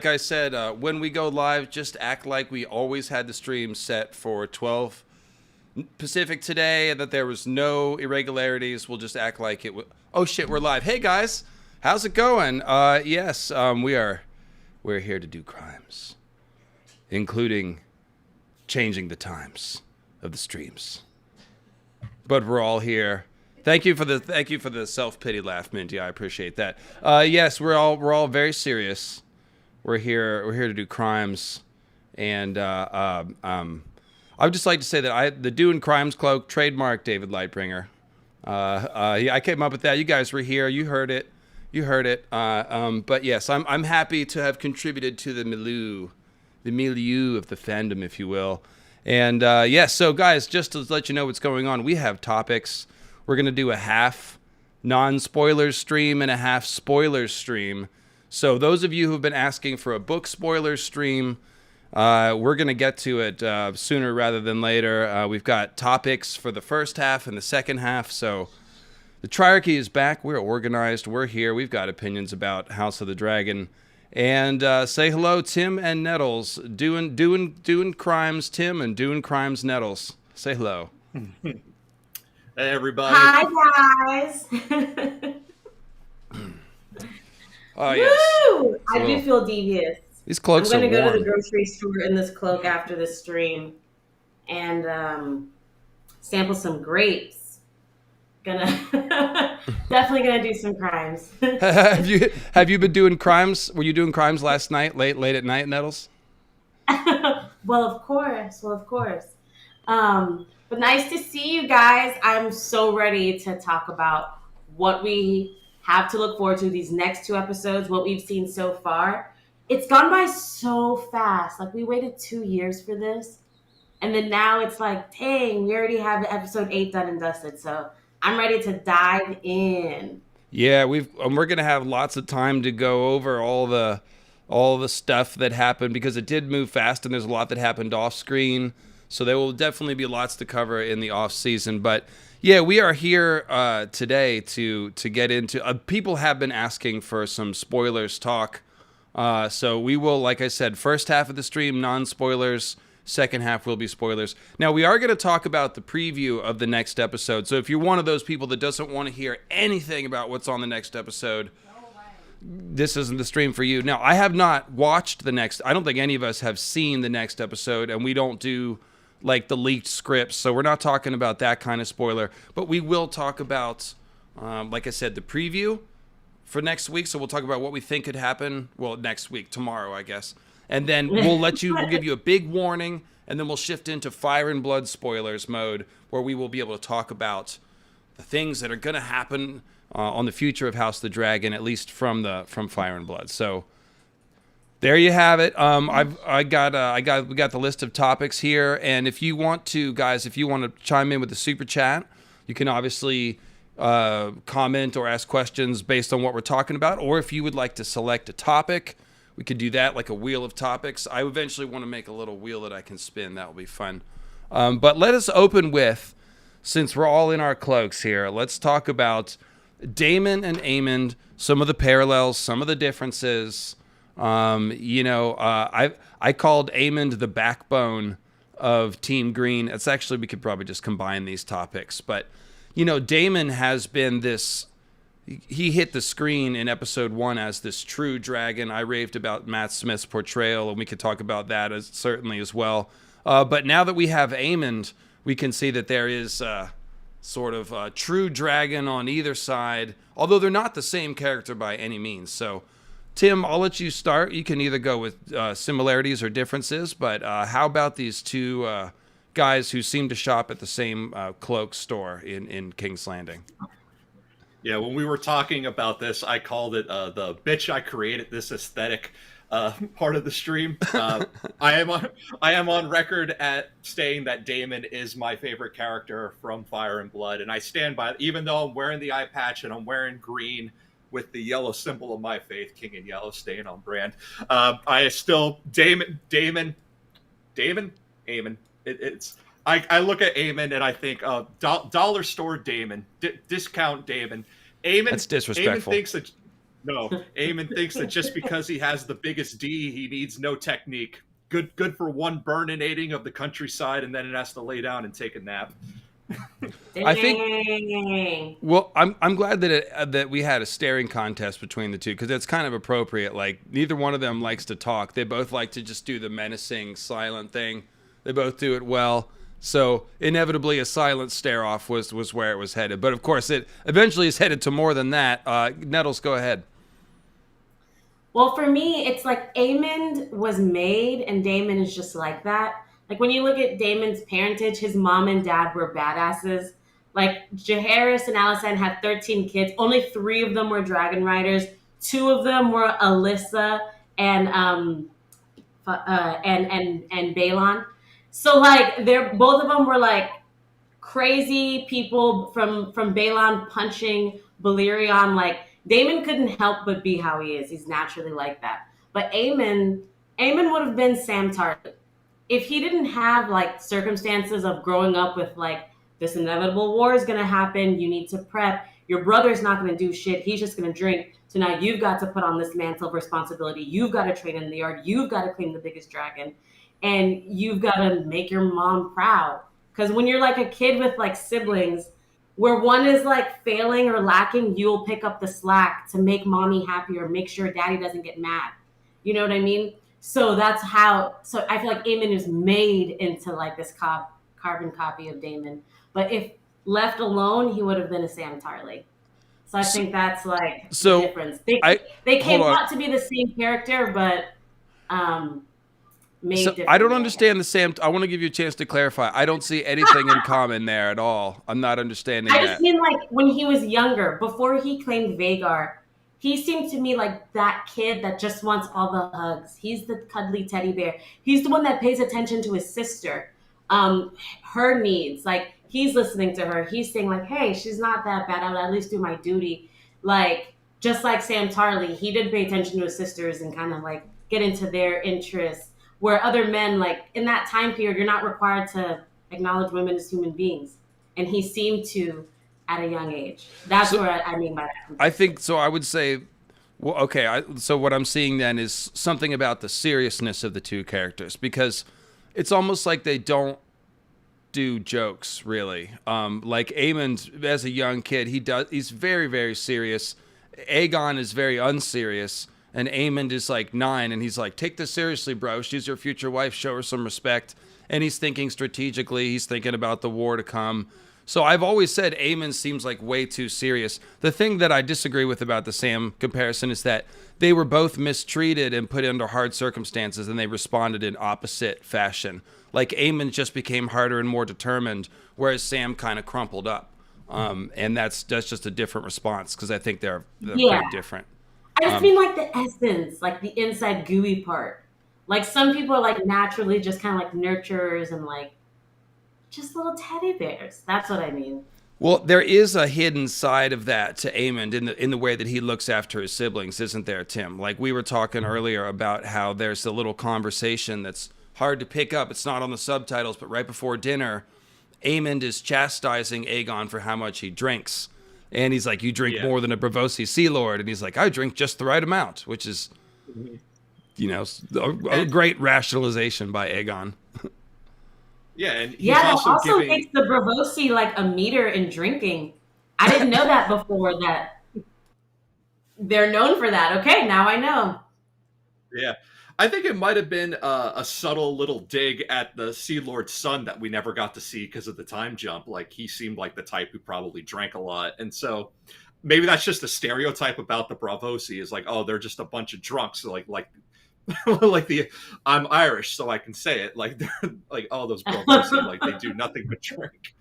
I said, when we go live, just act like we always had the stream set for 12 Pacific today, and that there was no irregularities. We'll just act like it was. Oh shit, we're live. Hey guys, how's it going? Yes, we're here to do crimes, including changing the times of the streams. But we're all here. Thank you for the self-pity laugh, Minty. I appreciate that. Yes, we're all very serious. We're here to do crimes, and I would just like to say that the Doing Crimes cloak, trademark David Lightbringer. I came up with that. You guys were here. You heard it. But yes, I'm happy to have contributed to the milieu of the fandom, if you will. And yes, so guys, just to let you know what's going on, we have topics. We're gonna do a half non-spoilers stream and a half spoilers stream. So those of you who've been asking for a book spoilers stream, we're going to get to it sooner rather than later. We've got topics for the first half and the second half. So the Triarchy is back. We're organized. We're here. We've got opinions about House of the Dragon. And say hello, Tim and Nettles. Doing crimes, Tim, and doing crimes, Nettles. Say hello. Hey, everybody. Hi, guys. Oh, yes. Woo! I do feel devious. These cloaks I'm going to are go warm. to the grocery store in this cloak after this stream and sample some grapes. Definitely gonna do some crimes. Have you been doing crimes? Were you doing crimes last night, late at night, Nettles? Well, of course. But nice to see you guys. I'm so ready to talk about what we have to look forward to these next 2 episodes, what we've seen so far. It's gone by so fast. Like, we waited 2 years for this. And then now it's like, dang, we already have episode 8 done and dusted. So I'm ready to dive in. Yeah, we're going to have lots of time to go over all the stuff that happened, because it did move fast and there's a lot that happened off screen. So there will definitely be lots to cover in the off season. But yeah, we are here today to get into. People have been asking for some spoilers talk, so we will, like I said, first half of the stream non-spoilers, second half will be spoilers. Now we are going to talk about the preview of the next episode. So if you're one of those people that doesn't want to hear anything about what's on the next episode, this isn't the stream for you. Now I have not watched the next. I don't think any of us have seen the next episode, and we don't do like the leaked scripts, so we're not talking about that kind of spoiler, but we will talk about, like I said, the preview for next week. So we'll talk about what we think could happen. Well, next week, tomorrow, I guess, and then we'll give you a big warning, and then we'll shift into Fire and Blood spoilers mode, where we will be able to talk about the things that are going to happen on the future of House of the Dragon, at least from Fire and Blood. So there you have it. We got the list of topics here, and if you want to, guys, if you want to chime in with the super chat, you can obviously comment or ask questions based on what we're talking about, or if you would like to select a topic, we could do that, like a wheel of topics. I eventually want to make a little wheel that I can spin. That will be fun. But let us open with, since we're all in our cloaks here, let's talk about Daemon and Aemond, some of the parallels, some of the differences. I called Aemond the backbone of Team Green. It's actually, we could probably just combine these topics, but Daemon has been this, he hit the screen in episode 1 as this true dragon. I raved about Matt Smith's portrayal, and we could talk about that certainly as well. But now that we have Aemond, we can see that there is sort of a true dragon on either side, although they're not the same character by any means. So Tim, I'll let you start. You can either go with similarities or differences, but how about these two guys who seem to shop at the same cloak store in King's Landing? Yeah, when we were talking about this, I called it the bitch I created this aesthetic part of the stream. I am on record at saying that Daemon is my favorite character from Fire and Blood, and I stand by it, even though I'm wearing the eye patch and I'm wearing green with the yellow symbol of my faith, King in Yellow, staying on brand. I still Daemon. I look at Aemon and I think dollar store Daemon, discount Daemon. Aemon, that's disrespectful. No, Aemon thinks that just because he has the biggest D, he needs no technique. Good for one burninating of the countryside, and then it has to lay down and take a nap. I think. Dang. Well, I'm glad that we had a staring contest between the two because it's kind of appropriate. Like neither one of them likes to talk. They both like to just do the menacing, silent thing. They both do it well. So inevitably, a silent stare off was where it was headed. But of course, it eventually is headed to more than that. Nettles, go ahead. Well, for me, it's like Aemond was made, and Daemon is just like that. Like when you look at Daemon's parentage, his mom and dad were badasses. Like Jacaerys and Alicent had 13 kids. Only 3 of them were dragon riders. 2 of them were Alyssa and and Balon. So like they're both of them were like crazy people from Balon punching Balerion. Like Daemon couldn't help but be how he is. He's naturally like that. But Aemon would have been Sam Tarly if he didn't have like circumstances of growing up with like this inevitable war is going to happen. You need to prep. Your brother's not going to do shit. He's just going to drink. So now you've got to put on this mantle of responsibility. You've got to train in the yard. You've got to claim the biggest dragon, and you've got to make your mom proud. Because when you're like a kid with like siblings, where one is like failing or lacking, you'll pick up the slack to make mommy happy or make sure daddy doesn't get mad. You know what I mean? So that's how. So I feel like Aemon is made into like this carbon copy of Daemon. But if left alone, he would have been a Sam Tarly. So I think that's like the difference. They came out to be the same character, but made different. I don't understand the Sam. I want to give you a chance to clarify. I don't see anything in common there at all. I'm not understanding I just mean like when he was younger, before he claimed Vhagar, he seemed to me like that kid that just wants all the hugs. He's the cuddly teddy bear. He's the one that pays attention to his sister, her needs. Like he's listening to her. He's saying like, "Hey, she's not that bad. I'll at least do my duty." Like just like Sam Tarly, he did pay attention to his sisters and kind of like get into their interests. Where other men, like in that time period, you're not required to acknowledge women as human beings, and he seemed to at a young age. That's what I mean by that. I think so. I would say, well, okay. So what I'm seeing then is something about the seriousness of the two characters because it's almost like they don't do jokes really. Like Aemond, as a young kid, he's very, very serious. Aegon is very unserious. And Aemond is like 9, and he's like, take this seriously, bro. She's your future wife. Show her some respect. And he's thinking strategically. He's thinking about the war to come. So I've always said Aemond seems like way too serious. The thing that I disagree with about the Sam comparison is that they were both mistreated and put under hard circumstances, and they responded in opposite fashion. Like Aemond just became harder and more determined, whereas Sam kind of crumpled up. And that's just a different response because I think they're very different. I just mean like the essence, like the inside gooey part. Like some people are like naturally just kind of like nurturers and like just little teddy bears. That's what I mean. Well, there is a hidden side of that to Aemond in the way that he looks after his siblings, isn't there, Tim? Like we were talking earlier about how there's a little conversation that's hard to pick up. It's not on the subtitles, but right before dinner, Aemond is chastising Aegon for how much he drinks. And he's like, you drink more than a Braavosi Sea Lord. And he's like, I drink just the right amount, which is, you know, a great rationalization by Aegon. Yeah, and he's that also giving... makes the Braavosi like a meter in drinking. I didn't know that before, that they're known for that. Okay, now I know. Yeah. I think it might have been a subtle little dig at the Sea Lord's son that we never got to see because of the time jump. Like, he seemed like the type who probably drank a lot. And so maybe that's just a stereotype about the Braavosi is like, oh, they're just a bunch of drunks. So like the I'm Irish, so I can say it. Like, they're like, oh, those Braavosi, like, they do nothing but drink.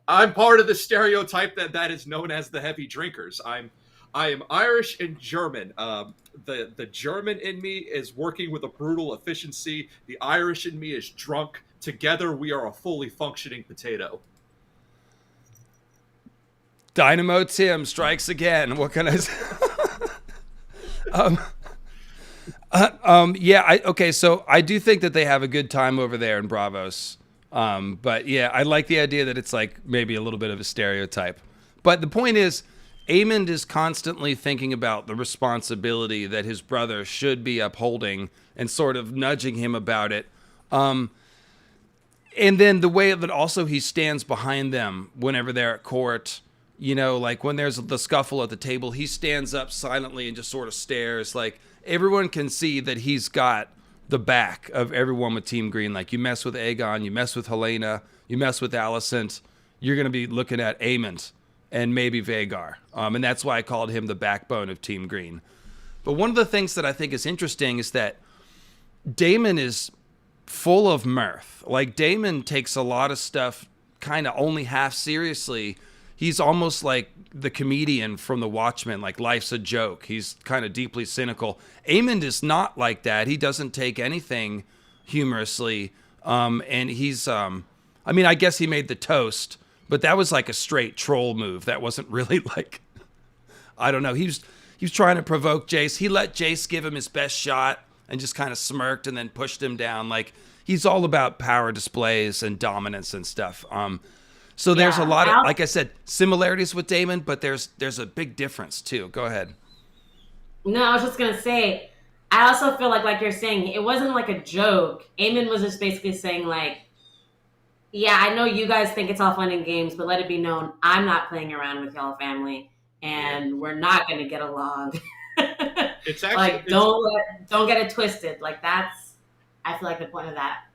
I'm part of the stereotype that is known as the heavy drinkers. I am Irish and German. The German in me is working with a brutal efficiency. The Irish in me is drunk. Together, we are a fully functioning potato. Dynamo Tim strikes again. What can I say? Okay. So I do think that they have a good time over there in Braavos. But yeah, I like the idea that it's like maybe a little bit of a stereotype. But the point is, Aemond is constantly thinking about the responsibility that his brother should be upholding and sort of nudging him about it. And then the way that also he stands behind them whenever they're at court, you know, like when there's the scuffle at the table, he stands up silently and just sort of stares. Like everyone can see that he's got the back of everyone with Team Green. Like you mess with Aegon, you mess with Helaena, you mess with Alicent, you're going to be looking at Aemond and maybe Vhagar. And that's why I called him the backbone of Team Green. But one of the things that I think is interesting is that Daemon is full of mirth. Like Daemon takes a lot of stuff kind of only half seriously. He's almost like the comedian from The Watchmen, like life's a joke. He's kind of deeply cynical. Aemond is not like that. He doesn't take anything humorously. And he's, I mean, I guess he made the toast, but that was like a straight troll move. That wasn't really like, I don't know. He was trying to provoke Jace. He let Jace give him his best shot and just kind of smirked and then pushed him down. Like he's all about power displays and dominance and stuff. So there's a lot of, like I said, similarities with Daemon, but there's a big difference too. Go ahead. No, I was just gonna say, I also feel like you're saying, it wasn't like a joke. Aemon was just basically saying like, yeah, I know you guys think it's all fun and games, but let it be known, I'm not playing around with y'all family, and we're not gonna get along. It's actually like don't get it twisted. Like that's, I feel like the point of that.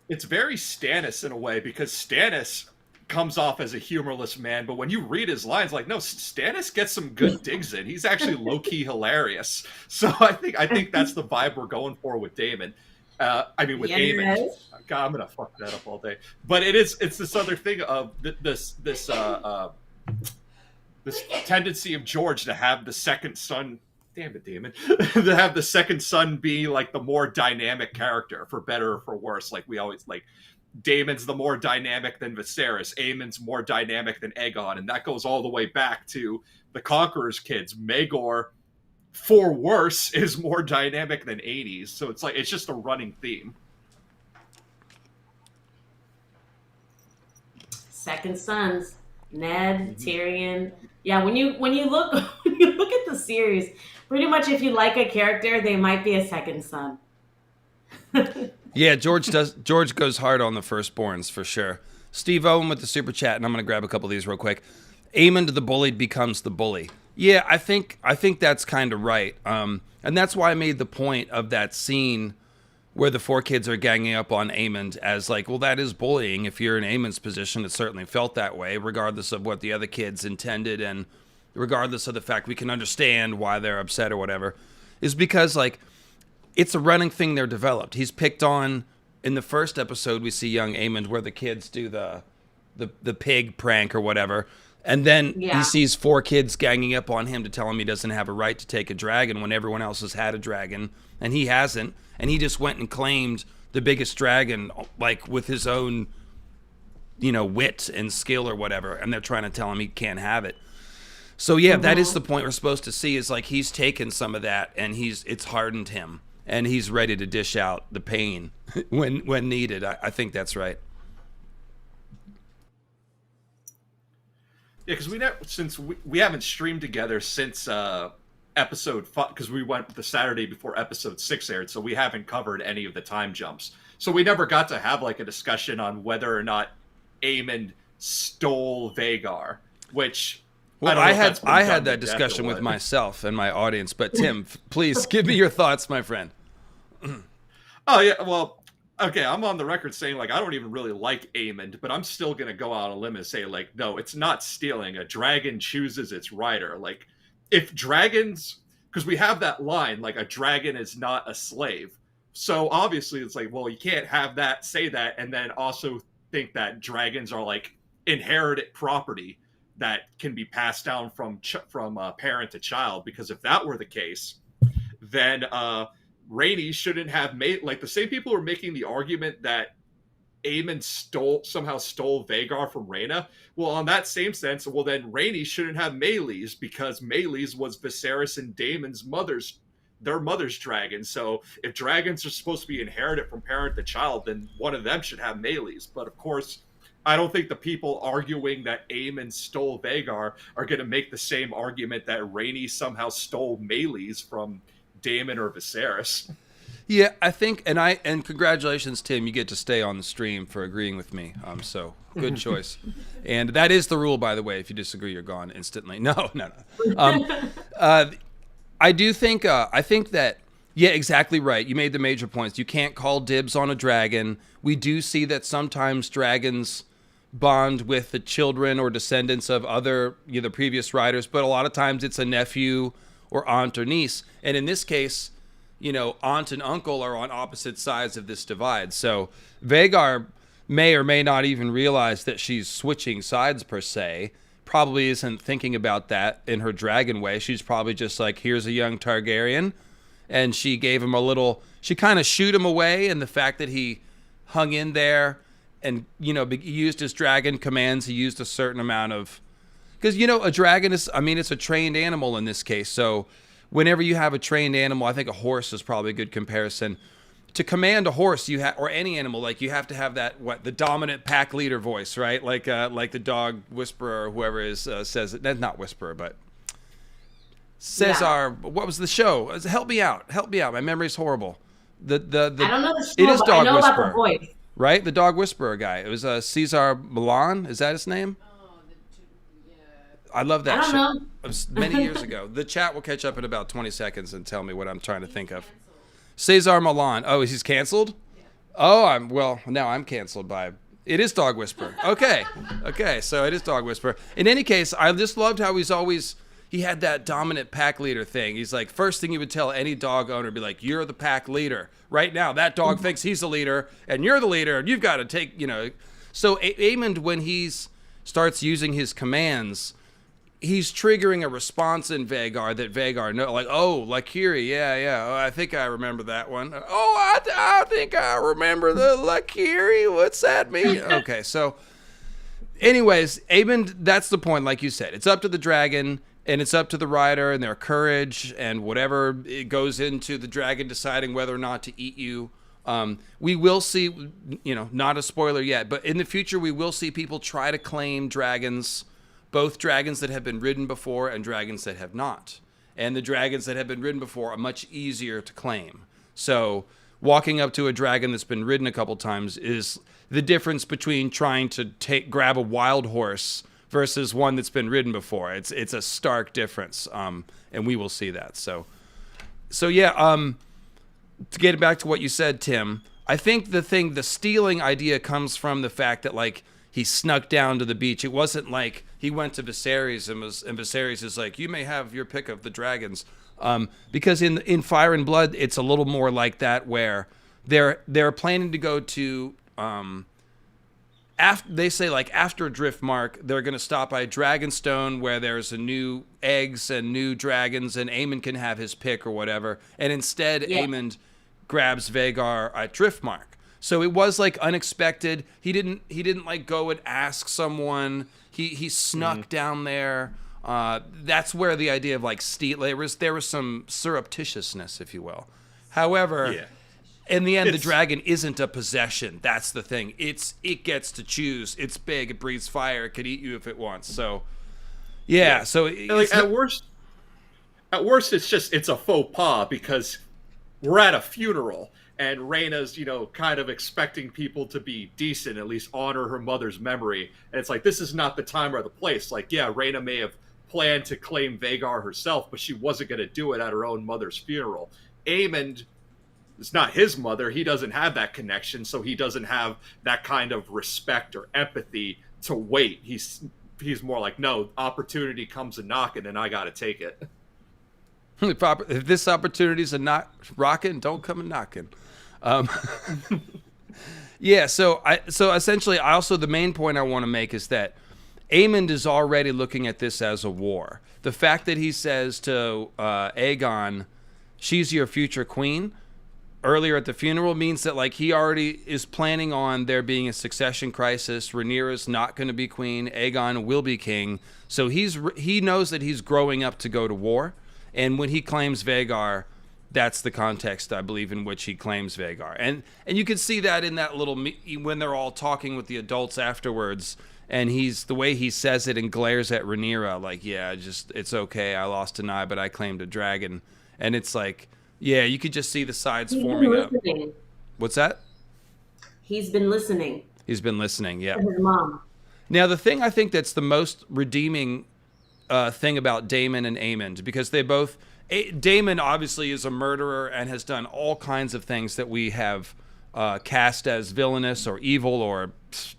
It's very Stannis in a way, because Stannis comes off as a humorless man, but when you read his lines, like, no, Stannis gets some good digs in. He's actually low-key hilarious. So I think that's the vibe we're going for with Daemon. With Aemond. God, I'm gonna fuck that up all day. But it's this other thing of this tendency of George to have the second son. Damn it, Daemon. To have the second son be like the more dynamic character, for better or for worse. Like we always like, Daemon's the more dynamic than Viserys. Aemon's more dynamic than Aegon, and that goes all the way back to the Conqueror's kids. Maegor, for worse, is more dynamic than Aenys. So it's like it's just a running theme. Second sons, Ned, Tyrion. Yeah, when you look when you look at the series, pretty much if you like a character, they might be a second son. Yeah, George goes hard on the firstborns for sure. Steve Owen with the super chat, and I'm going to grab a couple of these real quick. Aemond the bullied becomes the bully. Yeah, I think that's kind of right. And that's why I made the point of that scene where the four kids are ganging up on Aemond as like, well, that is bullying. If you're in Aemond's position, it certainly felt that way, regardless of what the other kids intended and regardless of the fact we can understand why they're upset or whatever, is because like it's a running thing they're developed. He's picked on, in the first episode, we see young Aemond where the kids do the pig prank or whatever. And then he sees four kids ganging up on him to tell him he doesn't have a right to take a dragon when everyone else has had a dragon and he hasn't. And he just went and claimed the biggest dragon, like with his own, wit and skill or whatever. And they're trying to tell him he can't have it. So yeah, that is the point we're supposed to see, is like he's taken some of that and it's hardened him and he's ready to dish out the pain when needed. I think that's right. Yeah, because we haven't streamed together since episode 5, because we went the Saturday before episode 6 aired, so we haven't covered any of the time jumps. So we never got to have like a discussion on whether or not Aemond stole Vhagar, which I had that discussion with myself and my audience. But Tim, please give me your thoughts, my friend. Oh yeah, well, okay, I'm on the record saying like I don't even really like Aemond, but I'm still gonna go out on a limb and say like, no, it's not stealing. A dragon chooses its rider. Like, if dragons, because we have that line, like a dragon is not a slave. So obviously it's like, well, you can't have that, say that, and then also think that dragons are like inherited property that can be passed down from parent to child. Because if that were the case, then Rhaenys shouldn't have made, like, the same people who are making the argument that Aemond somehow stole Vhagar from Rhaena. Well, on that same sense, well, then Rhaenys shouldn't have Meleys, because Meleys was Viserys and Daemon's their mother's dragon. So if dragons are supposed to be inherited from parent to child, then one of them should have Meleys. But of course, I don't think the people arguing that Aemond stole Vhagar are going to make the same argument that Rhaenys somehow stole Meleys from Daemon or Viserys. Yeah, I think, and congratulations, Tim. You get to stay on the stream for agreeing with me. So good choice. And that is the rule, by the way. If you disagree, you're gone instantly. No. I do think, I think that, yeah, exactly right. You made the major points. You can't call dibs on a dragon. We do see that sometimes dragons bond with the children or descendants of other, the previous riders, but a lot of times it's a nephew or aunt or niece. And in this case, aunt and uncle are on opposite sides of this divide. So Vhagar may or may not even realize that she's switching sides per se. Probably isn't thinking about that in her dragon way. She's probably just like, here's a young Targaryen. And she gave him she kind of shooed him away. And the fact that he hung in there and, he used his dragon commands. He used a certain amount of, because, a dragon is, it's a trained animal in this case. So whenever you have a trained animal, I think a horse is probably a good comparison. To command a horse, or any animal, like you have to have that the dominant pack leader voice, right? Like the dog whisperer or whoever says it. That's not whisperer, but Caesar. Yeah. What was the show? Help me out. My memory's horrible. I don't know the show, it is but dog I know whisperer, about the voice. Right? The dog whisperer guy. It was Caesar Milan. Is that his name? I love that show. Know. It was many years ago. The chat will catch up in about 20 seconds and tell me what I'm trying to think of. Cesar Milan. Oh, he's canceled? Yeah. Oh, now I'm canceled by... It is Dog Whisperer. Okay, so it is Dog Whisperer. In any case, I just loved how he had that dominant pack leader thing. He's like, first thing he would tell any dog owner, be like, you're the pack leader. Right now, that dog thinks he's the leader, and you're the leader, and you've got to take, So Aemond, when he starts using his commands... He's triggering a response in Vhagar that Vhagar knows, like, oh, Lakiri, yeah. Oh, I think I remember that one. Oh, I think I remember the Lakiri. What's that mean? Okay, so, anyways, Aemond, that's the point, like you said. It's up to the dragon, and it's up to the rider and their courage, and whatever it goes into the dragon deciding whether or not to eat you. We will see, not a spoiler yet, but in the future, we will see people try to claim dragons. Both dragons that have been ridden before and dragons that have not. And the dragons that have been ridden before are much easier to claim. So walking up to a dragon that's been ridden a couple times is the difference between trying to grab a wild horse versus one that's been ridden before. It's a stark difference, and we will see that. So yeah, to get back to what you said, Tim, I think the stealing idea comes from the fact that, like, he snuck down to the beach. It wasn't like he went to Viserys and Viserys is like, you may have your pick of the dragons. Because in Fire and Blood, it's a little more like that, where they're planning to go to after Driftmark, they're going to stop by Dragonstone, where there's a new eggs and new dragons, and Aemond can have his pick or whatever. And instead, Aemond grabs Vhagar at Driftmark. So it was like unexpected. He didn't like go and ask someone. He snuck down there. That's where the idea of like steal. There was some surreptitiousness, if you will. However, in the end, the dragon isn't a possession. That's the thing. It gets to choose. It's big. It breathes fire. It could eat you if it wants. So So like, at worst, it's a faux pas because we're at a funeral. And Rhaena's, kind of expecting people to be decent, at least honor her mother's memory. And it's like, this is not the time or the place. Like, yeah, Rhaena may have planned to claim Vhagar herself, but she wasn't going to do it at her own mother's funeral. Aemond, it's not his mother. He doesn't have that connection, so he doesn't have that kind of respect or empathy to wait. He's more like, no, opportunity comes a knocking, and I got to take it. If this opportunity's a not rocking, don't come a knocking. So essentially, the main point I want to make is that Aemond is already looking at this as a war. The fact that he says to Aegon, she's your future queen, earlier at the funeral means that, like, he already is planning on there being a succession crisis. Rhaenyra's not going to be queen. Aegon will be king. So he knows that he's growing up to go to war. And when he claims Vhagar, that's the context, I believe, in which he claims Vhagar. And you can see that in that little when they're all talking with the adults afterwards, and the way he says it and glares at Rhaenyra, like, yeah, just it's okay, I lost an eye, but I claimed a dragon. And it's like, yeah, you could just see the sides forming up. What's that? He's been listening. He's been listening, yeah. To his mom. Now, the thing I think that's the most redeeming thing about Daemon and Aemond, because they both... Daemon obviously is a murderer and has done all kinds of things that we have cast as villainous or evil or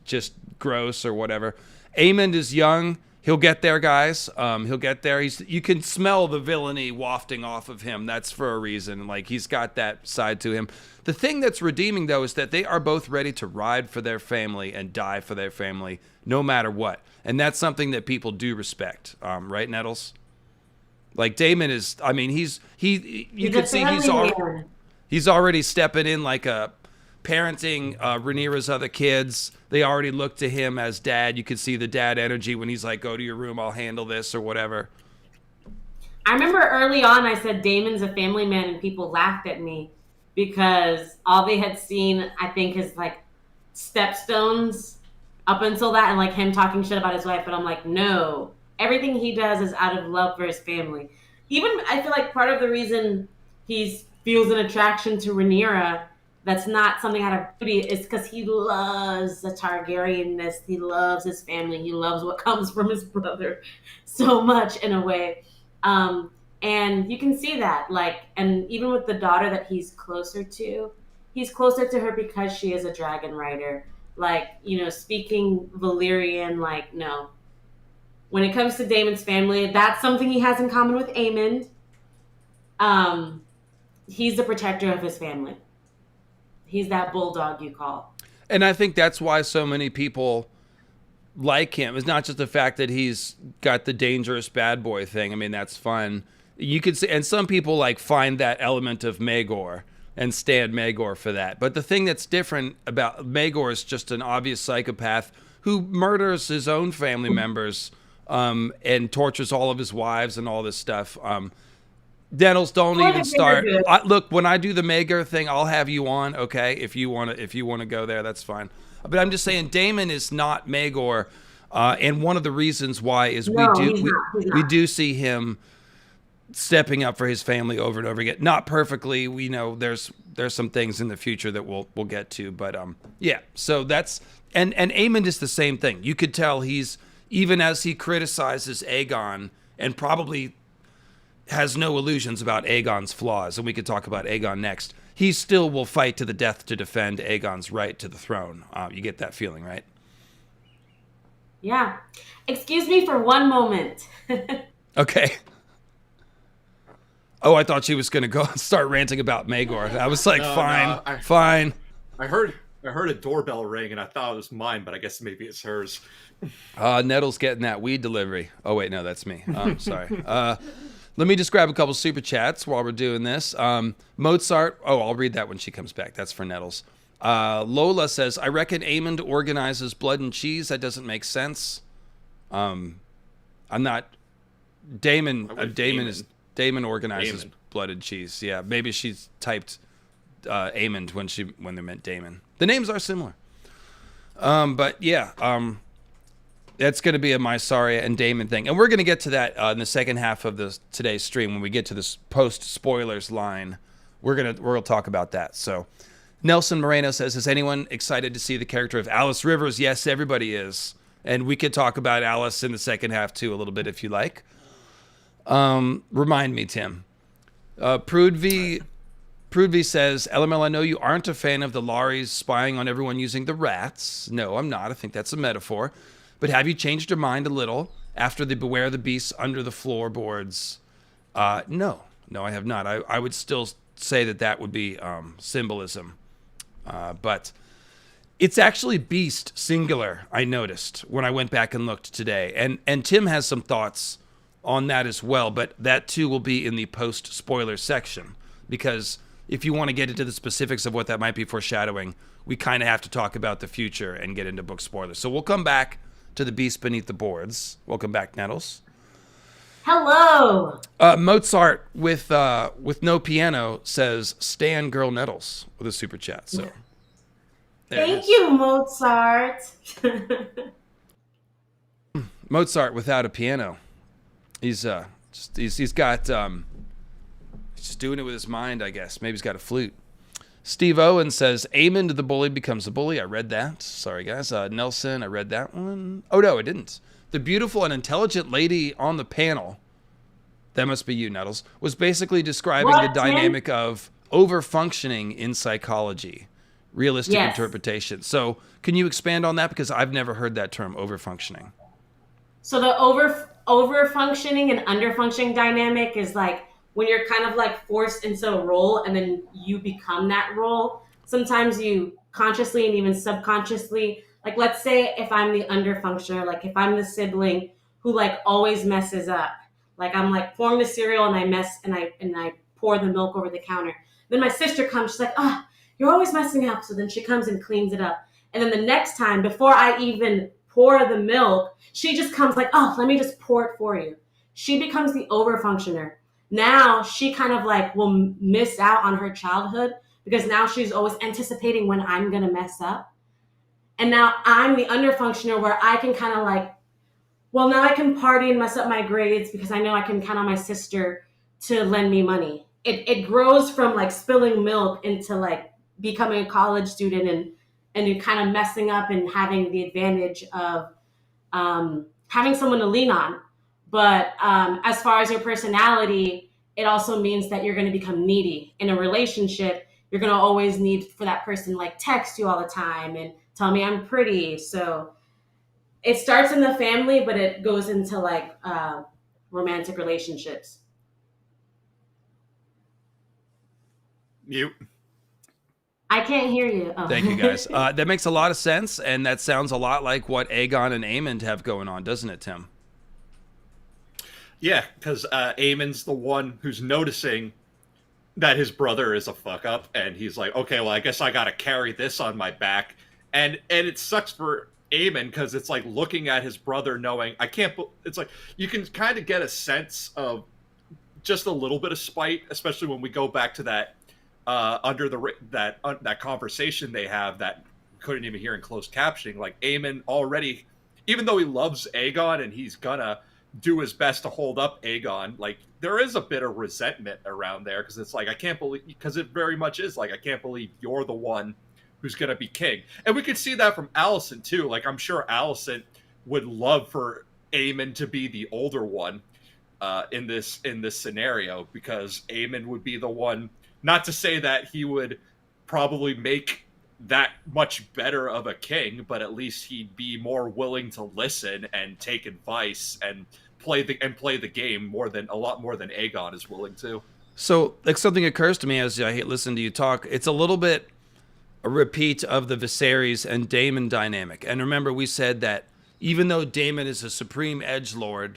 just gross or whatever. Aemond is young. He'll get there, guys. He'll get there. You can smell the villainy wafting off of him. That's for a reason. Like, he's got that side to him. The thing that's redeeming, though, is that they are both ready to ride for their family and die for their family, no matter what. And that's something that people do respect, right, Nettles? Like, Daemon is, I mean, you can see he's already stepping in like a parenting Rhaenyra's other kids. They already look to him as dad. You can see the dad energy when he's like, go to your room, I'll handle this or whatever. I remember early on I said Daemon's a family man and people laughed at me because all they had seen, I think, is like stepstones up until that and like him talking shit about his wife. But I'm like, no, everything he does is out of love for his family. Even I feel like part of the reason he feels an attraction to Rhaenyra that's not something out of duty is because he loves the Targaryenness. He loves his family. He loves what comes from his brother so much in a way. And you can see that, like, and even with the daughter that he's closer to her because she is a dragon rider. Like, you know, speaking Valyrian, like, no. When it comes to Daemon's family, that's something he has in common with Aemond. He's the protector of his family. He's that bulldog you call. And I think that's why so many people like him. It's not just the fact that he's got the dangerous bad boy thing. I mean, that's fun. You could see, and some people like find that element of Maegor and stand Maegor for that. But the thing that's different about Maegor is just an obvious psychopath who murders his own family members and tortures all of his wives and all this stuff. Nettles, don't even start. Look, when I do the Maegor thing, I'll have you on, okay? If you want to go there, that's fine. But I'm just saying, Daemon is not Maegor, and one of the reasons why is we do see him stepping up for his family over and over again. Not perfectly, we know there's some things in the future that we'll get to, but yeah. So that's and Aemond is the same thing. You could tell he's, even as he criticizes Aegon and probably has no illusions about Aegon's flaws, and we could talk about Aegon next, he still will fight to the death to defend Aegon's right to the throne. You get that feeling, right? Yeah. Excuse me for one moment. Okay. Oh, I thought she was going to go and start ranting about Maegor. I was like, fine. I heard a doorbell ring, and I thought it was mine, but I guess maybe it's hers. Nettle's getting that weed delivery. Oh, wait, no, that's me. Sorry. Let me just grab a couple super chats while we're doing this. Mozart. Oh, I'll read that when she comes back. That's for Nettles. Lola says, I reckon Aemond organizes blood and cheese. That doesn't make sense. I'm not. Daemon organizes blood and cheese. Yeah, maybe she's typed Aemond when they meant Daemon. The names are similar. But yeah, that's going to be a Mysaria and Daemon thing. And we're going to get to that in the second half of today's stream when we get to this post-spoilers line. We're going to talk about that. So Nelson Moreno says, is anyone excited to see the character of Alice Rivers? Yes, everybody is. And we could talk about Alice in the second half, too, a little bit if you like. Remind me, Tim. Prudvi says, LML, I know you aren't a fan of the Laries spying on everyone using the rats. No, I'm not. I think that's a metaphor. But have you changed your mind a little after the Beware the Beasts under the floorboards? No, I have not. I would still say that would be symbolism. But it's actually beast singular, I noticed when I went back and looked today. And Tim has some thoughts on that as well, but that too will be in the post-spoiler section. Because if you want to get into the specifics of what that might be foreshadowing, we kind of have to talk about the future and get into book spoilers. So we'll come back to the Beast Beneath the Boards. Welcome back, Nettles. Hello. Mozart with no piano says Stan Girl Nettles with a super chat. So there it Thank is. you, Mozart. Mozart without a piano. He's he's got he's just doing it with his mind, I guess. Maybe he's got a flute. Steve Owen says Aemond the bully becomes a bully. I read that. Sorry guys. Nelson, I read that one. Oh no, I didn't. The beautiful and intelligent lady on the panel, that must be you, Nettles, was basically describing What, the Tim? dynamic of overfunctioning in psychology, realistic Yes. interpretation. So can you expand on that? Because I've never heard that term, overfunctioning. So the over functioning and under functioning dynamic is like when you're kind of like forced into a role and then you become that role. Sometimes you consciously and even subconsciously, like let's say if I'm the under functioner, like if I'm the sibling who like always messes up, like I'm like pouring the cereal and I mess and I pour the milk over the counter. Then my sister comes, she's like, "Oh, you're always messing up." So then she comes and cleans it up. And then the next time, before I even pour the milk, she just comes like, "Oh, let me just pour it for you." She becomes the over functioner. Now she kind of like will miss out on her childhood because now she's always anticipating when I'm going to mess up. And now I'm the under functioner where I can kind of like, well, now I can party and mess up my grades because I know I can count on my sister to lend me money. It grows from like spilling milk into like becoming a college student and you're kind of messing up and having the advantage of having someone to lean on. But as far as your personality, it also means that you're going to become needy in a relationship. You're going to always need for that person to like text you all the time and tell me I'm pretty. So it starts in the family, but it goes into like romantic relationships. You. I can't hear you. Oh. Thank you, guys. That makes a lot of sense, and that sounds a lot like what Aegon and Aemond have going on, doesn't it, Tim? Yeah, because Aemon's the one who's noticing that his brother is a fuck up, and he's like, okay, well, I guess I gotta carry this on my back, and it sucks for Aemon because it's like looking at his brother, knowing I can't. It's like you can kind of get a sense of just a little bit of spite, especially when we go back to that that conversation they have that couldn't even hear in closed captioning. Like Aemon already, even though he loves Aegon and he's gonna do his best to hold up Aegon, like there is a bit of resentment around there because it's like I can't believe, because it very much is like I can't believe you're the one who's gonna be king. And we could see that from Alicent too. Like I'm sure Alicent would love for Aemon to be the older one in this scenario, because Aemon would be the one. Not to say that he would probably make that much better of a king, but at least he'd be more willing to listen and take advice and play the game a lot more than Aegon is willing to. So, like, something occurs to me as I listen to you talk. It's a little bit a repeat of the Viserys and Daemon dynamic. And remember, we said that even though Daemon is a supreme edgelord,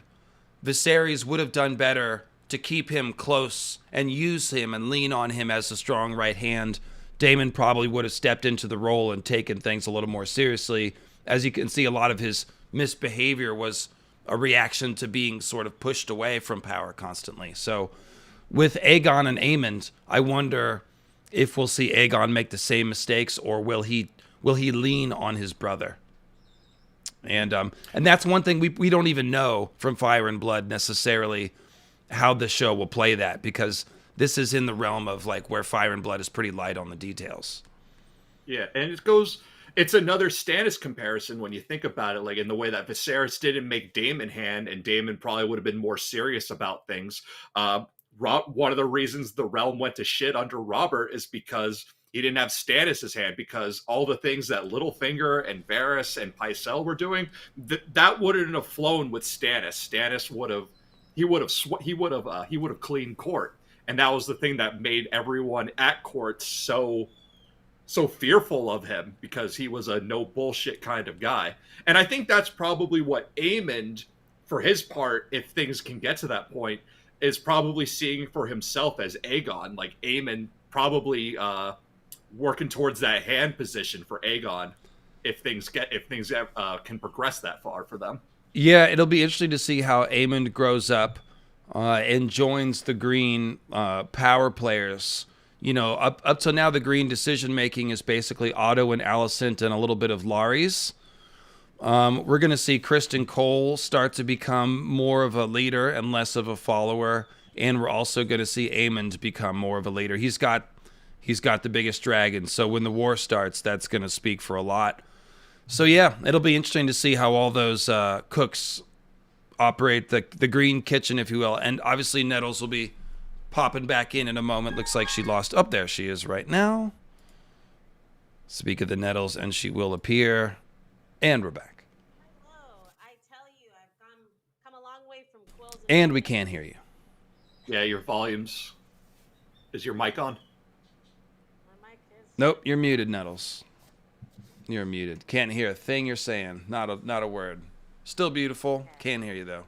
Viserys would have done better to keep him close and use him and lean on him as a strong right hand. Daemon probably would have stepped into the role and taken things a little more seriously. As you can see, a lot of his misbehavior was a reaction to being sort of pushed away from power constantly. So with Aegon and Aemond, I wonder if we'll see Aegon make the same mistakes, or will he lean on his brother? And that's one thing we don't even know from Fire and Blood necessarily how the show will play that, because this is in the realm of like where Fire and Blood is pretty light on the details. Yeah, and it's another Stannis comparison when you think about it, like in the way that Viserys didn't make Daemon hand, and Daemon probably would have been more serious about things. One of the reasons the realm went to shit under Robert is because he didn't have Stannis' hand, because all the things that Littlefinger and Varys and Pycelle were doing, that wouldn't have flown with Stannis. Stannis would have cleaned court, and that was the thing that made everyone at court so fearful of him, because he was a no bullshit kind of guy. And I think that's probably what Aemond, for his part, if things can get to that point, is probably seeing for himself as Aegon. Like Aemond probably working towards that hand position for Aegon if things can progress that far for them. Yeah, it'll be interesting to see how Aemond grows up and joins the green power players. You know, up till now, the green decision making is basically Otto and Alicent and a little bit of Lares. We're going to see Kristen Cole start to become more of a leader and less of a follower, and we're also going to see Aemond become more of a leader. He's got the biggest dragon, so when the war starts, that's going to speak for a lot. So yeah, it'll be interesting to see how all those cooks operate the green kitchen, if you will, and obviously Nettles will be popping back in a moment. Looks like she lost. Up there she is right now. Speak of the Nettles, and she will appear. And we're back. Hello. I tell you, I've come a long way from quills. And we can't hear you. Yeah, your volumes. Is your mic on? My mic is. Nope, you're muted, Nettles. You're muted. Can't hear a thing you're saying. Not a word. Still beautiful. Can't hear you though.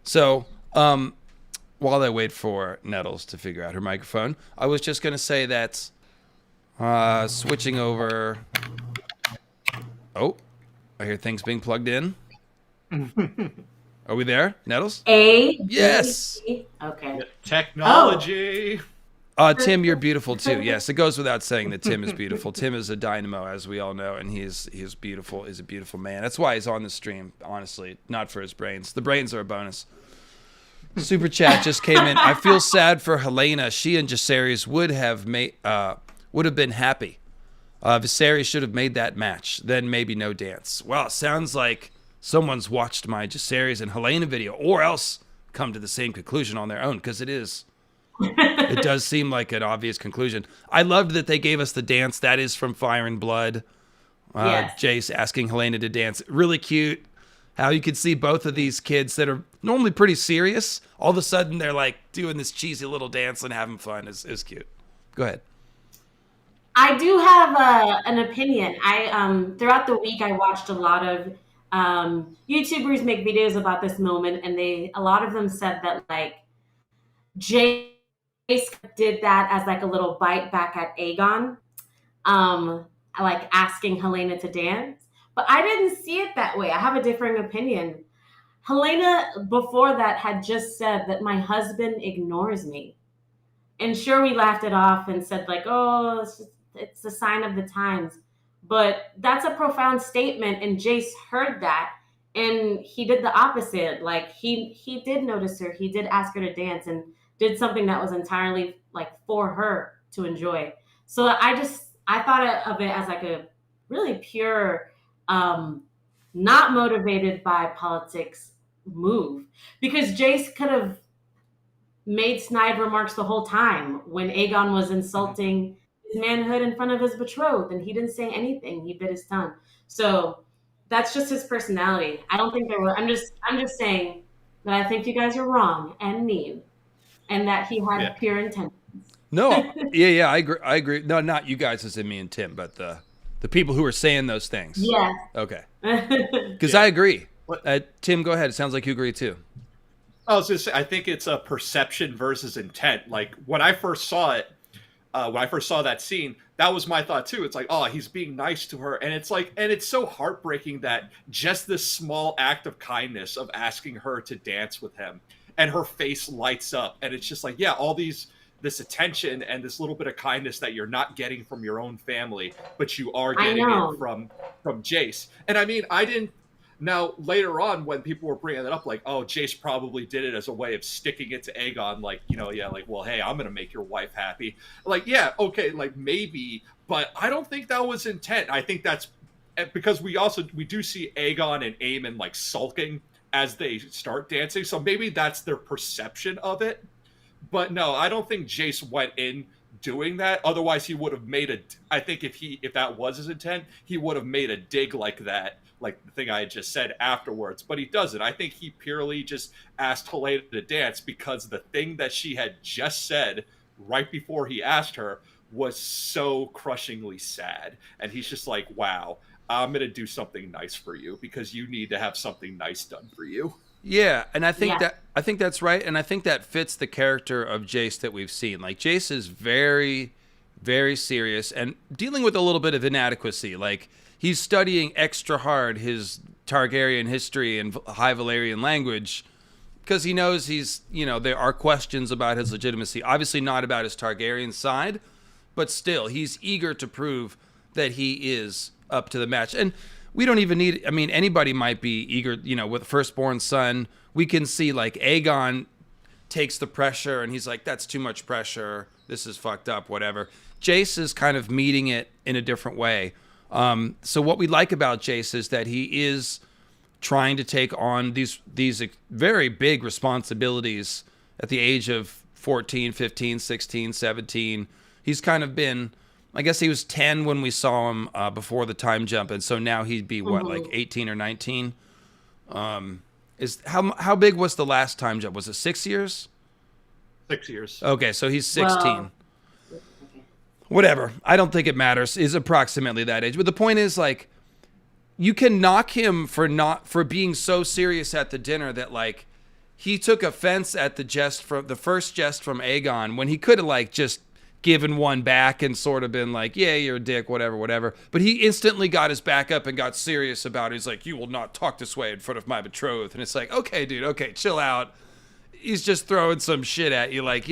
So, while I wait for Nettles to figure out her microphone, I was just going to say that switching over. Oh, I hear things being plugged in. Are we there, Nettles? Yes. Okay. Technology. Tim, you're beautiful too. Yes, it goes without saying that Tim is beautiful. Tim is a dynamo, as we all know, and he's beautiful. He's a beautiful man. That's why he's on the stream, honestly, not for his brains. The brains are a bonus. Super chat just came in. I feel sad for Helaena. She and Jacaerys would have been happy. Viserys should have made that match. Then maybe no dance. Well, it sounds like someone's watched my Jacaerys and Helaena video, or else come to the same conclusion on their own, because it is. It does seem like an obvious conclusion. I loved that they gave us the dance. That is from Fire and Blood. Yes. Jace asking Helaena to dance. Really cute. How you could see both of these kids that are normally pretty serious. All of a sudden, they're like doing this cheesy little dance and having fun. Is cute. Go ahead. I do have an opinion. I throughout the week I watched a lot of YouTubers make videos about this moment, and a lot of them said that like Jace did that as like a little bite back at Aegon, like asking Helaena to dance. But I didn't see it that way. I have a differing opinion. Helaena before that had just said that my husband ignores me. And sure, we laughed it off and said like, oh, it's a sign of the times. But that's a profound statement, and Jace heard that, and he did the opposite. Like he did notice her. He did ask her to dance and did something that was entirely like for her to enjoy. So I thought of it as like a really pure, not motivated by politics move, because Jace could have made snide remarks the whole time when Aegon was insulting his manhood in front of his betrothed, and he didn't say anything. He bit his tongue. So that's just his personality. I don't think there were. I'm just saying that I think you guys are wrong and mean, and that he had pure intentions. No, yeah, I agree. No, not you guys as in me and Tim, but the people who are saying those things. Yeah. Okay. Because I agree. Tim, go ahead. It sounds like you agree too. I was just say, I think it's a perception versus intent. Like when I first saw it, when I first saw that scene, that was my thought too. It's like, oh, he's being nice to her, and it's like, and it's so heartbreaking that just this small act of kindness of asking her to dance with him, and her face lights up, and it's just like, yeah, all this attention and this little bit of kindness that you're not getting from your own family, but you are getting it from Jace. And I mean, I didn't. Now, later on, when people were bringing that up, like, oh, Jace probably did it as a way of sticking it to Aegon, like, you know, yeah, like, well, hey, I'm going to make your wife happy. Like, yeah, okay, like, maybe, but I don't think that was intent. I think that's because we do see Aegon and Aemond, like, sulking as they start dancing, so maybe that's their perception of it. But no, I don't think Jace went in doing that. Otherwise, he would have made I think if that was his intent, he would have made a dig like that, like the thing I had just said afterwards, but he doesn't. I think he purely just asked Helaena to dance because the thing that she had just said right before he asked her was so crushingly sad. And he's just like, wow, I'm going to do something nice for you because you need to have something nice done for you. Yeah, and I think that's right, and I think that fits the character of Jace that we've seen. Like, Jace is very, very serious and dealing with a little bit of inadequacy. Like, he's studying extra hard his Targaryen history and High Valyrian language, because he knows there are questions about his legitimacy. Obviously not about his Targaryen side, but still, he's eager to prove that he is up to the match. And we don't even need, anybody might be eager, with firstborn son. We can see like Aegon takes the pressure and he's like, that's too much pressure. This is fucked up, whatever. Jace is kind of meeting it in a different way. So what we like about Jace is that he is trying to take on these very big responsibilities at the age of 14, 15, 16, 17. He's kind of been, I guess he was 10 when we saw him before the time jump, and so now he'd be like 18 or 19. How big was the last time jump? Was it 6 years? 6 years. Okay, so he's 16. Whatever. I don't think it matters. He's approximately that age. But the point is, like, you can knock him for being so serious at the dinner that, like, he took offense at the first jest from Aegon when he could have, like, just given one back and sort of been like, yeah, you're a dick, whatever. But he instantly got his back up and got serious about it. He's like, you will not talk this way in front of my betrothed. And it's like, okay, dude, okay, chill out. He's just throwing some shit at you, like,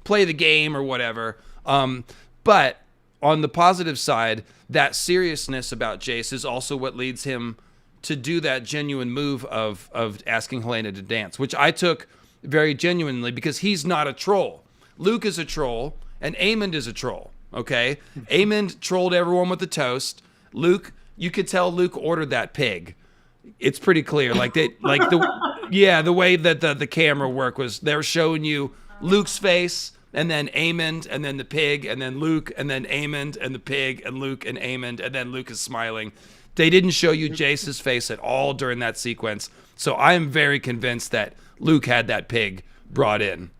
play the game or whatever. But on the positive side, that seriousness about Jace is also what leads him to do that genuine move of asking Helaena to dance, which I took very genuinely because he's not a troll. Luke is a troll, and Aemond is a troll, okay? Aemond trolled everyone with the toast. Luke, you could tell Luke ordered that pig. It's pretty clear. The way that the camera work was they were showing you Luke's face, and then Aemond, and then the pig, and then Luke, and then Aemond, and the pig, and Luke, and Aemond, and then Luke is smiling. They didn't show you Jace's face at all during that sequence, so I am very convinced that Luke had that pig brought in.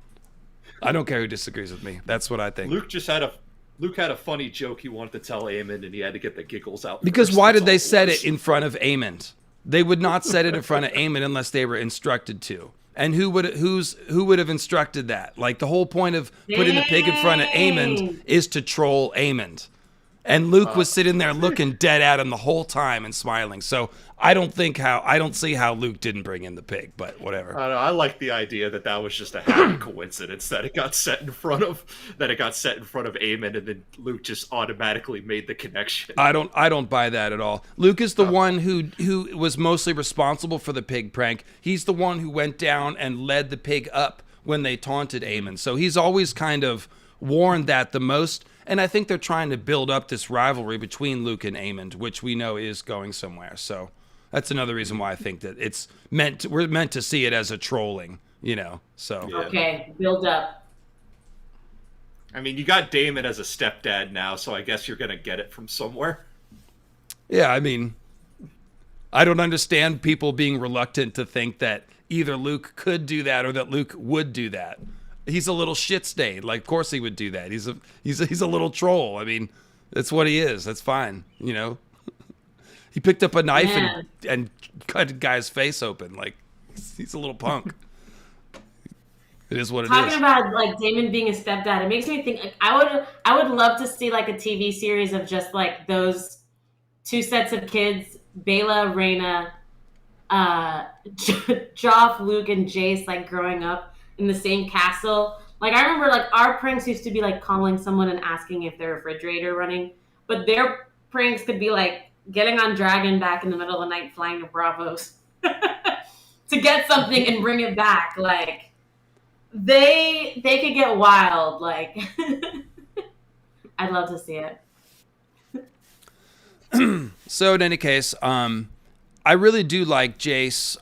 I don't care who disagrees with me. That's what I think. Luke had a funny joke he wanted to tell Aemond, and he had to get the giggles out. Because why did they set it in front of Aemond? They would not set it in front of Aemond unless they were instructed to. And who would have instructed that? Like, the whole point of putting the pig in front of Aemond is to troll Aemond. And Luke was sitting there looking dead at him the whole time and smiling. So I don't see how Luke didn't bring in the pig, but whatever. I don't know. I like the idea that was just a happy coincidence that it got set in front of Aemond, and then Luke just automatically made the connection. I don't buy that at all. Luke is the one who was mostly responsible for the pig prank. He's the one who went down and led the pig up when they taunted Aemond. So he's always kind of warned that the most. And I think they're trying to build up this rivalry between Luke and Aemond, which we know is going somewhere. So that's another reason why I think that we're meant to see it as a trolling, so. Yeah. Okay, build up. I mean, you got Daemon as a stepdad now, so I guess you're going to get it from somewhere. Yeah, I mean, I don't understand people being reluctant to think that either Luke could do that or that Luke would do that. He's a little shit stain. Like, of course he would do that. He's a little troll. I mean, that's what he is. That's fine. He picked up a knife and cut a guy's face open. Like, he's a little punk. It is what it is. Talking about like Daemon being a stepdad, it makes me think. Like, I would love to see like a TV series of just like those two sets of kids, Baela, Rhaena, Joff, Luke, and Jace, like growing up in the same castle. Like, I remember like our pranks used to be like calling someone and asking if their refrigerator running, but their pranks could be like getting on Dragon back in the middle of the night, flying to Bravos to get something and bring it back. Like, they could get wild. Like, I'd love to see it. So in any case, I really do like Jace.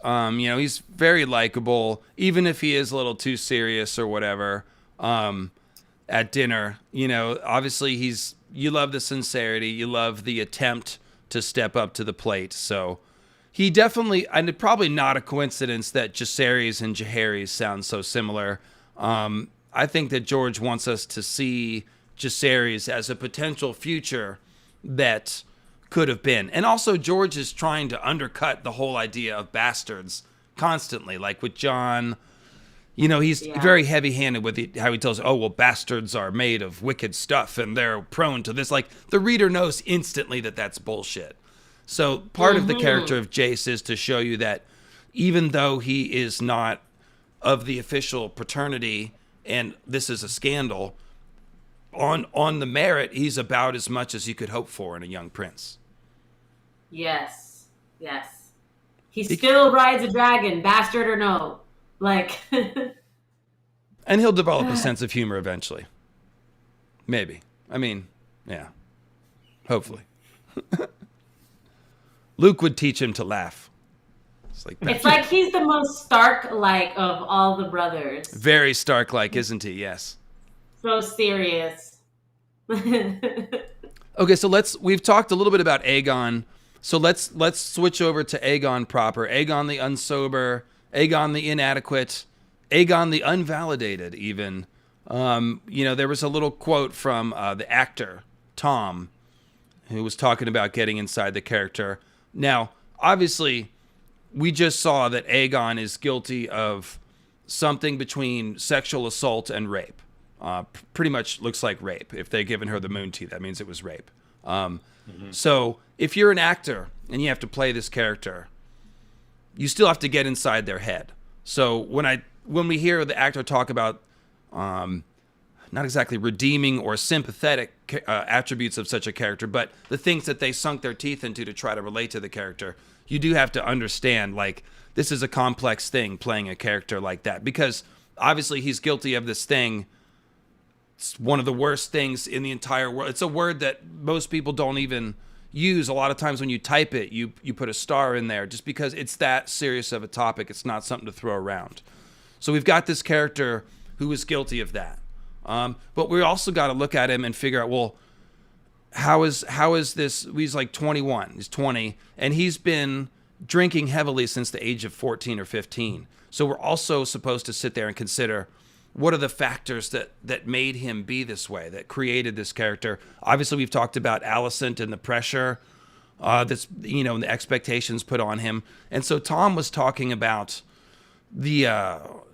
He's very likable, even if he is a little too serious or whatever. At dinner, obviously you love the sincerity, you love the attempt to step up to the plate. So he definitely, and it's probably not a coincidence that Jacaerys and Jacaerys sound so similar. I think that George wants us to see Jacaerys as a potential future that could have been. And also George is trying to undercut the whole idea of bastards constantly, like with Jon. He's very heavy-handed with how he tells, bastards are made of wicked stuff and they're prone to this. Like, the reader knows instantly that that's bullshit. So part of the character of Jace is to show you that even though he is not of the official paternity, and this is a scandal, on the merit, he's about as much as you could hope for in a young prince. Yes. He still rides a dragon, bastard or no. Like, and he'll develop a sense of humor eventually. Maybe. I mean, yeah. Hopefully. Luke would teach him to laugh. It's like he's the most Stark-like of all the brothers. Very Stark-like, isn't he? Yes. So serious. Okay, so we've talked a little bit about Aegon. So let's switch over to Aegon proper. Aegon the unsober, Aegon the inadequate, Aegon the unvalidated even. There was a little quote from the actor, Tom, who was talking about getting inside the character. Now, obviously, we just saw that Aegon is guilty of something between sexual assault and rape. Pretty much looks like rape. If they've given her the moon teeth, that means it was rape. So if you're an actor and you have to play this character, you still have to get inside their head. So when we hear the actor talk about not exactly redeeming or sympathetic attributes of such a character, but the things that they sunk their teeth into to try to relate to the character, you do have to understand, like, this is a complex thing playing a character like that, because obviously he's guilty of this thing. It's one of the worst things in the entire world. It's a word that most people don't even use. A lot of times when you type it, you put a star in there just because it's that serious of a topic. It's not something to throw around. So we've got this character who is guilty of that. But we also got to look at him and figure out, well, how is this? He's like 21, he's 20, and he's been drinking heavily since the age of 14 or 15. So we're also supposed to sit there and consider, what are the factors that made him be this way, that created this character? Obviously, we've talked about Alicent and the pressure and the expectations put on him. And so Tom was talking about the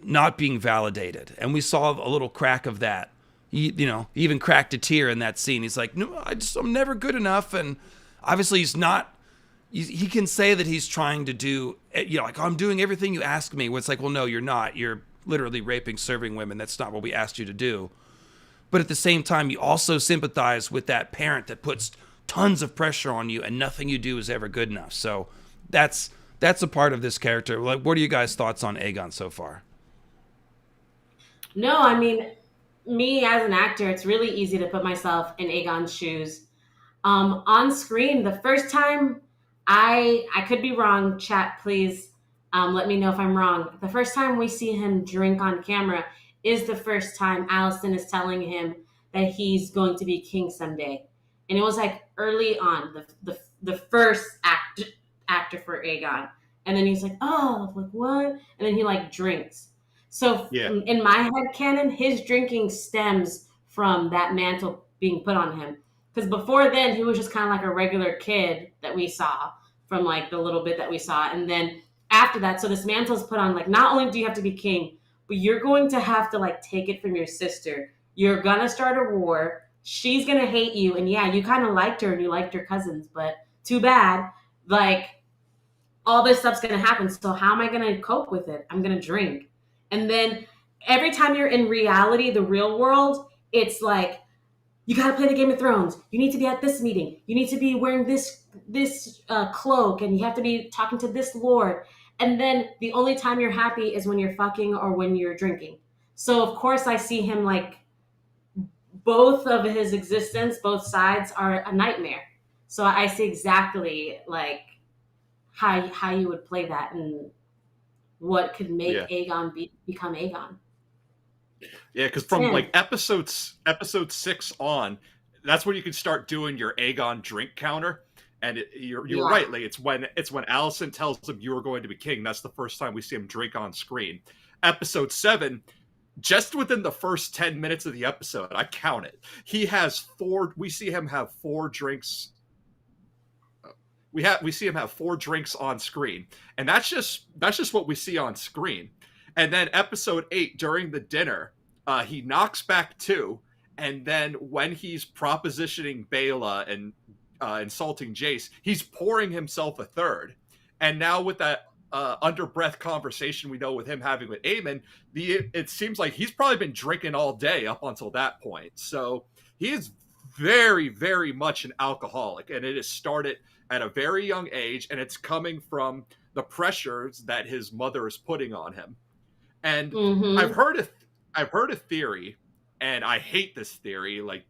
not being validated, and we saw a little crack of that. He even cracked a tear in that scene. He's like, no, I'm never good enough. And obviously he's not. He can say that he's trying to do, like, I'm doing everything you ask me. When it's like, well, no, you're not. You're literally raping, serving women. That's not what we asked you to do. But at the same time, you also sympathize with that parent that puts tons of pressure on you, and nothing you do is ever good enough. So that's a part of this character. Like, what are you guys' thoughts on Aegon so far? No, I mean, me as an actor, it's really easy to put myself in Aegon's shoes. On screen, the first time, I could be wrong, chat, please let me know if I'm wrong. The first time we see him drink on camera is the first time Alicent is telling him that he's going to be king someday. And it was like early on, the first actor for Aegon. And then he's like, oh, like what? And then he like drinks. So in my head canon, his drinking stems from that mantle being put on him. Because before then, he was just kind of like a regular kid that we saw from like the little bit that we saw. And then after that, so this mantle is put on, like, not only do you have to be king, but you're going to have to like take it from your sister. You're going to start a war. She's going to hate you. And yeah, you kind of liked her and you liked her cousins, but too bad. Like, all this stuff's going to happen. So how am I going to cope with it? I'm going to drink. And then every time you're in reality, the real world, it's like, you got to play the Game of Thrones. You need to be at this meeting. You need to be wearing this cloak, and you have to be talking to this lord. And then the only time you're happy is when you're fucking or when you're drinking. So of course I see him like both of his existence, both sides are a nightmare. So I see exactly like how you would play that and what could make Aegon become Aegon. Yeah, because from like episode 6 on, that's when you can start doing your Aegon drink counter. And you're right, like it's when Alicent tells him you are going to be king. That's the first time we see him drink on screen. Episode 7, just within the first 10 minutes of the episode, I count it. He has 4. We see him have 4 drinks. We see him have 4 drinks on screen, and that's just what we see on screen. And then episode 8, during the dinner, he knocks back 2, and then when he's propositioning Baela and insulting Jace, he's pouring himself a third. And now with that under breath conversation we know with him having with Aemond, it seems like he's probably been drinking all day up until that point. So he is very, very much an alcoholic, and it has started at a very young age, and it's coming from the pressures that his mother is putting on him. And I've heard a theory, and I hate this theory. Like,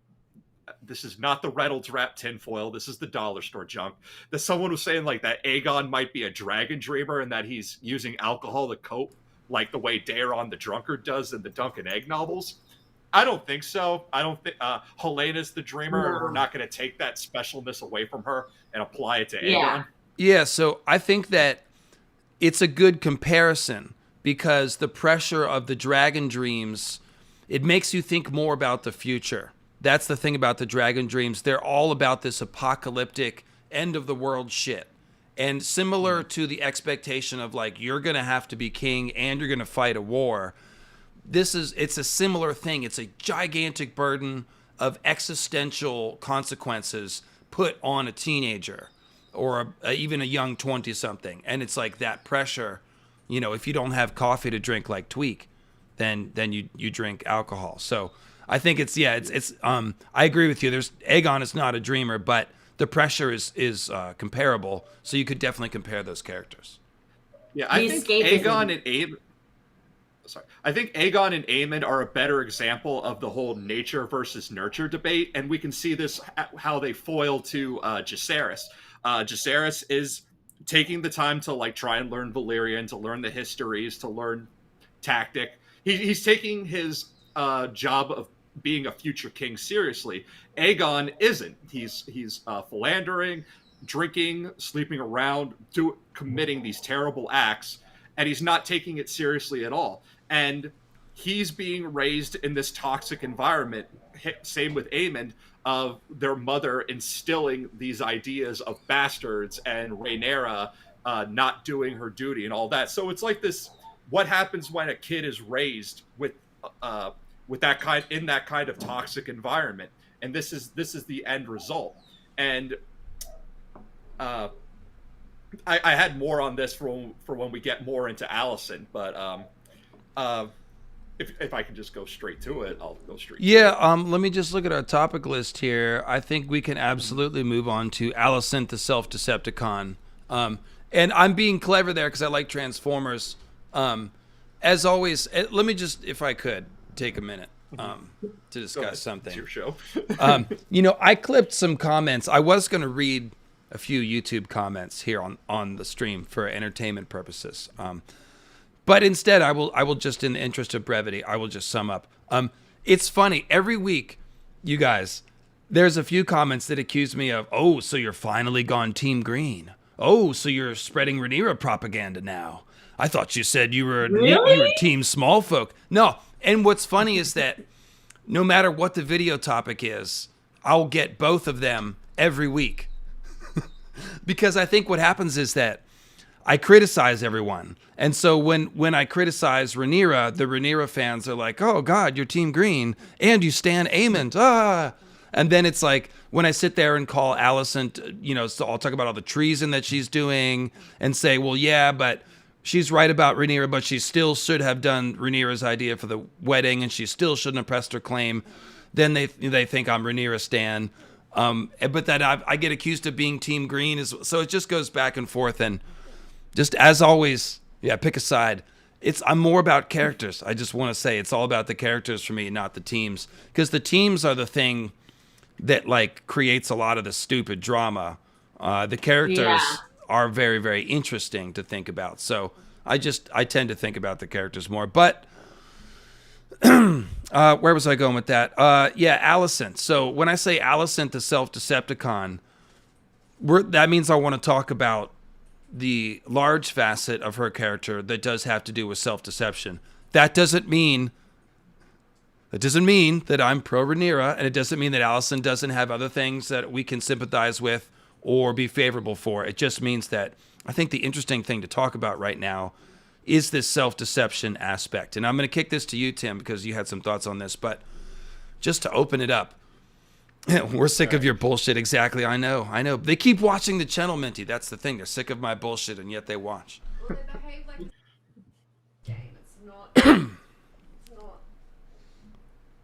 this is not the Reynolds Wrap tinfoil. This is the dollar store junk. That someone was saying like that Aegon might be a dragon dreamer and that he's using alcohol to cope, like the way Daeron the Drunkard does in the Dunk and Egg novels. I don't think so. I don't think Helena's the dreamer, and we're not going to take that specialness away from her and apply it to Aegon. Yeah, so I think that it's a good comparison because the pressure of the dragon dreams, it makes you think more about the future. That's the thing about the dragon dreams. They're all about this apocalyptic end of the world shit. And similar to the expectation of like, you're going to have to be king and you're going to fight a war. It's a similar thing. It's a gigantic burden of existential consequences put on a teenager or even a young 20-something. And it's like that pressure, you know, if you don't have coffee to drink like Tweak, then you drink alcohol. So I think it's I agree with you. Aegon is not a dreamer, but the pressure is comparable. So you could definitely compare those characters. Yeah, I think Aegon and Aemond are a better example of the whole nature versus nurture debate, and we can see this how they foil to Jacaerys. Jacaerys is taking the time to like try and learn Valyrian, to learn the histories, to learn tactic. He's taking his job of being a future king seriously. Aegon isn't. He's philandering, drinking, sleeping around, committing these terrible acts, and he's not taking it seriously at all. And he's being raised in this toxic environment. Same with Aemond, of their mother instilling these ideas of bastards and Rhaenyra not doing her duty and all that. So it's like this: what happens when a kid is raised with that kind of toxic environment? And this is the end result. And I had more on this for when we get more into Alicent, but if I can just go straight to it, I'll go straight. Yeah, let me just look at our topic list here. I think we can absolutely move on to Alicent, the Self-Decepticon. And I'm being clever there because I like Transformers. As always, let me just, if I could, take a minute to discuss something. It's your show. I clipped some comments. I was going to read a few YouTube comments here on the stream for entertainment purposes. But instead, I will just, in the interest of brevity, I will just sum up. It's funny. Every week, you guys, there's a few comments that accuse me of, oh, so you're finally gone Team Green. Oh, so you're spreading Rhaenyra propaganda now. I thought you said you were Team Smallfolk. No. And what's funny is that no matter what the video topic is, I'll get both of them every week. Because I think what happens is that I criticize everyone. And so when I criticize Rhaenyra, the Rhaenyra fans are like, oh, God, you're Team Green, and you stan Aemond. Ah. And then it's like, when I sit there and call Alicent, so I'll talk about all the treason that she's doing and say, well, yeah, but she's right about Rhaenyra, but she still should have done Rhaenyra's idea for the wedding, and she still shouldn't have pressed her claim. Then they think I'm Rhaenyra stan. But that I get accused of being Team Green. So it just goes back and forth. And just as always, yeah, pick a side. I'm more about characters. I just want to say it's all about the characters for me, not the teams. Because the teams are the thing that like creates a lot of the stupid drama. The characters are very, very interesting to think about. So I tend to think about the characters more. But where was I going with that? Alicent. So when I say Alicent, the Self-Decepticon, that means I want to talk about the large facet of her character that does have to do with self-deception. That doesn't mean that I'm pro Rhaenyra, and it doesn't mean that Alicent doesn't have other things that we can sympathize with or be favorable for. It just means that I think the interesting thing to talk about right now is this self-deception aspect. And I'm going to kick this to you, Tim, because you had some thoughts on this. But just to open it up, We're sick of your bullshit. Exactly. I know. They keep watching the channel, Minty. That's the thing. They're sick of my bullshit, and yet they watch. Well, they behave like a game. It's not. It's not.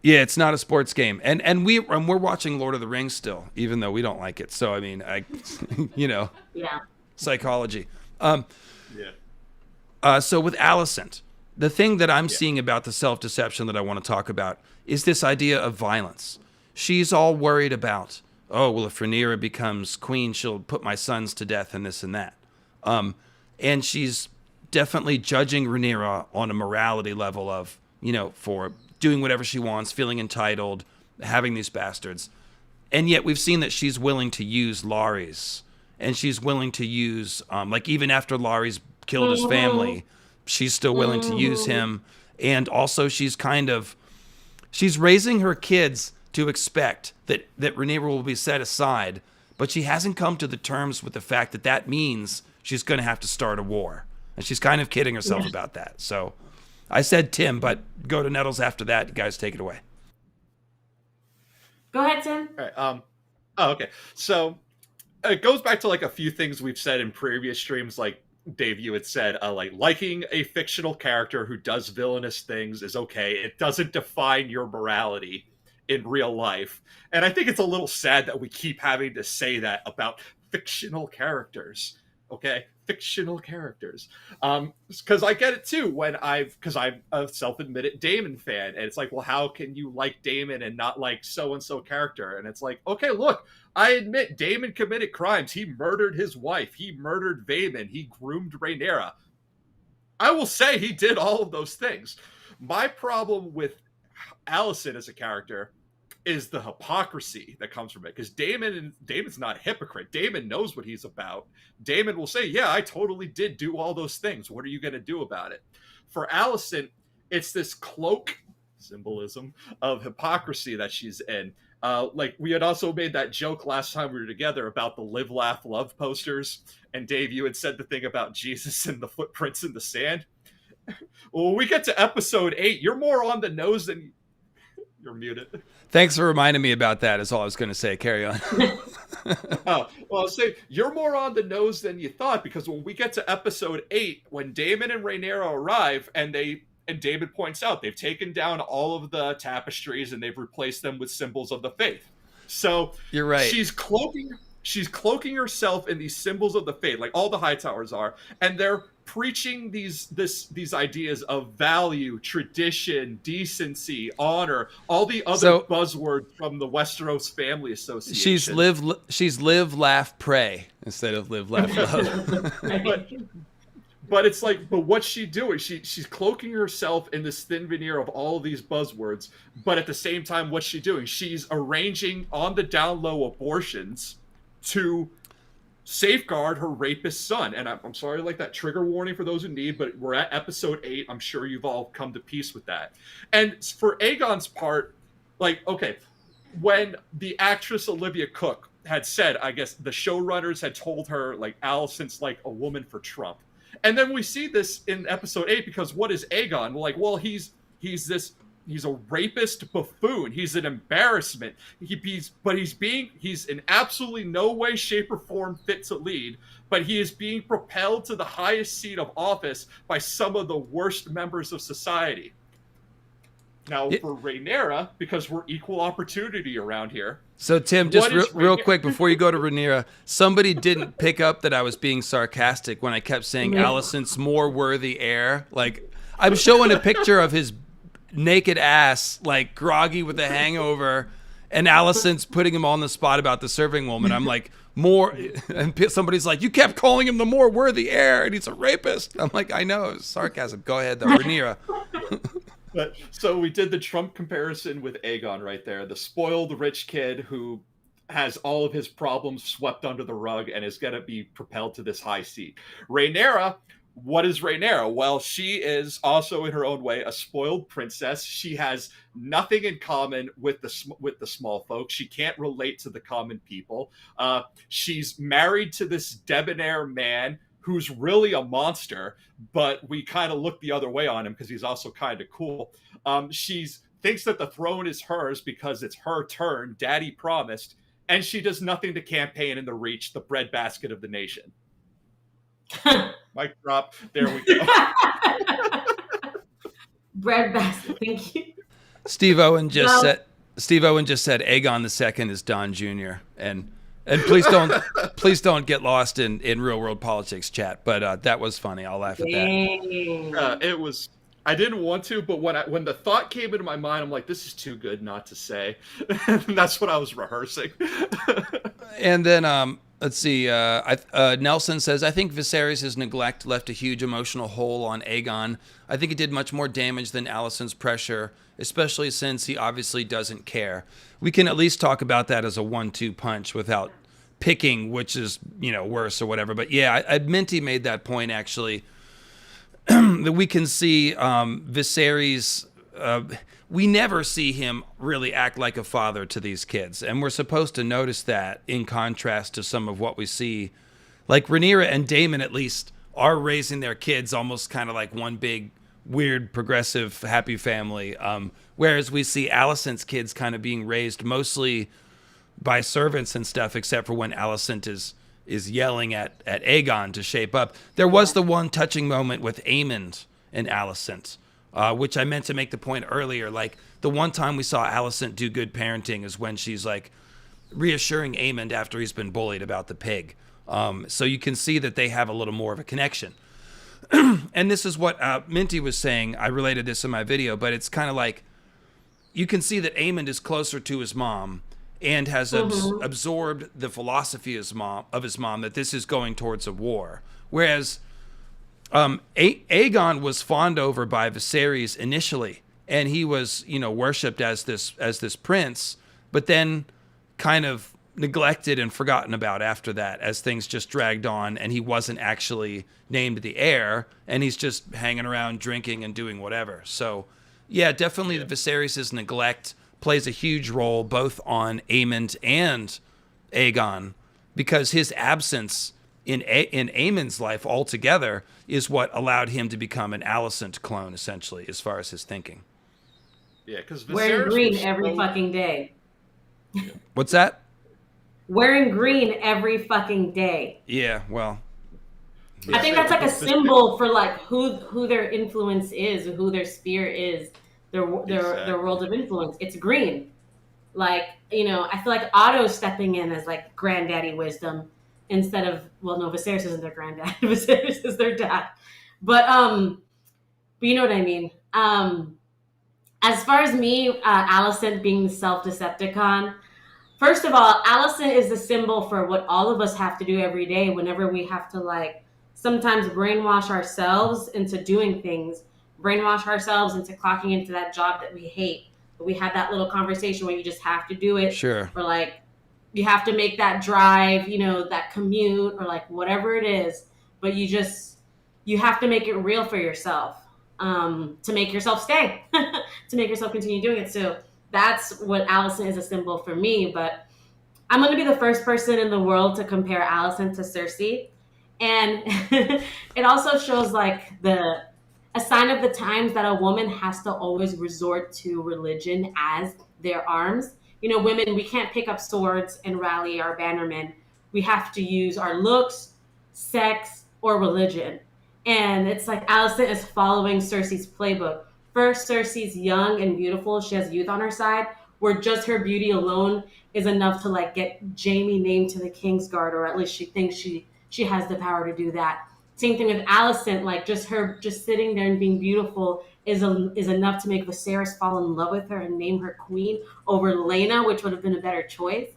Yeah, it's not a sports game, and we're watching Lord of the Rings still, even though we don't like it. So I mean, Yeah. psychology. Yeah. So with Alicent, the thing that I'm seeing about the self-deception that I want to talk about is this idea of violence. She's all worried about, oh, well, if Rhaenyra becomes queen, she'll put my sons to death and this and that. And she's definitely judging Rhaenyra on a morality level of, for doing whatever she wants, feeling entitled, having these bastards. And yet we've seen that she's willing to use Larys. And she's willing to use, even after Larys killed his family, she's still willing to use him. And also she's raising her kids to expect that Rhaenyra will be set aside, but she hasn't come to the terms with the fact that that means she's going to have to start a war. And she's kind of kidding herself about that. So I said Tim, but go to Nettles after that. You guys take it away. Go ahead, Tim. All right. Okay. So it goes back to like a few things we've said in previous streams. Like Dave, you had said, liking a fictional character who does villainous things is okay. It doesn't define your morality in real life. And I think it's a little sad that we keep having to say that about fictional characters. Okay, fictional characters. Because I get it too because I'm a self-admitted Daemon fan, and it's like, well, how can you like Daemon and not like so-and-so character? And it's like, okay, look, I admit Daemon committed crimes. He murdered his wife. He murdered Vaemon. He groomed Rhaenyra. I will say he did all of those things. My problem with Alicent as a character is the hypocrisy that comes from it, because Daemon's not a hypocrite. Daemon knows what he's about. Daemon will say, yeah, I totally did do all those things. What are you going to do about it? For Alicent, it's this cloak symbolism of hypocrisy that she's in. We had also made that joke last time we were together about the live, laugh, love posters. And Dave, you had said the thing about Jesus and the footprints in the sand. Well, when we get to episode 8, you're more on the nose than... You're muted. Thanks for reminding me about that, is all I was going to say. Carry on. Oh, well, I'll say you're more on the nose than you thought, because when we get to episode 8, when Daemon and Rhaenyra arrive, and David points out they've taken down all of the tapestries and they've replaced them with symbols of the faith. So you're right. She's cloaking herself in these symbols of the faith, like all the Hightowers are, and they're preaching these ideas of value, tradition, decency, honor, all the other buzzwords from the Westeros Family Association. She's live, laugh, pray instead of live, laugh, love. But it's like, but what's she doing? She's cloaking herself in this thin veneer of all of these buzzwords, but at the same time, what's she doing? She's arranging on the down low abortions to safeguard her rapist son. And I'm sorry, like that trigger warning for those who need, but we're at episode 8. I'm sure you've all come to peace with that. And for Aegon's part, like, okay, when the actress Olivia Cook had said, I guess the showrunners had told her, like, Alicent's like a woman for Trump. And then we see this in episode 8, because what is Aegon? We're like, well, he's a rapist buffoon. He's an embarrassment. He's in absolutely no way, shape, or form fit to lead, but he is being propelled to the highest seat of office by some of the worst members of society. Now, for Rhaenyra, because we're equal opportunity around here. So, Tim, just real quick before you go to Rhaenyra, somebody didn't pick up that I was being sarcastic when I kept saying Alicent's more worthy heir. Like, I'm showing a picture of his naked ass, like groggy with a hangover, and Alicent's putting him on the spot about the serving woman. I'm like, more, and somebody's like, you kept calling him the more worthy heir, and he's a rapist. I'm like, I know, it's sarcasm. Go ahead, though, Rhaenyra. But so we did the Trump comparison with Aegon right there, the spoiled rich kid who has all of his problems swept under the rug and is going to be propelled to this high seat. Rhaenyra, what is Rhaenyra? Well, she is also in her own way a spoiled princess. She has nothing in common with the small folk. She can't relate to the common people. She's married to this debonair man who's really a monster, but we kind of look the other way on him because he's also kind of cool. She's thinks that the throne is hers because it's her turn, Daddy promised, and she does nothing to campaign in the Reach, the breadbasket of the nation. Mic drop. There we go. Breadbasket. Thank you. Steve Owen just Well- said Aegon the II is Don Jr. and please don't get lost in real world politics chat. But that was funny. I'll laugh at that. Dang. It was. I didn't want to, but when the thought came into my mind, I'm like, this is too good not to say. And that's what I was rehearsing. And then let's see. Nelson says, I think Viserys' neglect left a huge emotional hole on Aegon. I think it did much more damage than Alicent's pressure, especially since he obviously doesn't care. We can at least talk about that as a 1-2 punch without picking which is, worse or whatever. But yeah, Minty made that point actually. That we can see Viserys, we never see him really act like a father to these kids. And we're supposed to notice that in contrast to some of what we see. Like Rhaenyra and Daemon at least are raising their kids almost kind of like one big, weird, progressive, happy family. Whereas we see Alicent's kids kind of being raised mostly by servants and stuff, except for when Alicent is yelling at Aegon to shape up. There was the one touching moment with Aemond and Alicent, which I meant to make the point earlier. Like, the one time we saw Alicent do good parenting is when she's, like, reassuring Aemond after he's been bullied about the pig. So you can see that they have a little more of a connection. And this is what Minty was saying. I related this in my video, but it's kind of like, you can see that Aemond is closer to his mom and has absorbed the philosophy of his mom that this is going towards a war. Whereas Aegon was fawned over by Viserys initially, and he was, worshipped as this prince, but then kind of neglected and forgotten about after that as things just dragged on, and he wasn't actually named the heir, and he's just hanging around drinking and doing whatever. So, yeah, definitely the Viserys' neglect plays a huge role both on Aemond and Aegon, because his absence in Aemond's life altogether is what allowed him to become an Alicent clone, essentially, as far as his thinking. Yeah, because Wearing green every fucking day. What's that? Wearing green every fucking day. Yeah, well, I think that's like a symbol for like who their influence is, who their sphere is, their world of influence. It's green. Like, I feel like Otto's stepping in as like granddaddy wisdom instead of, well, no, Viserys isn't their granddad. Viserys is their dad. But you know what I mean. As far as me, Alicent being the self-Decepticon, first of all, Alicent is the symbol for what all of us have to do every day whenever we have to, like, sometimes brainwash ourselves into doing things, brainwash ourselves into clocking into that job that we hate. But we had that little conversation where you just have to do it. sure. Or, like, you have to make that drive, that commute, or, like, whatever it is. But you have to make it real for yourself, to make yourself stay, to make yourself continue doing it. So that's what Alicent is a symbol for me. But I'm going to be the first person in the world to compare Alicent to Cersei. And it also shows like a sign of the times that a woman has to always resort to religion as their arms. Women, we can't pick up swords and rally our bannermen. We have to use our looks, sex, or religion. And it's like Alicent is following Cersei's playbook. First, Cersei's young and beautiful. She has youth on her side, where just her beauty alone is enough to like get Jaime named to the Kingsguard, or at least she thinks she has the power to do that. Same thing with Alicent, like just her just sitting there and being beautiful is enough to make Viserys fall in love with her and name her queen over Lena, which would have been a better choice.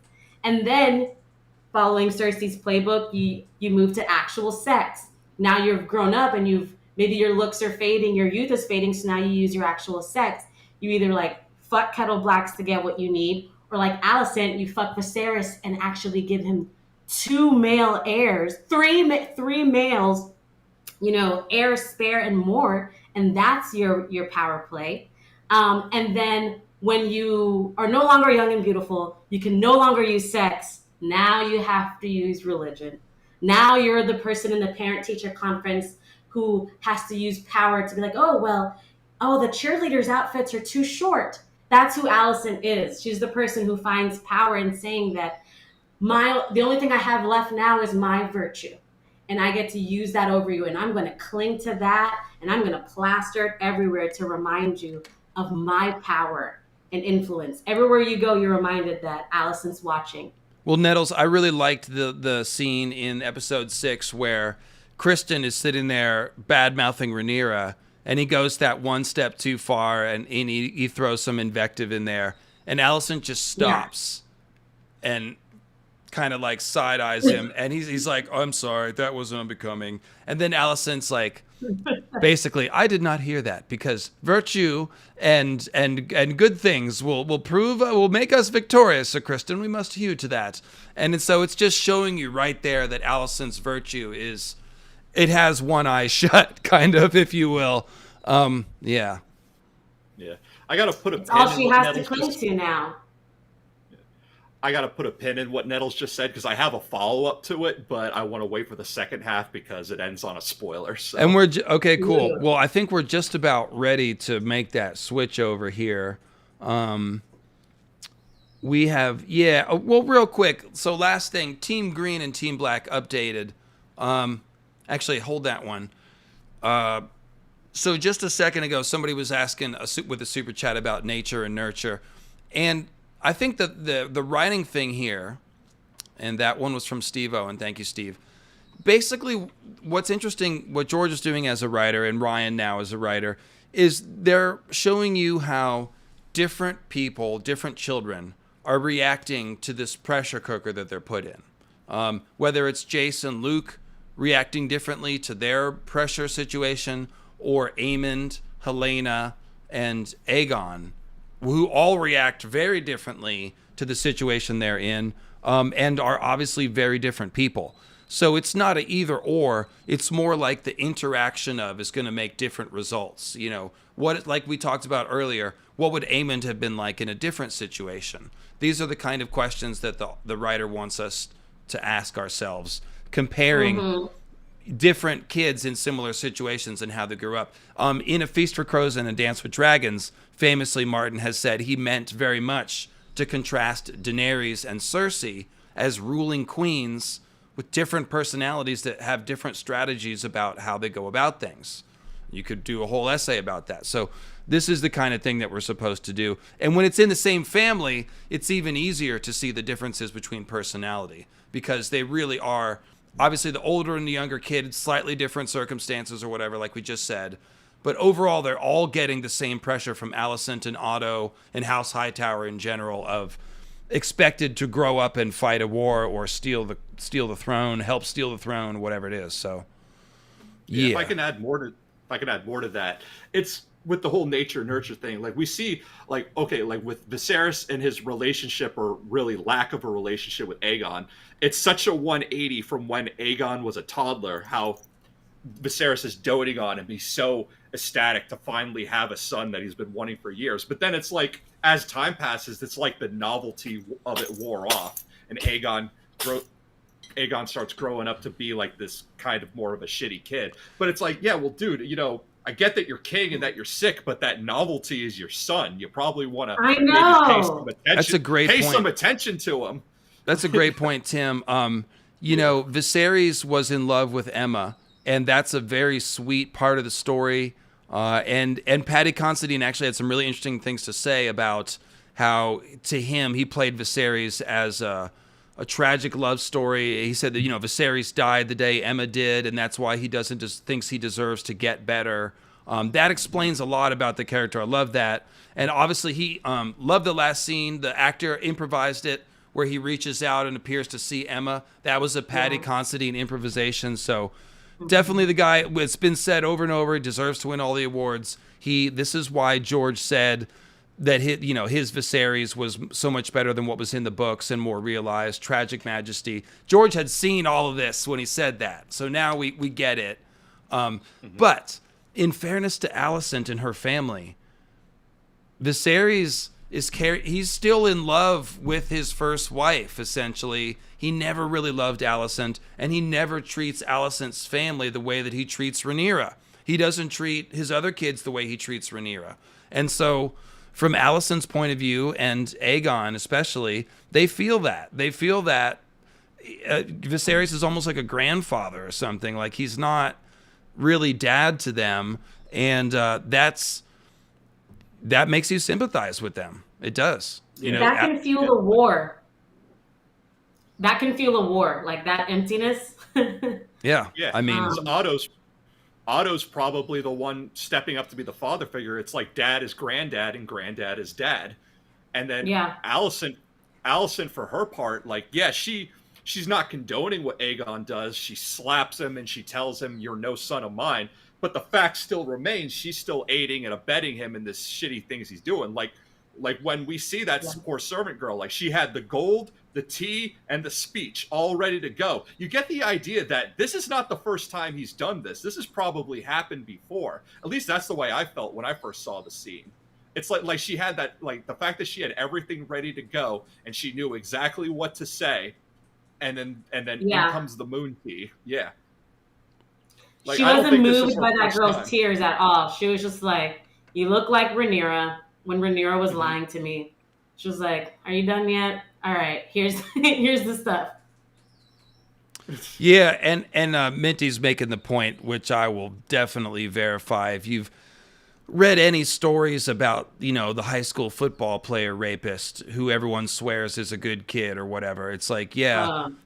And then, following Cersei's playbook, you move to actual sex. Now you've grown up and maybe your looks are fading, your youth is fading, so now you use your actual sex. You either like fuck Kettle Blacks to get what you need, or like Alicent, you fuck Viserys and actually give him 2 male heirs, three males, heir, spare, and more, and that's your power play. And then when you are no longer young and beautiful, you can no longer use sex. Now you have to use religion. Now you're the person in the parent-teacher conference who has to use power to be like, the cheerleaders' outfits are too short. That's who Alicent is. She's the person who finds power in saying that the only thing I have left now is my virtue. And I get to use that over you. And I'm going to cling to that. And I'm going to plaster it everywhere to remind you of my power and influence. Everywhere you go, you're reminded that Alicent's watching. Well, Nettles, I really liked the scene in episode 6 where Kristen is sitting there bad-mouthing Rhaenyra, and he goes that one step too far, and he throws some invective in there, and Alicent just stops and kind of like side-eyes him, and he's like, oh, I'm sorry, that was unbecoming. And then Alicent's like, basically, I did not hear that, because virtue and good things will make us victorious, Sir Kristen. We must hew to that. And so it's just showing you right there that Alicent's virtue it has one eye shut, kind of, if you will. Yeah. I gotta put a It's pin all in she what has Nettles to cling to now. I got to put a pin in what Nettles just said because I have a follow-up to it, but I want to wait for the second half because it ends on a spoiler. So. And okay, cool. Well, I think we're just about ready to make that switch over here. We have, well, real quick. So last thing, Team Green and Team Black updated. Actually, hold that one. So just a second ago, somebody was asking with a super chat about nature and nurture. And I think that the writing thing here, and that one was from Steve-O, and thank you, Steve. Basically, what's interesting, what George is doing as a writer, and Ryan now as a writer, is they're showing you how different people, different children, are reacting to this pressure cooker that they're put in. Whether it's Jace and Luke reacting differently to their pressure situation, or Aemond, Helaena, and Aegon, who all react very differently to the situation they're in, and are obviously very different people. So it's not an either or. It's more like the interaction of is going to make different results. You know, like we talked about earlier, what would Aemond have been like in a different situation? These are the kind of questions that the writer wants us to ask ourselves, comparing different kids in similar situations and how they grew up. In A Feast for Crows and A Dance with Dragons, famously Martin has said he meant very much to contrast Daenerys and Cersei as ruling queens with different personalities that have different strategies about how they go about things. You could do a whole essay about that. So this is the kind of thing that we're supposed to do. And when it's in the same family, it's even easier to see the differences between personality, because they really are, obviously the older and the younger kid, slightly different circumstances or whatever, like we just said. But overall, they're all getting the same pressure from Alicent and Otto and House Hightower in general of expected to grow up and fight a war or steal the throne, help steal the throne, whatever it is. So, yeah. If I can add more to that, it's with the whole nature nurture thing. Like we see, like with Viserys and his relationship, or really lack of a relationship with Aegon, it's such a 180 from when Aegon was a toddler. How Viserys is doting on him. He's so ecstatic to finally have a son that he's been wanting for years. But then it's like, as time passes, it's like the novelty of it wore off, and Aegon starts growing up to be like this kind of more of a shitty kid. But it's like, yeah, well, dude, you know, I get that you're king and that you're sick, but that novelty is your son. You probably want to pay some attention. That's a great point. Pay some attention to him. That's a great point, Tim. You know, Viserys was in love with Aemma, and that's a very sweet part of the story. And Paddy Considine actually had some really interesting things to say about how, to him, he played Viserys as a tragic love story. He said that, you know, Viserys died the day Aemma did, and that's why he thinks he deserves to get better. That explains a lot about the character. I love that. And obviously he loved the last scene. The actor improvised it, where he reaches out and appears to see Aemma. That was a Paddy Considine improvisation. So definitely the guy, it's been said over and over, he deserves to win all the awards. This is why George said that his Viserys was so much better than what was in the books and more realized, tragic majesty. George had seen all of this when he said that, so now we get it. But in fairness to Alicent and her family, Viserys he's still in love with his first wife, essentially. He never really loved Alicent, and he never treats Alicent's family the way that he treats Rhaenyra. He doesn't treat his other kids the way he treats Rhaenyra. And so from Alicent's point of view and Aegon especially, they feel that. They feel that Viserys is almost like a grandfather or something. Like he's not really dad to them, and that makes you sympathize with them. It does. You know, that can fuel a war. That can fuel a war, like that emptiness. Yeah. Yeah, I mean, Otto's probably the one stepping up to be the father figure. It's like dad is granddad and granddad is dad. And then Alicent for her part, like, yeah, she's not condoning what Aegon does. She slaps him and she tells him, "You're no son of mine." But the fact still remains, she's still aiding and abetting him in this shitty things he's doing. Like when we see that poor servant girl, like she had the gold, the tea, and the speech all ready to go. You get the idea that this is not the first time he's done this. This has probably happened before. At least that's the way I felt when I first saw the scene. It's like she had that, like the fact that she had everything ready to go and she knew exactly what to say, and then in comes the moon tea. Yeah. Like, she wasn't moved by that girl's tears at all. She was just like, "You look like Rhaenyra when Rhaenyra was lying to me." She was like, "Are you done yet? All right, here's the stuff." Yeah, and Minty's making the point, which I will definitely verify. If you've read any stories about, you know, the high school football player rapist who everyone swears is a good kid or whatever, it's like,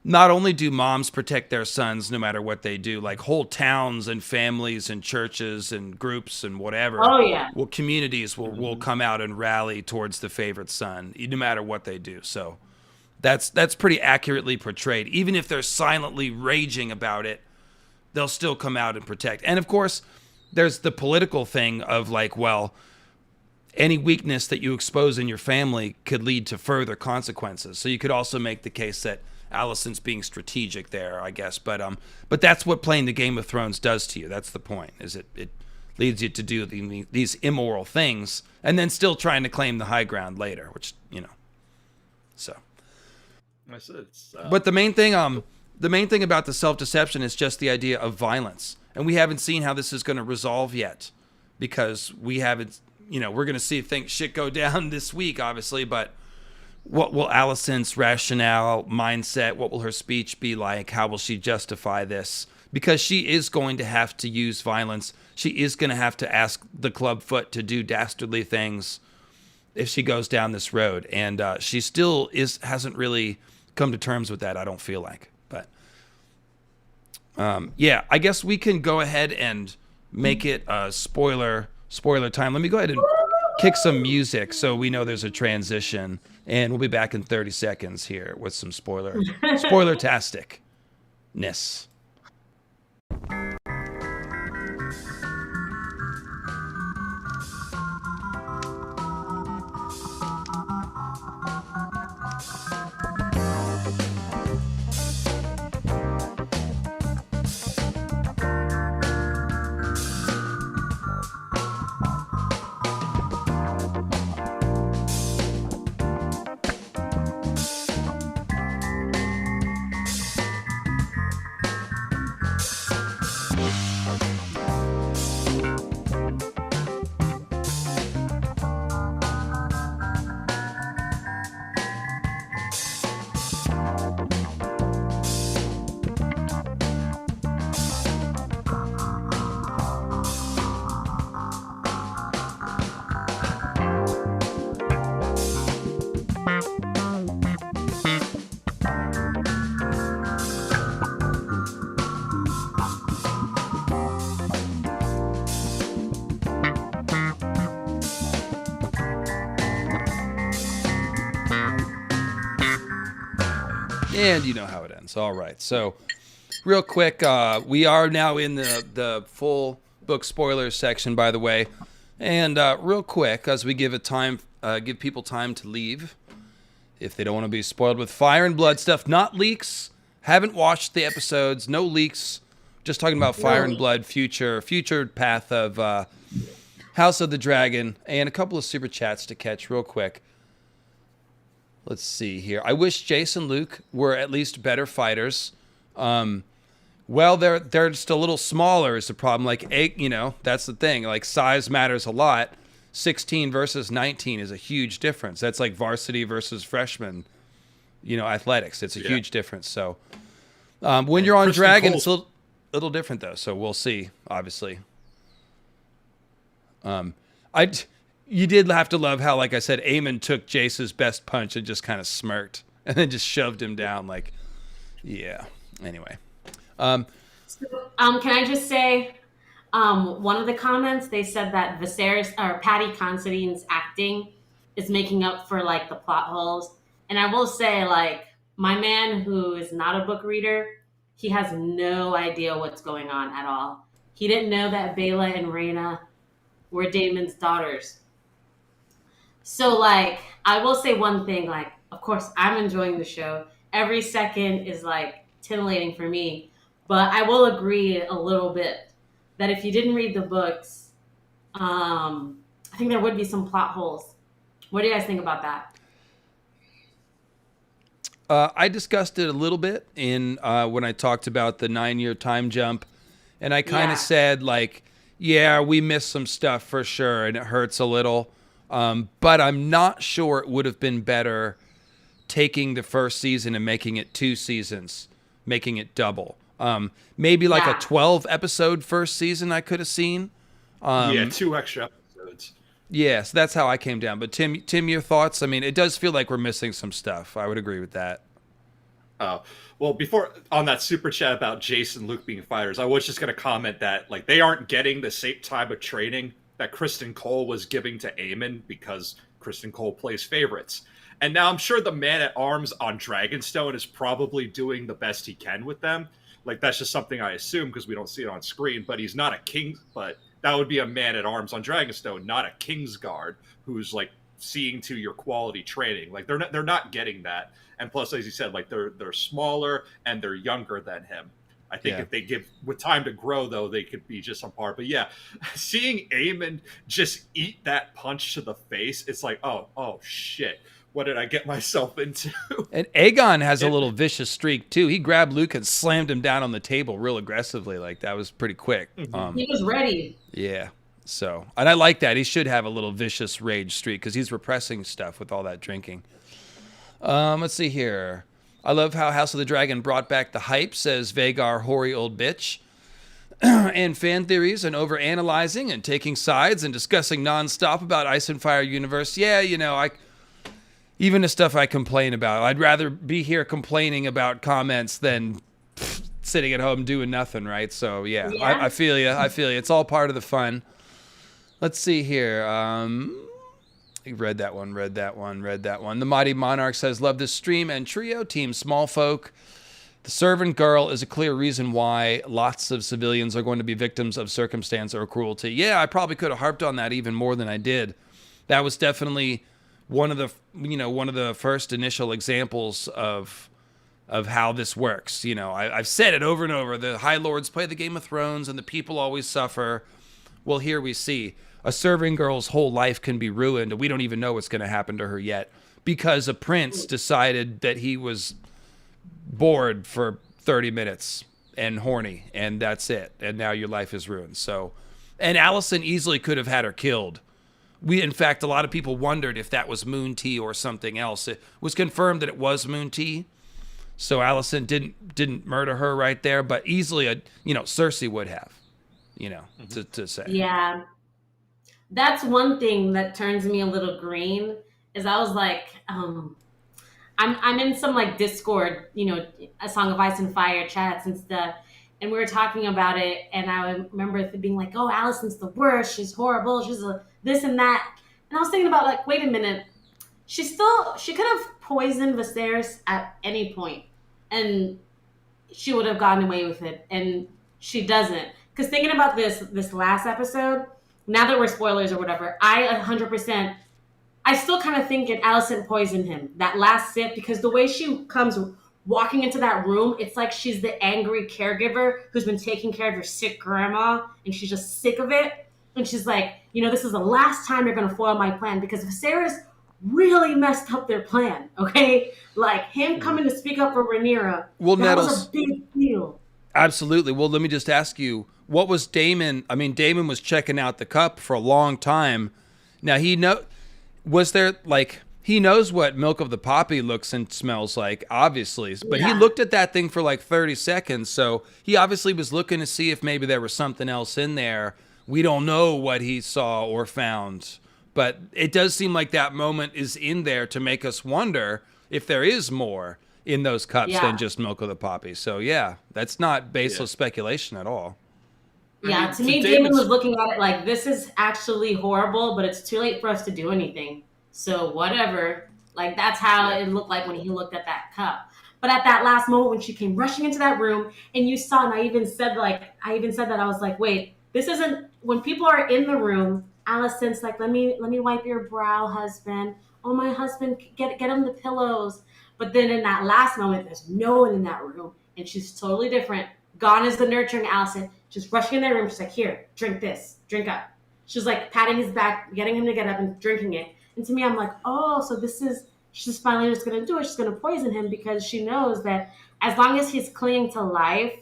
not only do moms protect their sons no matter what they do, like whole towns and families and churches and groups and whatever, well, communities will come out and rally towards the favorite son no matter what they do. So that's pretty accurately portrayed. Even if they're silently raging about it, they'll still come out and protect. And of course, there's the political thing of like, well, any weakness that you expose in your family could lead to further consequences. So you could also make the case that Alicent's being strategic there, I guess. But that's what playing the Game of Thrones does to you. That's the point, is it leads you to do these immoral things and then still trying to claim the high ground later, which, you know, so. But the main thing about the self-deception is just the idea of violence. And we haven't seen how this is going to resolve yet, because we haven't, you know, we're going to see shit go down this week, obviously, but what will Alicent's rationale, mindset, what will her speech be like? How will she justify this? Because she is going to have to use violence. She is going to have to ask the clubfoot to do dastardly things if she goes down this road. And she still hasn't really come to terms with that, I don't feel like. But I guess we can go ahead and make it spoiler time. Let me go ahead and kick some music so we know there's a transition, and we'll be back in 30 seconds here with some spoiler-tastic-ness. And you know how it ends. All right. So, real quick, we are now in the full book spoilers section, by the way. And real quick, as we give people time to leave, if they don't want to be spoiled with fire and blood stuff, not leaks. Haven't watched the episodes. No leaks. Just talking about fire and blood, future path of House of the Dragon, and a couple of super chats to catch real quick. Let's see here. I wish Jace and Luke were at least better fighters. Well, they're just a little smaller is the problem. Like, you know, that's the thing. Like, size matters a lot. 16 versus 19 is a huge difference. That's like varsity versus freshman, athletics. It's a huge difference. So when you're on Kristen Dragon, Cole's- it's a little different though. So we'll see, obviously. You did have to love how, like I said, Aemond took Jace's best punch and just kind of smirked and then just shoved him down. Like, yeah. Anyway. Can I just say, one of the comments, they said that Viserys or Patty Considine's acting is making up for like the plot holes. And I will say, like, my man who is not a book reader, he has no idea what's going on at all. He didn't know that Bela and Rhaena were Daemon's daughters. So, like, I will say one thing, like, of course, I'm enjoying the show. Every second is, like, titillating for me. But I will agree a little bit that if you didn't read the books, I think there would be some plot holes. What do you guys think about that? I discussed it a little bit in when I talked about the 9-year time jump. And I kind of said, like, yeah, we missed some stuff for sure, and it hurts a little. But I'm not sure it would have been better taking the first season and making it 2 seasons, making it double. Maybe like a 12-episode first season I could have seen. 2 extra episodes. Yeah, so that's how I came down. But Tim, your thoughts? I mean, it does feel like we're missing some stuff. I would agree with that. Well, before on that super chat about Jace and Luke being fighters, I was just going to comment that like they aren't getting the same type of training that Kristen Cole was giving to Aemond because Kristen Cole plays favorites. And now I'm sure the man-at-arms on Dragonstone is probably doing the best he can with them. Like, that's just something I assume because we don't see it on screen. But he's not a king. But that would be a man-at-arms on Dragonstone, not a Kingsguard who's, like, seeing to your quality training. Like, they're not getting that. And plus, as you said, like, they're smaller and they're younger than him. I think if they give with time to grow, though, they could be just on par. But yeah, seeing Aemond just eat that punch to the face, it's like, oh shit, what did I get myself into? And Aegon has a little vicious streak too. He grabbed Luke and slammed him down on the table real aggressively. Like that was pretty quick. He was ready. Yeah. So, and I like that. He should have a little vicious rage streak because he's repressing stuff with all that drinking. Let's see here. I love how House of the Dragon brought back the hype, says Vhagar, hoary old bitch. And fan theories and over-analyzing and taking sides and discussing nonstop about Ice and Fire Universe. Yeah, even the stuff I complain about, I'd rather be here complaining about comments than sitting at home doing nothing, right? So, yeah. I feel you. It's all part of the fun. Let's see here. Read that one. The Mighty Monarch says, love this stream and trio, Team Small Folk. The servant girl is a clear reason why lots of civilians are going to be victims of circumstance or cruelty. Yeah, I probably could have harped on that even more than I did. That was definitely one of the first initial examples of how this works. I've said it over and over. The High Lords play the Game of Thrones and the people always suffer. Well, here we see a serving girl's whole life can be ruined, and we don't even know what's going to happen to her yet because a prince decided that he was bored for 30 minutes and horny, and that's it. And now your life is ruined. So, and Alicent easily could have had her killed. In fact, a lot of people wondered if that was Moon Tea or something else. It was confirmed that it was Moon Tea. So Alicent didn't murder her right there, but easily, Cersei would have, to say. Yeah. That's one thing that turns me a little green is I was like, I'm in some like Discord, a Song of Ice and Fire chats and stuff. And we were talking about it. And I remember being like, oh, Alicent's the worst. She's horrible. She's this and that. And I was thinking about like, wait a minute. She could have poisoned Viserys at any point and she would have gotten away with it. And she doesn't. Because thinking about this last episode, now that we're spoilers or whatever, I still kind of think Alicent poisoned him that last sip because the way she comes walking into that room, it's like she's the angry caregiver who's been taking care of your sick grandma and she's just sick of it. And she's like, this is the last time you're going to foil my plan because Viserys really messed up their plan, okay? Like him coming to speak up for Rhaenyra, that was a big deal. Absolutely. Well, let me just ask you, what was Daemon? I mean, Daemon was checking out the cup for a long time. Now was there like he knows what milk of the poppy looks and smells like, obviously, but he looked at that thing for like 30 seconds, so he obviously was looking to see if maybe there was something else in there. We don't know what he saw or found, but it does seem like that moment is in there to make us wonder if there is more in those cups than just milk of the poppy. So yeah, that's not baseless speculation at all. Yeah, I mean, to me, Daemon was looking at it like, this is actually horrible, but it's too late for us to do anything. So whatever. Like, that's how it looked like when he looked at that cup. But at that last moment when she came rushing into that room and you saw, and I even said that, I was like, wait, this isn't, when people are in the room, Alicent's like, let me wipe your brow, husband. Oh, my husband, get him the pillows. But then in that last moment, there's no one in that room. And she's totally different. Gone is the nurturing Alicent. Just rushing in that room. She's like, here, drink this. Drink up. She's like patting his back, getting him to get up and drinking it. And to me, I'm like, oh, so she's finally just going to do it. She's going to poison him because she knows that as long as he's clinging to life,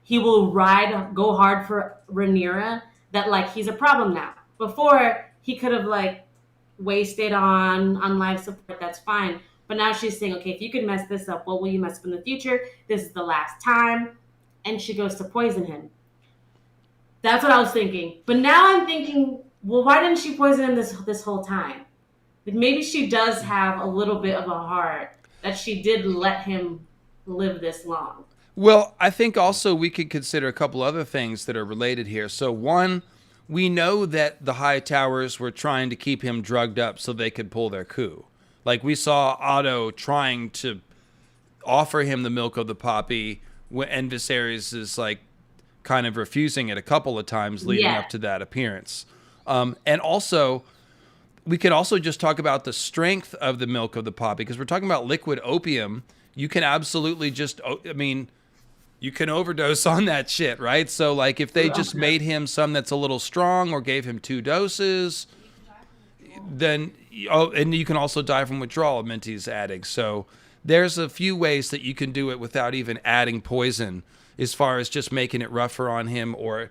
he will go hard for Rhaenyra, that like he's a problem now. Before, he could have like wasted on life support. That's fine. But now she's saying, okay, if you can mess this up, what will you mess up in the future? This is the last time. And she goes to poison him. That's what I was thinking. But now I'm thinking, well, why didn't she poison him this whole time? Like maybe she does have a little bit of a heart that she did let him live this long. Well, I think also we could consider a couple other things that are related here. So one, we know that the High Towers were trying to keep him drugged up so they could pull their coup. Like we saw Otto trying to offer him the milk of the poppy, and Viserys is like kind of refusing it a couple of times leading up to that appearance. And also, we could also just talk about the strength of the milk of the poppy, because we're talking about liquid opium. You can absolutely you can overdose on that shit, right? So like if they just made him some that's a little strong or gave him 2 doses, then, and you can also die from withdrawal, Minty's adding. So there's a few ways that you can do it without even adding poison, as far as just making it rougher on him or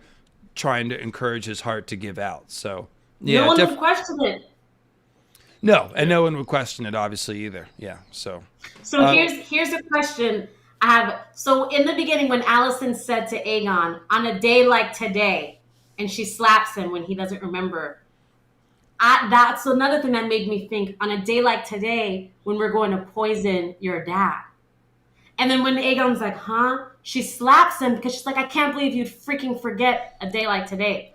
trying to encourage his heart to give out. So yeah, no one would question it. No, and no one would question it, obviously, either. Yeah, so here's a question I have. So in the beginning, when Alicent said to Aegon, on a day like today, and she slaps him when he doesn't remember, that's another thing that made me think, on a day like today, when we're going to poison your dad. And then when Aegon's like, huh? She slaps him because she's like, I can't believe you'd freaking forget a day like today.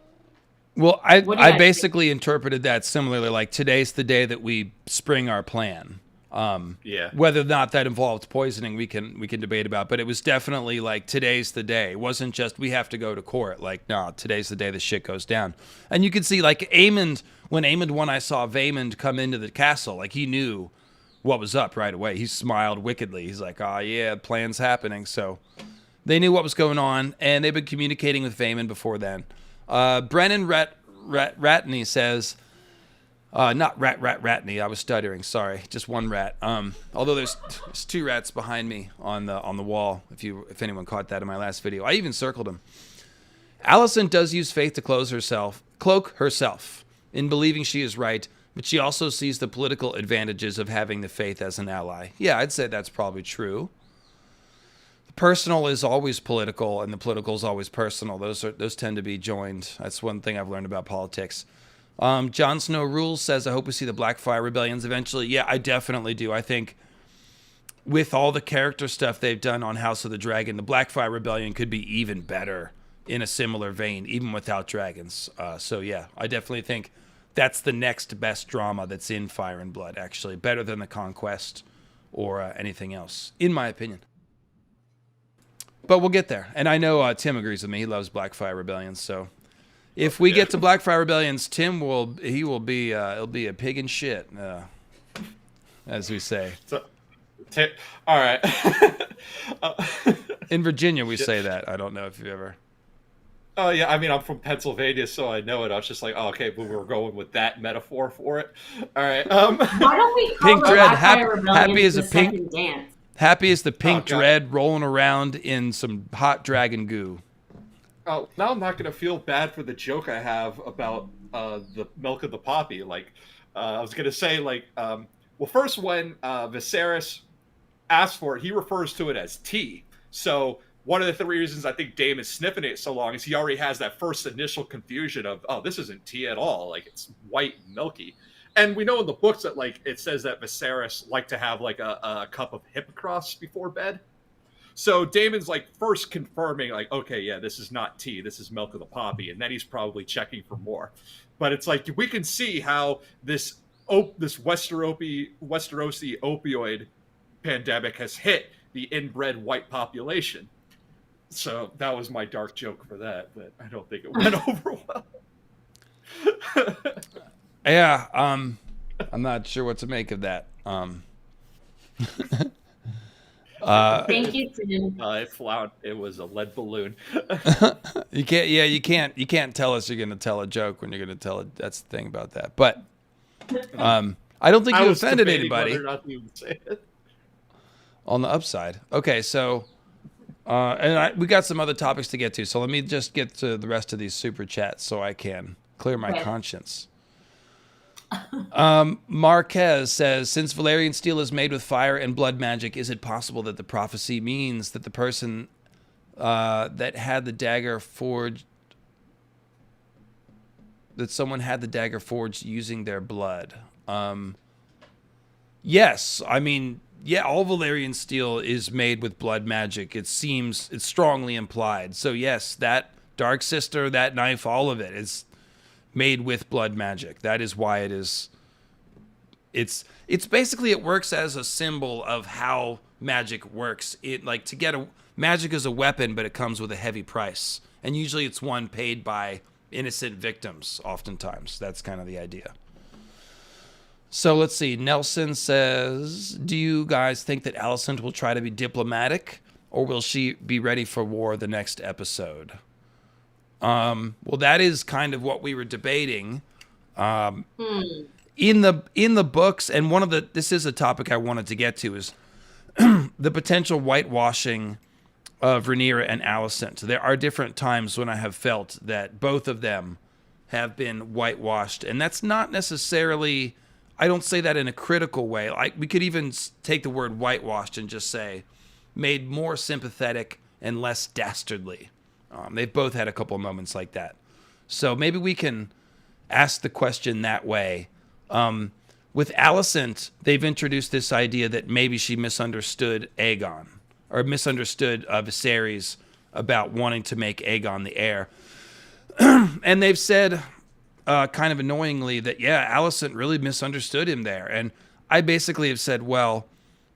Well, I basically interpreted that similarly, like today's the day that we spring our plan. Whether or not that involved poisoning, we can debate about, but it was definitely like today's the day. It wasn't just we have to go to court. Like, no, today's the day the shit goes down. And you can see like Aemond, when I saw Vaemond come into the castle, like he knew what was up right away. He smiled wickedly. He's like, oh yeah, plan's happening. So they knew what was going on, and they've been communicating with Vaemond before then. Brennan Ratney says, not Ratney. I was stuttering. Sorry, just one rat. Although there's 2 rats behind me on the wall. If anyone caught that in my last video, I even circled them. Alicent does use faith to cloak herself in believing she is right, but she also sees the political advantages of having the faith as an ally. Yeah, I'd say that's probably true. Personal is always political, and the political is always personal. Those tend to be joined. That's one thing I've learned about politics. Jon Snow Rules says, I hope we see the Blackfire rebellions eventually. Yeah, I definitely do. I think with all the character stuff they've done on House of the Dragon, the Blackfire rebellion could be even better in a similar vein, even without dragons. So yeah, I definitely think that's the next best drama that's in Fire and Blood, actually. Better than the Conquest or anything else, in my opinion. But we'll get there. And I know Tim agrees with me. He loves Blackfire Rebellions. So if we get to Blackfire Rebellions, it'll be a pig in shit, as we say. So, all right. In Virginia, we say that. I don't know if you ever. Oh, yeah. I mean, I'm from Pennsylvania, so I know it. I was just like, oh, okay, but we're going with that metaphor for it. All right. Why don't we call Pink the Dread, Blackfire Rebellion happy as a the pink second dance? Happy as the pink dread rolling around in some hot dragon goo. Oh, now I'm not going to feel bad for the joke I have about the milk of the poppy. Like I was gonna say, like well, first when Viserys asks for it, he refers to it as tea. So one of the three reasons I think Daemon is sniffing it so long is he already has that first initial confusion of, oh, this isn't tea at all. Like it's white and milky. And we know in the books that like it says that Viserys liked to have like a cup of hypocrisy before bed. So Daemon's like first confirming like, okay, yeah, this is not tea. This is milk of the poppy. And then he's probably checking for more. But it's like we can see how this Westerosi opioid pandemic has hit the inbred white population. So that was my dark joke for that, but I don't think it went over well. Yeah, I'm not sure what to make of that. Thank you, Tim. It was a lead balloon. You can't tell us you're going to tell a joke when you're going to tell it. That's the thing about that. But I don't think you offended anybody. On the upside. Okay, so we got some other topics to get to. So let me just get to the rest of these super chats so I can clear my conscience. Marquez says, since Valyrian steel is made with fire and blood magic, is it possible that the prophecy means that the person that had the dagger forged, that someone had the dagger forged using their blood? Yes, I mean, yeah, all Valyrian steel is made with blood magic. It's strongly implied. So yes, that Dark Sister, that knife, all of it is made with blood magic. That is why it is. It's basically, it works as a symbol of how magic works. Magic is a weapon, but it comes with a heavy price, and usually it's one paid by innocent victims. Oftentimes, that's kind of the idea. So let's see. Nelson says, do you guys think that Alicent will try to be diplomatic, or will she be ready for war the next episode? Well, that is kind of what we were debating. In the books, and this is a topic I wanted to get to, is the potential whitewashing of Rhaenyra and Alicent. There are different times when I have felt that both of them have been whitewashed, and that's not necessarily, I don't say that in a critical way. Like, we could even take the word whitewashed and just say made more sympathetic and less dastardly. They've both had a couple of moments like that. So maybe we can ask the question that way. With Alicent, they've introduced this idea that maybe she misunderstood Aegon, or misunderstood Viserys about wanting to make Aegon the heir. And they've said, kind of annoyingly, that, yeah, Alicent really misunderstood him there. And I basically have said, well,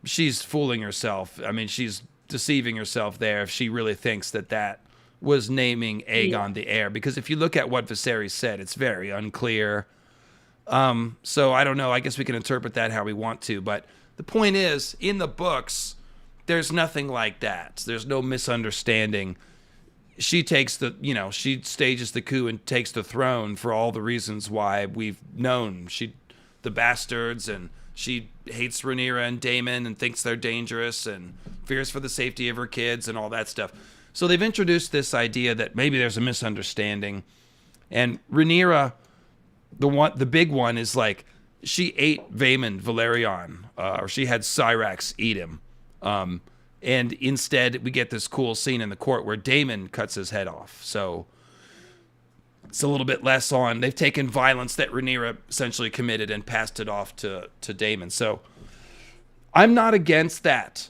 she's fooling herself. I mean, she's deceiving herself there if she really thinks that was naming Aegon the heir. Because if you look at what Viserys said, it's very unclear. So I don't know. I guess we can interpret that how we want to. But the point is, in the books, there's nothing like that. There's no misunderstanding. She stages the coup and takes the throne for all the reasons why we've known. The bastards, and she hates Rhaenyra and Daemon and thinks they're dangerous and fears for the safety of her kids and all that stuff. So they've introduced this idea that maybe there's a misunderstanding. And Rhaenyra, the big one is like, she ate Vaemond Valerion, or she had Syrax eat him. And instead, we get this cool scene in the court where Daemon cuts his head off. So it's a little bit less on. They've taken violence that Rhaenyra essentially committed and passed it off to Daemon. So I'm not against that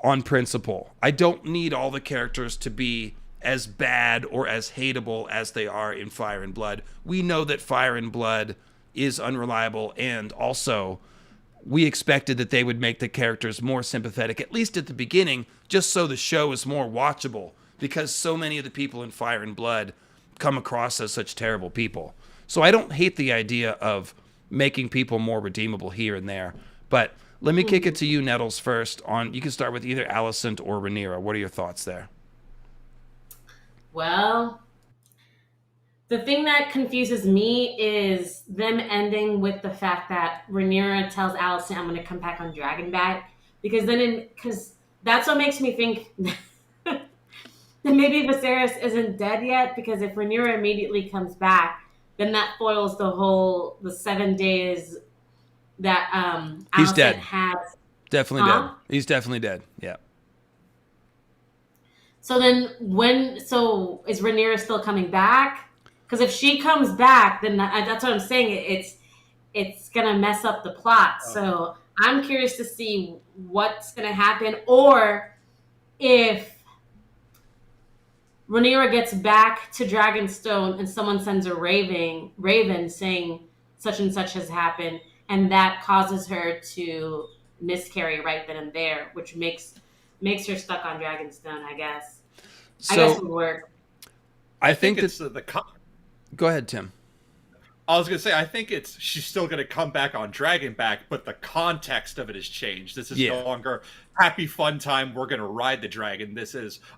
on principle. I don't need all the characters to be as bad or as hateable as they are in Fire and Blood. We know that Fire and Blood is unreliable, and also we expected that they would make the characters more sympathetic, at least at the beginning, just so the show is more watchable, because so many of the people in Fire and Blood come across as such terrible people. So I don't hate the idea of making people more redeemable here and there. But let me kick it to you, Nettles, first. You can start with either Alicent or Rhaenyra. What are your thoughts there? Well, the thing that confuses me is them ending with the fact that Rhaenyra tells Alicent, I'm going to come back on Dragonback. Because that's what makes me think that maybe Viserys isn't dead yet, because if Rhaenyra immediately comes back, then that foils the 7 days that He's Alicent dead. has. Definitely dead. He's definitely dead. Yeah. So then so is Rhaenyra still coming back? Because if she comes back, then that's what I'm saying. It's gonna mess up the plot. So I'm curious to see what's gonna happen, or if Rhaenyra gets back to Dragonstone and someone sends a raven saying such and such has happened, and that causes her to miscarry right then and there, which makes her stuck on Dragonstone. I guess would work. I think it's Go ahead, Tim. I was gonna say, I think she's still gonna come back on Dragonback, but the context of it has changed. This is no longer happy fun time. We're gonna ride the dragon.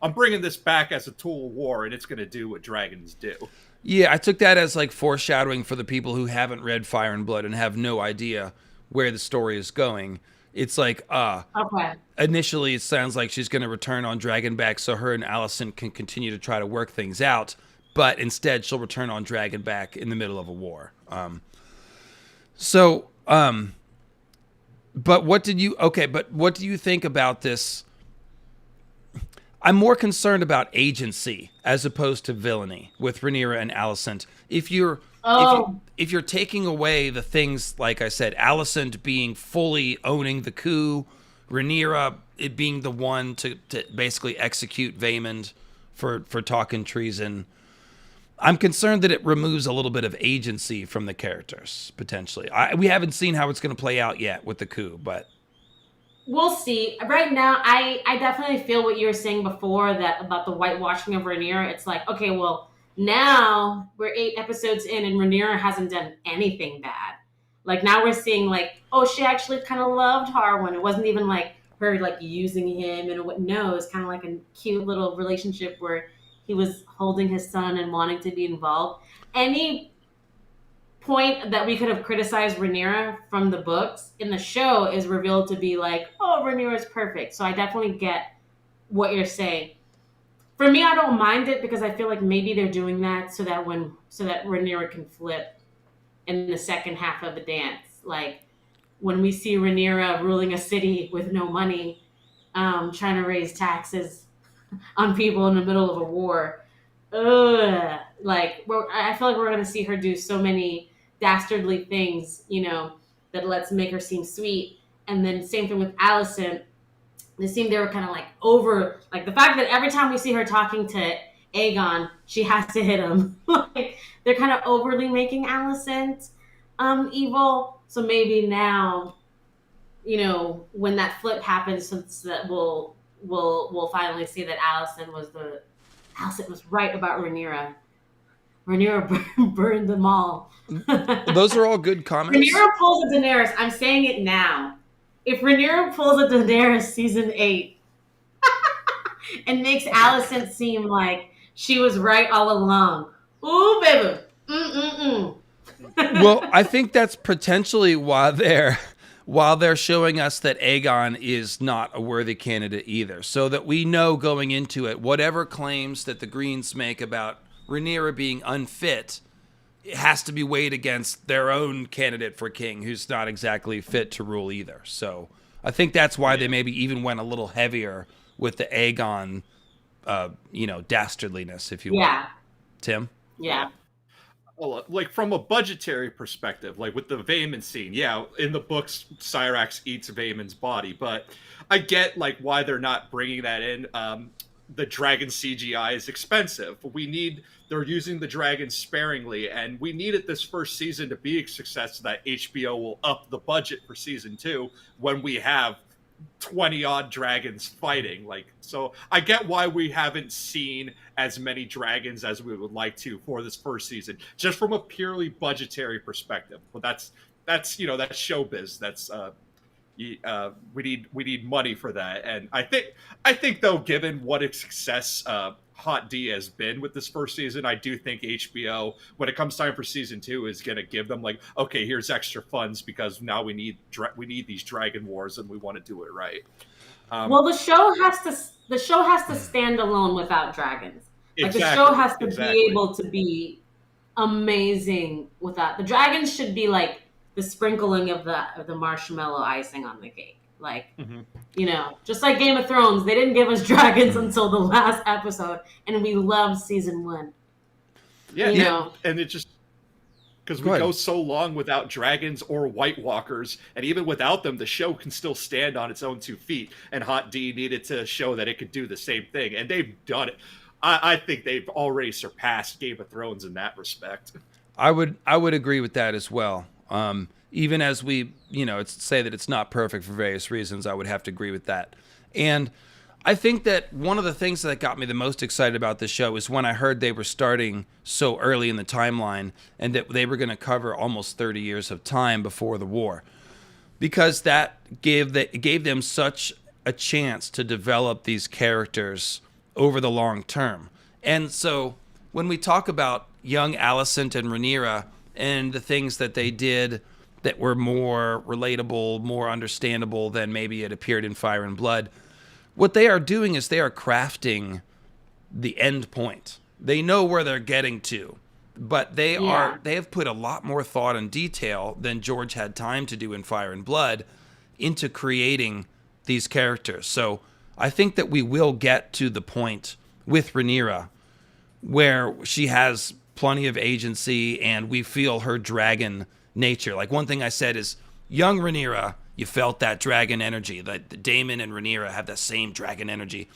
I'm bringing this back as a tool of war, and it's gonna do what dragons do. Yeah, I took that as like foreshadowing for the people who haven't read Fire and Blood and have no idea where the story is going. It's like, okay. Initially, it sounds like she's going to return on Dragonback so her and Alicent can continue to try to work things out. But instead, she'll return on Dragonback in the middle of a war. But what did you think about this? I'm more concerned about agency as opposed to villainy with Rhaenyra and Alicent. If you're taking away the things, like I said, Alicent being fully owning the coup, Rhaenyra it being the one to basically execute Vaemond for talking treason, I'm concerned that it removes a little bit of agency from the characters, potentially. We haven't seen how it's going to play out yet with the coup, but we'll see. Right now, I definitely feel what you were saying before, that about the whitewashing of Rhaenyra. It's like, okay, well, now we're 8 episodes in and Rhaenyra hasn't done anything bad. Like, now we're seeing, like, oh, she actually kind of loved Harwin. It wasn't even like her, like, using him. No, it's kind of like a cute little relationship where he was holding his son and wanting to be involved. Any point that we could have criticized Rhaenyra from the books in the show is revealed to be like, oh, Rhaenyra's perfect. So I definitely get what you're saying. For me, I don't mind it because I feel like maybe they're doing that so that Rhaenyra can flip in the second half of the dance. Like when we see Rhaenyra ruling a city with no money, trying to raise taxes on people in the middle of a war. I feel like we're going to see her do so many dastardly things, that let's make her seem sweet. And then same thing with Alicent. They were kind of like over, like the fact that every time we see her talking to Aegon, she has to hit him. Like they're kind of overly making Alicent evil. So maybe now, when that flip happens, since that we'll finally see that Alicent was right about Rhaenyra. Rhaenyra burned them all. Those are all good comments. Rhaenyra pulls a Daenerys. I'm saying it now. If Rhaenyra pulls a Daenerys season 8 and makes Alicent seem like she was right all along, ooh, baby. Well, I think that's potentially why they're showing us that Aegon is not a worthy candidate either, so that we know going into it, whatever claims that the Greens make about Rhaenyra being unfit, it has to be weighed against their own candidate for king, who's not exactly fit to rule either. So I think that's why they maybe even went a little heavier with the Aegon, dastardliness, if you will. Yeah. Tim? Yeah. Well, like from a budgetary perspective, like with the Vaemond scene, in the books, Cyrax eats Vaemond's body, but I get like why they're not bringing that in. The dragon CGI is expensive. They're using the dragon sparingly, and we needed this first season to be a success so that HBO will up the budget for season 2 when we have 20 odd dragons fighting. So I get why we haven't seen as many dragons as we would like to for this first season, just from a purely budgetary perspective. But that's showbiz. That's we need money for that. And I think though, given what a success Hot D has been with this first season, I do think HBO, when it comes time for season 2, is going to give them like, okay, here's extra funds because now we need these dragon wars and we want to do it right. Well, the show has to stand alone without dragons. Like the show has to be able to be amazing with that. The dragons should be like the sprinkling of the marshmallow icing on the cake. Like, Mm-hmm. just like Game of Thrones, they didn't give us dragons until the last episode, and we loved season 1. Yeah, You know, and it just because Go we ahead. go so long without dragons or White Walkers, and even without them, the show can still stand on its own 2 feet. And Hot D needed to show that it could do the same thing, and they've done it. I think they've already surpassed Game of Thrones in that respect. I would agree with that as well. Even as we, say that it's not perfect for various reasons, I would have to agree with that. And I think that one of the things that got me the most excited about this show is when I heard they were starting so early in the timeline and that they were going to cover almost 30 years of time before the war, because that gave them such a chance to develop these characters over the long term. And so when we talk about young Alicent and Rhaenyra and the things that they did that were more relatable, more understandable than maybe it appeared in Fire and Blood, what they are doing is they are crafting the end point. They know where they're getting to, but they have put a lot more thought and detail than George had time to do in Fire and Blood into creating these characters. So I think that we will get to the point with Rhaenyra where she has plenty of agency and we feel her dragon nature. Like, one thing I said is, young Rhaenyra, you felt that dragon energy. That the Daemon and Rhaenyra have that same dragon energy.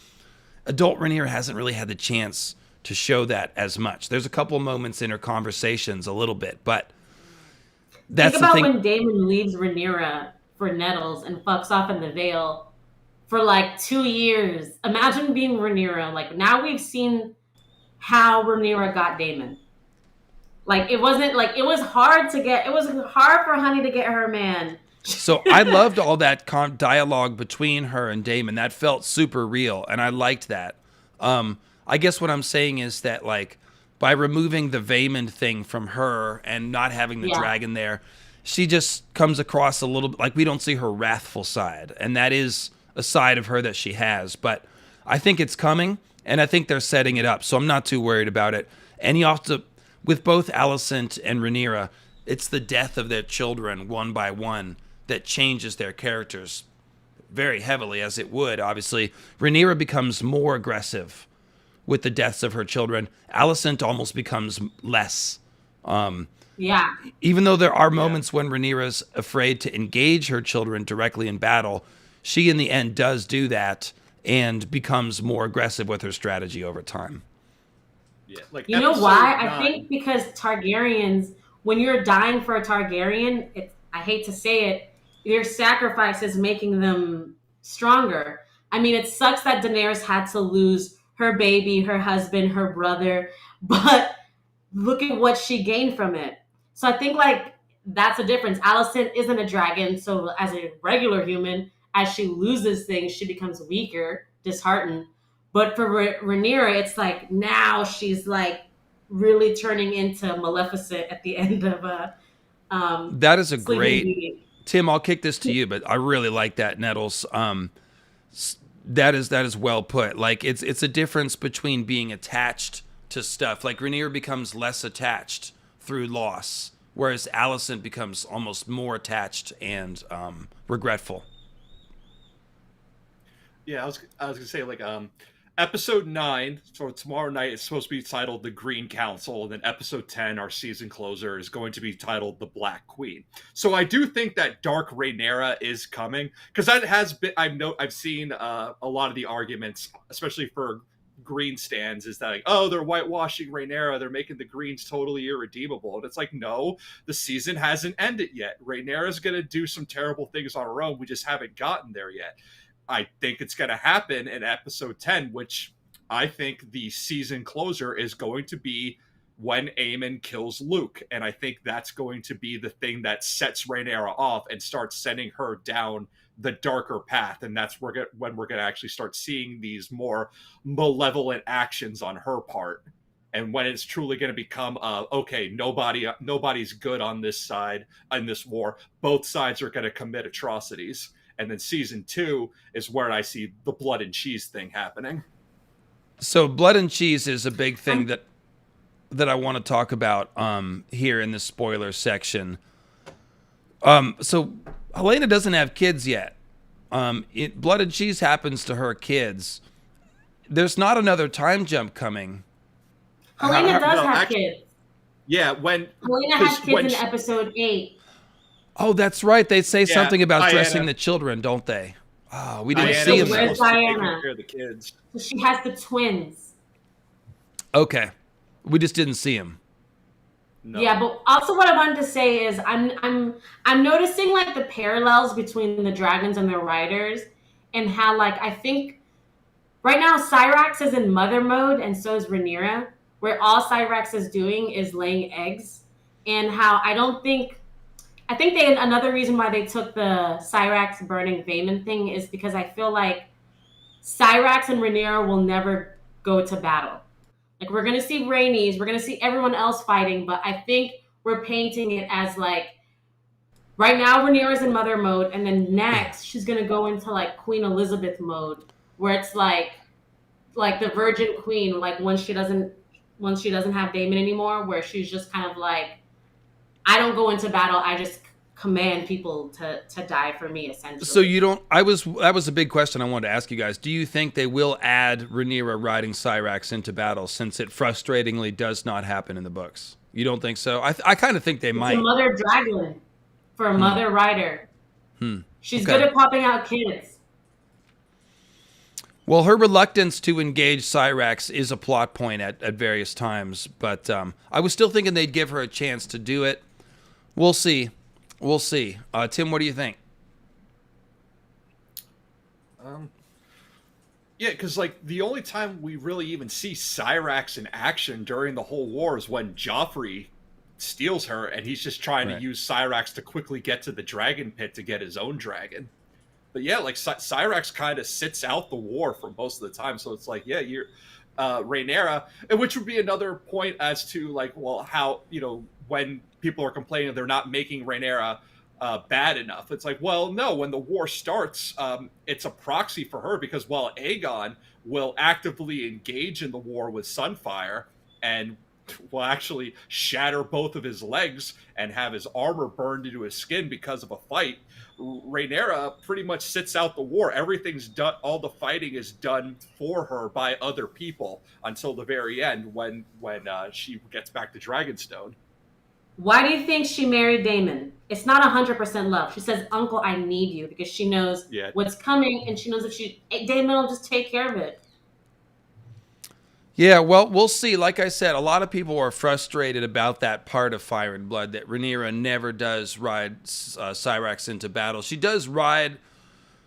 Adult Rhaenyra hasn't really had the chance to show that as much. There's a couple of moments in her conversations a little bit, but that's think the about thing. when Daemon leaves Rhaenyra for Nettles and fucks off in the Vale for like 2 years. Imagine being Rhaenyra. Like, now we've seen how Rhaenyra got Daemon. Like, it was hard for Honey to get her man. So I loved all that dialogue between her and Daemon. That felt super real, and I liked that. I guess what I'm saying is that, like, by removing the Vaemond thing from her and not having the dragon there, she just comes across a little bit like we don't see her wrathful side, and that is a side of her that she has. But I think it's coming, and I think they're setting it up, so I'm not too worried about it. And you have to, with both Alicent and Rhaenyra, it's the death of their children one by one that changes their characters very heavily, as it would. Obviously, Rhaenyra becomes more aggressive with the deaths of her children. Alicent almost becomes less. Even though there are moments when Rhaenyra's afraid to engage her children directly in battle, she in the end does do that and becomes more aggressive with her strategy over time. Yeah, like, you know why? I 9. think because Targaryens, when you're dying for a Targaryen, I hate to say it, your sacrifice is making them stronger. I mean, it sucks that Daenerys had to lose her baby, her husband, her brother, but look at what she gained from it. So I think, like, that's the difference. Alicent isn't a dragon, so as a regular human, as she loses things, she becomes weaker, disheartened. But for Rhaenyra, it's like now she's like really turning into Maleficent at the end of That is a Sleeping great Beauty. Tim, I'll kick this to you, but I really like that, Nettles. That is well put. Like, it's a difference between being attached to stuff. Like, Rhaenyra becomes less attached through loss, whereas Alicent becomes almost more attached and regretful. Yeah, I was gonna say, like, episode 9, so tomorrow night, it's supposed to be titled The Green Council, and then episode 10, our season closer, is going to be titled The Black Queen. So I do think that Dark Rhaenyra is coming, because that has been, I've seen a lot of the arguments, especially for green stands, is that, like, oh, they're whitewashing Rhaenyra, they're making the greens totally irredeemable. And it's like, no, the season hasn't ended yet. Rhaenyra's gonna do some terrible things on her own, we just haven't gotten there yet. I think it's going to happen in episode 10, which I think the season closer is going to be when Aemond kills Luke. And I think that's going to be the thing that sets Rhaenyra off and starts sending her down the darker path. And that's when we're going to actually start seeing these more malevolent actions on her part. And when it's truly going to become, okay, nobody's good on this side in this war. Both sides are going to commit atrocities. And then season 2 is where I see the blood and cheese thing happening. So blood and cheese is a big thing that... that I want to talk about here in the spoiler section. So Helaena doesn't have kids yet. Blood and Cheese happens to her kids. There's not another time jump coming. Helaena does no, have actually- kids. Yeah, when Helaena has 'cause kids when in she- episode 8. Oh, that's right. They say something about Diana. dressing the children, don't they? Oh, we didn't Diana see was him. Where's supposed to be Diana? taking care of the kids. So she has the twins. Okay, we just didn't see him. No. Yeah, but also what I wanted to say is I'm noticing like the parallels between the dragons and their riders, and how like I think right now Cyrax is in mother mode and so is Rhaenyra, where all Cyrax is doing is laying eggs, and how I think another reason why they took the Cyrax burning Vaemond thing is because I feel like Cyrax and Rhaenyra will never go to battle. Like, we're going to see Rhaenys, we're going to see everyone else fighting, but I think we're painting it as, like, right now Rhaenyra's in mother mode, and then next she's going to go into, like, Queen Elizabeth mode, where it's, like the Virgin Queen, like, once she doesn't have Daemon anymore, where she's just kind of, like, I don't go into battle, I just command people to die for me, essentially. So you don't. That was a big question I wanted to ask you guys. Do you think they will add Rhaenyra riding Cyrax into battle, since it frustratingly does not happen in the books? You don't think so? I kind of think they might. It's a mother dragon for a mother rider. She's Okay. good at popping out kids. Well, her reluctance to engage Cyrax is a plot point at various times, but I was still thinking they'd give her a chance to do it. We'll see. We'll see. Tim, what do you think? Yeah, because like the only time we really even see Cyrax in action during the whole war is when Joffrey steals her, and he's just trying Right. to use Cyrax to quickly get to the dragon pit to get his own dragon. But yeah, like Cyrax kind of sits out the war for most of the time, so it's like, yeah, you're Rhaenyra, and which would be another point as to like, well, how, you know, when people are complaining they're not making Rhaenyra bad enough. It's like, well, no, when the war starts, it's a proxy for her, because while Aegon will actively engage in the war with Sunfire and will actually shatter both of his legs and have his armor burned into his skin because of a fight, Rhaenyra pretty much sits out the war. Everything's done, all the fighting is done for her by other people until the very end when she gets back to Dragonstone. Why do you think she married Daemon? It's not 100% love. She says, "Uncle, I need you," because she knows Yeah. what's coming, and she knows if Daemon will just take care of it. Yeah, well, we'll see. Like I said, a lot of people are frustrated about that part of Fire and Blood, that Rhaenyra never does ride Cyrax into battle. She does ride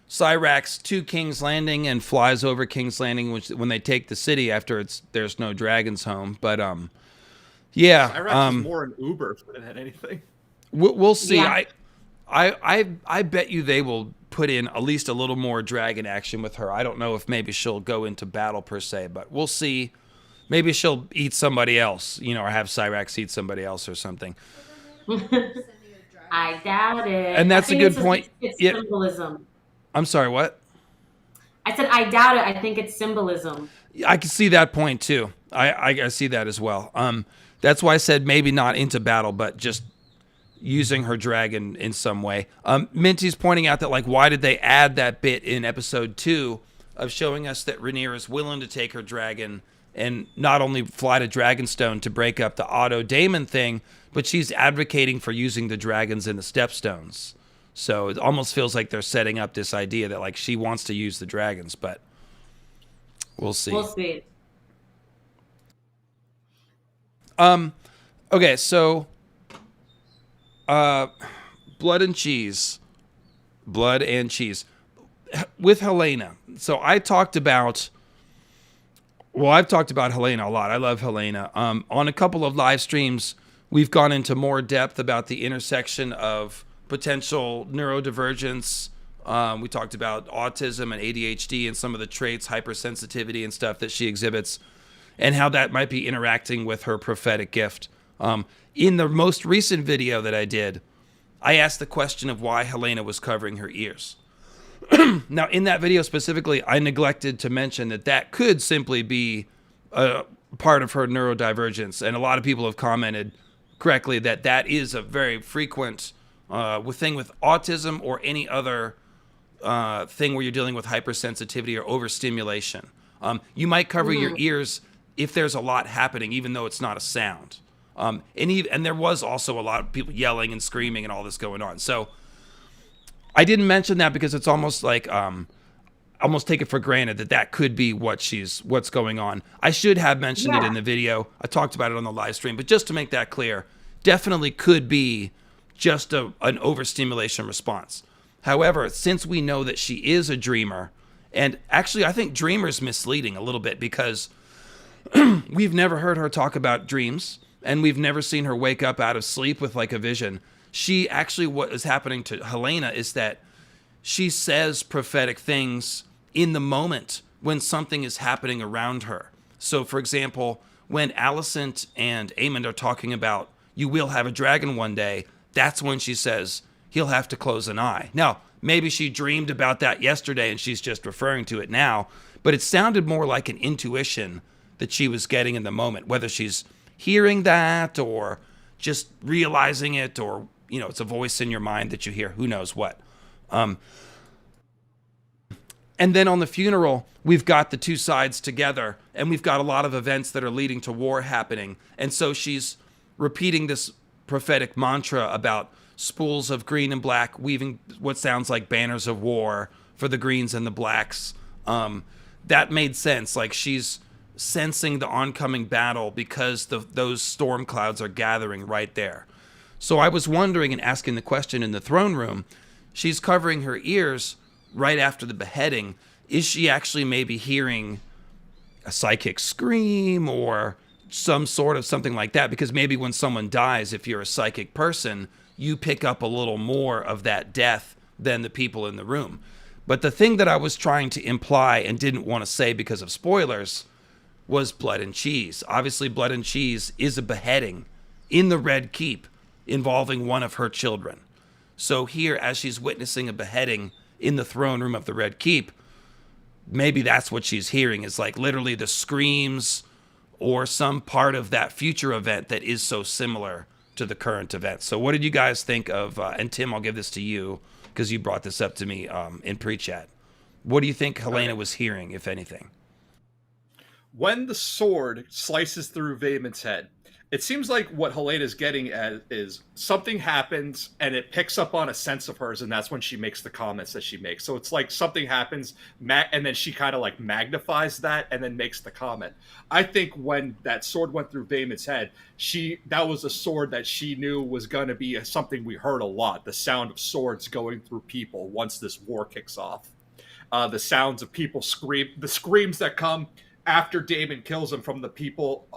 Cyrax to King's Landing and flies over King's Landing when they take the city after there's no dragons home. But yeah, Cyrax is more an Uber than anything. we'll see. Yeah. I bet you they will put in at least a little more dragon action with her. I don't know if maybe she'll go into battle per se, but we'll see. Maybe she'll eat somebody else, you know, or have Cyrax eat somebody else or something. I doubt it. And that's I a think good point. It's Yeah. symbolism. I'm sorry, what? I said I doubt it. I think it's symbolism. I can see that point too. I see that as well. That's why I said maybe not into battle, but just using her dragon in some way. Minty's pointing out that, like, why did they add that bit in episode 2 of showing us that Rhaenyra is willing to take her dragon and not only fly to Dragonstone to break up the Otto Daemon thing, but she's advocating for using the dragons in the Stepstones. So it almost feels like they're setting up this idea that, like, she wants to use the dragons, but we'll see. We'll see. Okay, so Blood and Cheese. Blood and Cheese. With Helaena. So I've talked about Helaena a lot. I love Helaena. On a couple of live streams, we've gone into more depth about the intersection of potential neurodivergence. We talked about autism and ADHD and some of the traits, hypersensitivity and stuff that she exhibits, and how that might be interacting with her prophetic gift. In the most recent video that I did, I asked the question of why Helaena was covering her ears. Now, in that video specifically, I neglected to mention that could simply be part of her neurodivergence. And a lot of people have commented correctly that that is a very frequent thing with autism or any other thing where you're dealing with hypersensitivity or overstimulation. You might cover your ears if there's a lot happening, even though it's not a sound. And there was also a lot of people yelling and screaming and all this going on. So I didn't mention that because it's almost like almost take it for granted that could be what's going on. I should have mentioned it in the video. I talked about it on the live stream, but just to make that clear, definitely could be just an overstimulation response. However, since we know that she is a dreamer, and actually I think dreamer's misleading a little bit because we've never heard her talk about dreams, and we've never seen her wake up out of sleep with like a vision. She actually, what is happening to Helaena is that she says prophetic things in the moment when something is happening around her. So for example, when Alicent and Aemond are talking about, you will have a dragon one day, that's when she says, he'll have to close an eye. Now, maybe she dreamed about that yesterday and she's just referring to it now, but it sounded more like an intuition that she was getting in the moment, whether she's hearing that or just realizing it, or, you know, it's a voice in your mind that you hear, who knows what. And then on the funeral, we've got the two sides together, and we've got a lot of events that are leading to war happening. And so she's repeating this prophetic mantra about spools of green and black, weaving what sounds like banners of war for the greens and the blacks. That made sense. Like, she's sensing the oncoming battle because those storm clouds are gathering right there. So I was wondering and asking the question in the throne room, she's covering her ears right after the beheading. Is she actually maybe hearing a psychic scream or some sort of something like that? Because maybe when someone dies, if you're a psychic person, you pick up a little more of that death than the people in the room. But the thing that I was trying to imply and didn't want to say because of spoilers was blood and cheese. Obviously, blood and cheese is a beheading in the Red Keep involving one of her children. So here, as she's witnessing a beheading in the throne room of the Red Keep, maybe that's what she's hearing, is like literally the screams or some part of that future event that is so similar to the current event. So what did you guys think of, and Tim, I'll give this to you because you brought this up to me in pre-chat. What do you think Helaena was hearing, if anything? When the sword slices through Vaemon's head, it seems like what Helena's getting at is something happens and it picks up on a sense of hers, and that's when she makes the comments that she makes. So it's like something happens, and then she kind of like magnifies that and then makes the comment. I think when that sword went through Vaemon's head, that was a sword that she knew was going to be something we heard a lot, the sound of swords going through people once this war kicks off. The sounds of people scream, the screams that come after Daemon kills him from the people,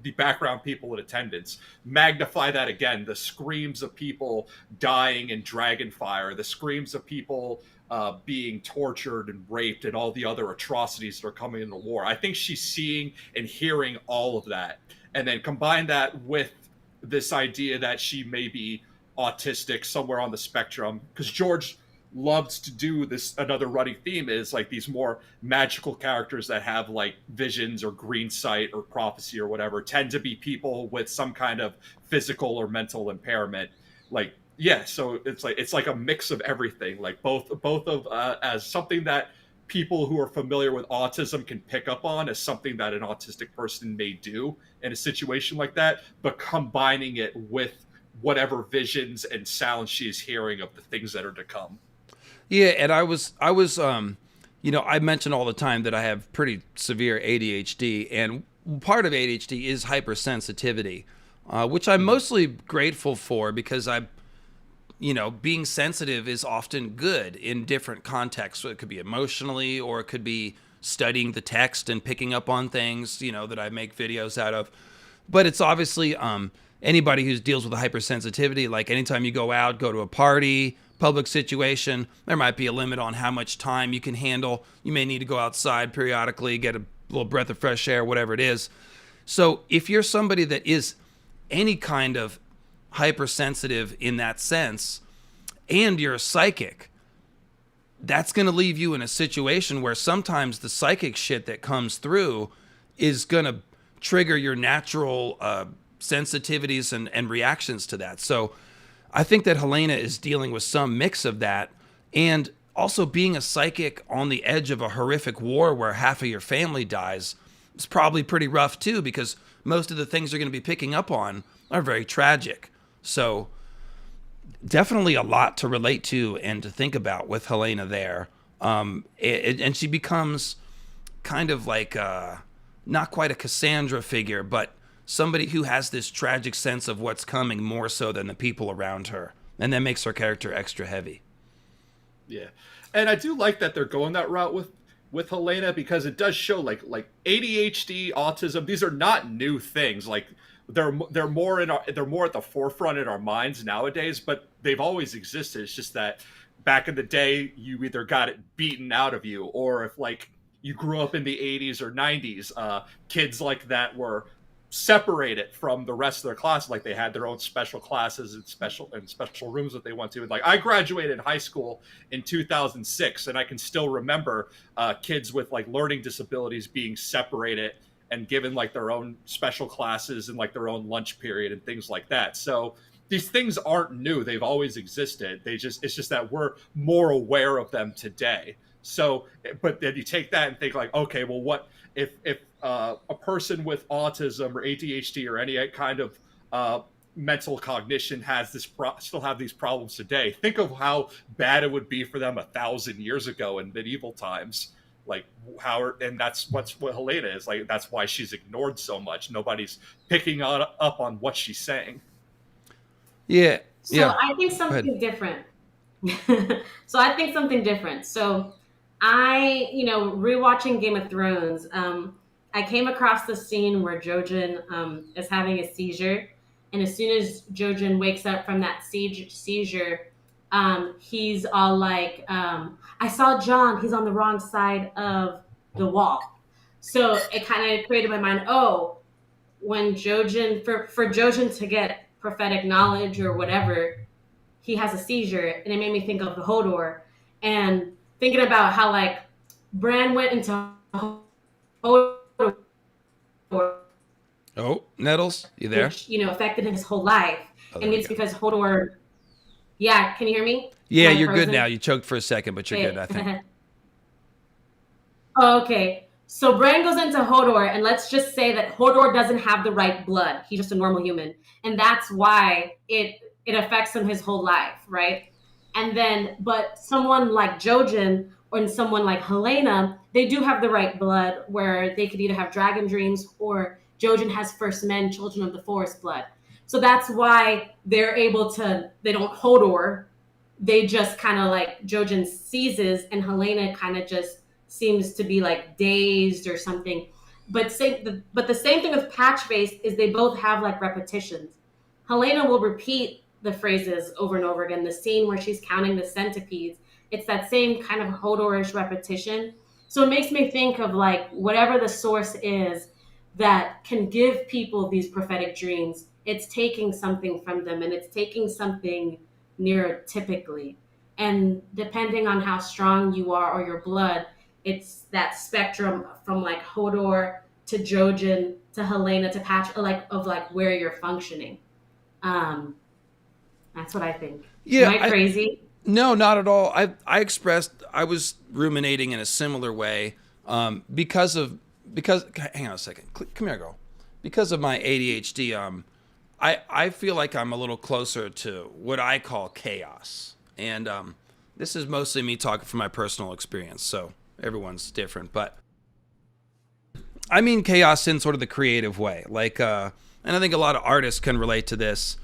the background people in attendance, magnify that again. The screams of people dying in Dragonfire, the screams of people being tortured and raped, and all the other atrocities that are coming in the war. I think she's seeing and hearing all of that, and then combine that with this idea that she may be autistic, somewhere on the spectrum, because George loves to do this. Another running theme is like these more magical characters that have like visions or green sight or prophecy or whatever tend to be people with some kind of physical or mental impairment. Like, yeah, so it's like a mix of everything, like both of as something that people who are familiar with autism can pick up on as something that an autistic person may do in a situation like that, but combining it with whatever visions and sounds she is hearing of the things that are to come. Yeah, and I was, you know, I mention all the time that I have pretty severe ADHD, and part of ADHD is hypersensitivity, which I'm mostly grateful for because being sensitive is often good in different contexts. So it could be emotionally, or it could be studying the text and picking up on things, that I make videos out of. But it's obviously anybody who deals with a hypersensitivity, like anytime you go out, go to a party, public situation, there might be a limit on how much time you can handle. You may need to go outside periodically, get a little breath of fresh air, whatever it is. So if you're somebody that is any kind of hypersensitive in that sense, and you're a psychic, that's going to leave you in a situation where sometimes the psychic shit that comes through is going to trigger your natural sensitivities and reactions to that. So I think that Helaena is dealing with some mix of that, and also being a psychic on the edge of a horrific war where half of your family dies is probably pretty rough too, because most of the things you're going to be picking up on are very tragic. So definitely a lot to relate to and to think about with Helaena there. And she becomes kind of like not quite a Cassandra figure, but somebody who has this tragic sense of what's coming more so than the people around her. And that makes her character extra heavy. Yeah. And I do like that they're going that route with Helaena, because it does show like ADHD, autism, these are not new things. Like they're more at the forefront in our minds nowadays, but they've always existed. It's just that back in the day, you either got it beaten out of you, or if like you grew up in the 80s or 90s, kids like that were separated from the rest of their class. Like they had their own special classes and special rooms that they went to. Like I graduated high school in 2006, and I can still remember kids with like learning disabilities being separated and given like their own special classes and like their own lunch period and things like that. So these things aren't new. They've always existed. It's just that we're more aware of them today. So, but then you take that and think like, okay, well, what if a person with autism or ADHD or any kind of mental cognition has still have these problems today? Think of how bad it would be for them 1,000 years ago in medieval times. Like and that's what Helaena is like. That's why she's ignored so much. Nobody's picking up on what she's saying. Yeah. So yeah. I think something different. So I think something different. So rewatching Game of Thrones, I came across the scene where Jojen is having a seizure. And as soon as Jojen wakes up from that seizure, he's all like, I saw Jon, he's on the wrong side of the wall. So it kind of created my mind, when Jojen, for Jojen to get prophetic knowledge or whatever, he has a seizure. And it made me think of the Hodor, and thinking about how like Bran went into Hodor. Oh, Nettles, you there? Which, affected his whole life. And it's because Hodor... Yeah, can you hear me? Yeah, you're good now. You choked for a second, but you're good, I think. Oh, okay. So Bran goes into Hodor, and let's just say that Hodor doesn't have the right blood. He's just a normal human. And that's why it affects him his whole life, right? And then, but someone like Jojen or someone like Helaena, they do have the right blood, where they could either have dragon dreams, or Jojen has first men, children of the forest blood. So that's why they're able to, they don't Hodor. They just kind of like Jojen seizes, and Helaena kind of just seems to be like dazed or something. But the same thing with Patchface is they both have like repetitions. Helaena will repeat the phrases over and over again. The scene where she's counting the centipedes, it's that same kind of Hodorish repetition. So it makes me think of like whatever the source is that can give people these prophetic dreams, it's taking something from them, and it's taking something neurotypically. And depending on how strong you are or your blood, it's that spectrum from like Hodor to Jojen to Helaena to Patch, of where you're functioning. That's what I think. Yeah, Am I crazy? No, not at all. I was ruminating in a similar way because hang on a second. Come here, girl. Because of my ADHD, I feel like I'm a little closer to what I call chaos. And this is mostly me talking from my personal experience, so everyone's different. But I mean chaos in sort of the creative way. Like, and I think a lot of artists can relate to this.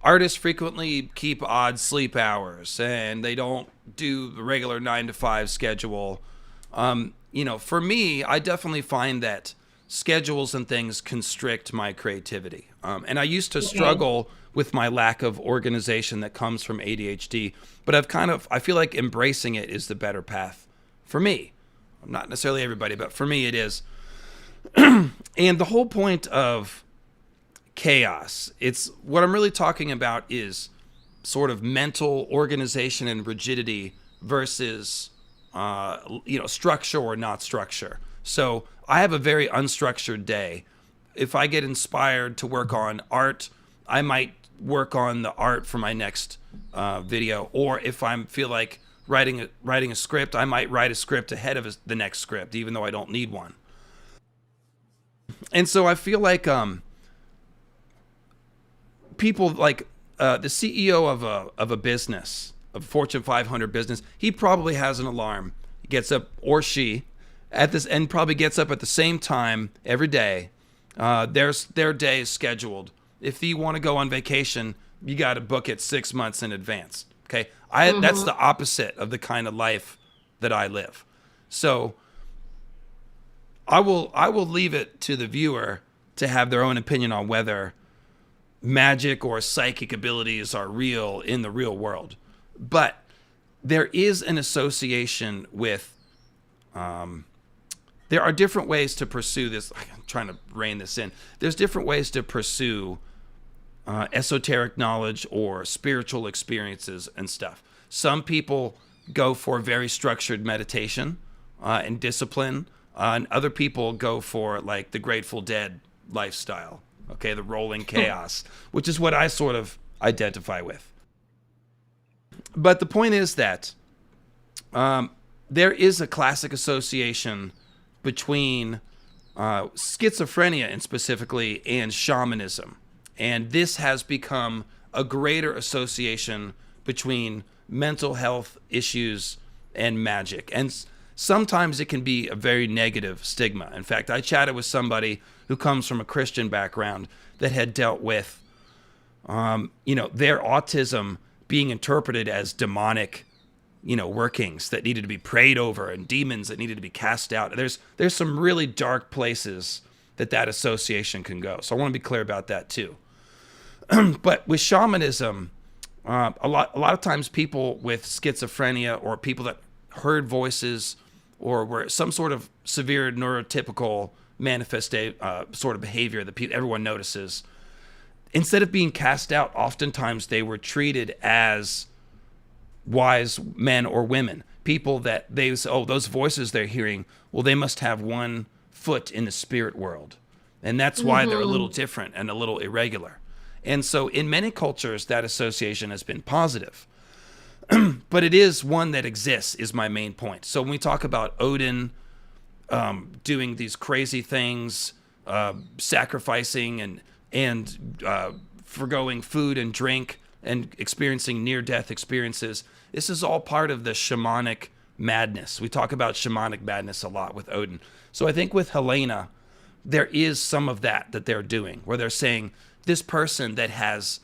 Artists frequently keep odd sleep hours, and they don't do the regular 9-to-5 schedule. For me, I definitely find that schedules and things constrict my creativity. And I used to struggle with my lack of organization that comes from ADHD, but I feel like embracing it is the better path for me. Not necessarily everybody, but for me it is. And the whole point of chaos, it's what I'm really talking about is sort of mental organization and rigidity versus structure or not structure. So I have a very unstructured day. if I get inspired to work on art, I might work on the art for my next video. Or if I feel like writing a script, I might write a script ahead of the next script, even though I don't need one. And so I feel like people like the CEO of a business, of Fortune 500 business, he probably has an alarm. He gets up, or she, and probably gets up at the same time every day. Their day is scheduled. If you want to go on vacation, you got to book it 6 months in advance. Okay, that's the opposite of the kind of life that I live. So I will leave it to the viewer to have their own opinion on whether magic or psychic abilities are real in the real world. But there is an association with, there are different ways to pursue this. I'm trying to rein this in. There's different ways to pursue esoteric knowledge or spiritual experiences and stuff. Some people go for very structured meditation and discipline, and other people go for like the Grateful Dead lifestyle. Okay, the rolling chaos, which is what I sort of identify with. But the point is that there is a classic association between schizophrenia and specifically and shamanism. And this has become a greater association between mental health issues and magic. And sometimes it can be a very negative stigma. In fact, I chatted with somebody who comes from a Christian background that had dealt with, their autism being interpreted as demonic, workings that needed to be prayed over and demons that needed to be cast out. There's some really dark places that association can go. So I want to be clear about that too. But with shamanism, a lot of times people with schizophrenia or people that heard voices or were some sort of severe neurotypical sort of behavior that everyone notices, instead of being cast out, oftentimes they were treated as wise men or women. People that they say, oh, those voices they're hearing, well, they must have one foot in the spirit world. And that's why they're a little different and a little irregular. And so in many cultures, that association has been positive. But it is one that exists, is my main point. So when we talk about Odin doing these crazy things, sacrificing and forgoing food and drink and experiencing near-death experiences, this is all part of the shamanic madness. We talk about shamanic madness a lot with Odin. So I think with Helaena, there is some of that they're doing, where they're saying this person that has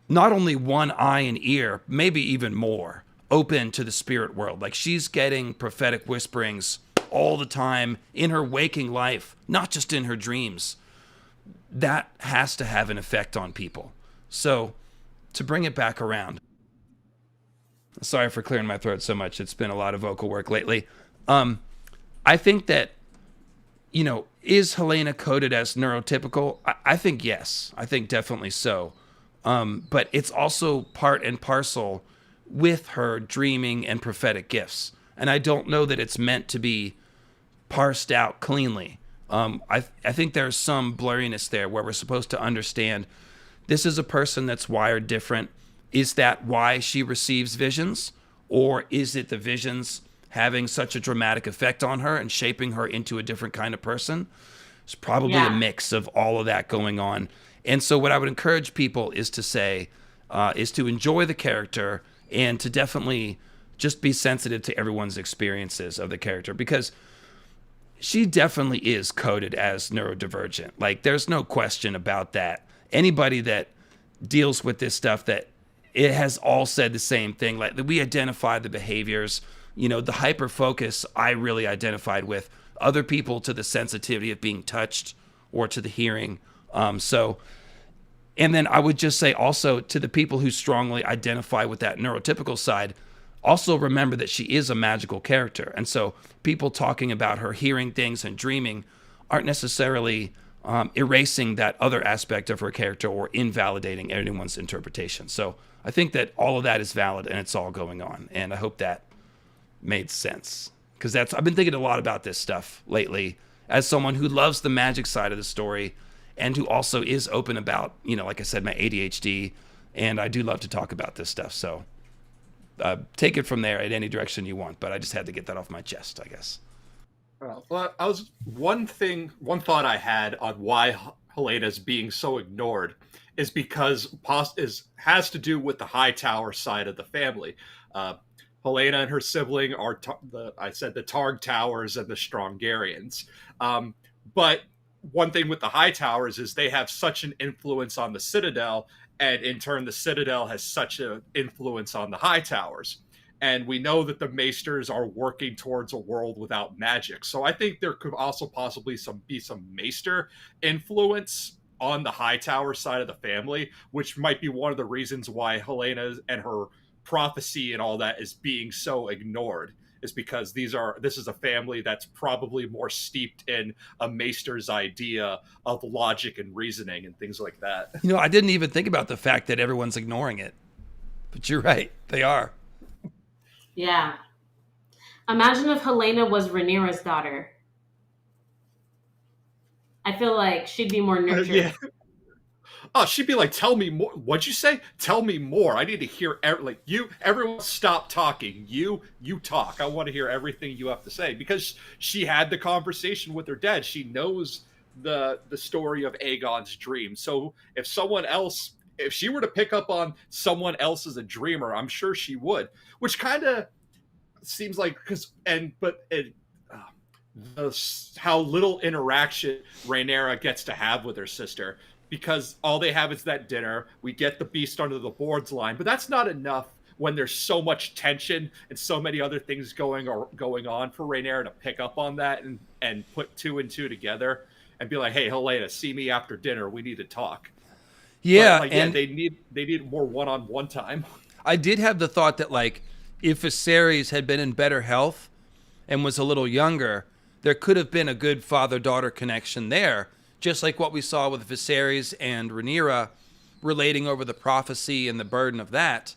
not only one eye and ear, maybe even more, open to the spirit world. Like she's getting prophetic whisperings all the time in her waking life, not just in her dreams. That has to have an effect on people. So to bring it back around, sorry for clearing my throat so much. It's been a lot of vocal work lately. I think that, is Helaena coded as neurotypical? I think yes. I think definitely so. But it's also part and parcel with her dreaming and prophetic gifts. And I don't know that it's meant to be parsed out cleanly. I think there's some blurriness there where we're supposed to understand this is a person that's wired different. Is that why she receives visions? Or is it the visions having such a dramatic effect on her and shaping her into a different kind of person? It's probably a mix of all of that going on. And so what I would encourage people is to say, is to enjoy the character and to definitely just be sensitive to everyone's experiences of the character, because she definitely is coded as neurodivergent. Like, there's no question about that. Anybody that deals with this stuff, that it has all said the same thing. Like, we identify the behaviors, the hyper focus I really identified with. Other people to the sensitivity of being touched or to the hearing. And then I would just say also to the people who strongly identify with that neurotypical side, also remember that she is a magical character. And so people talking about her hearing things and dreaming aren't necessarily erasing that other aspect of her character or invalidating anyone's interpretation. So I think that all of that is valid and it's all going on. And I hope that made sense, because I've been thinking a lot about this stuff lately. as someone who loves the magic side of the story and who also is open about, like I said, my ADHD, and I do love to talk about this stuff. So take it from there in any direction you want, but I just had to get that off my chest, I guess. Well, one thought I had on why Helena's being so ignored is because has to do with the Hightower side of the family. Helaena and her sibling are the Targ Towers and the Strongarians. But one thing with the Hightowers is they have such an influence on the Citadel, and in turn, the Citadel has such an influence on the Hightowers. And we know that the Maesters are working towards a world without magic. So I think there could also possibly be some Maester influence on the Hightower side of the family, which might be one of the reasons why Helaena and her prophecy and all that is being so ignored, is because this is a family that's probably more steeped in a Maester's idea of logic and reasoning and things like that. I didn't even think about the fact that everyone's ignoring it, but you're right, they are. Yeah. Imagine if Helaena was Rhaenyra's daughter. I feel like she'd be more nurtured. Yeah. Oh, she'd be like, tell me more. What'd you say? Tell me more. I need to hear, everyone stop talking. You talk. I want to hear everything you have to say, because she had the conversation with her dad. She knows the story of Aegon's dream. So if she were to pick up on someone else as a dreamer, I'm sure she would, which kind of seems like, how little interaction Rhaenyra gets to have with her sister, because all they have is that dinner. We get the beast under the boards line, but that's not enough when there's so much tension and so many other things going on for Rhaenyra to pick up on that and put two and two together and be like, hey, Helaena, see me after dinner. We need to talk. Yeah, and they need more one-on-one time. I did have the thought that, if Viserys had been in better health and was a little younger, there could have been a good father-daughter connection there, just like what we saw with Viserys and Rhaenyra relating over the prophecy and the burden of that.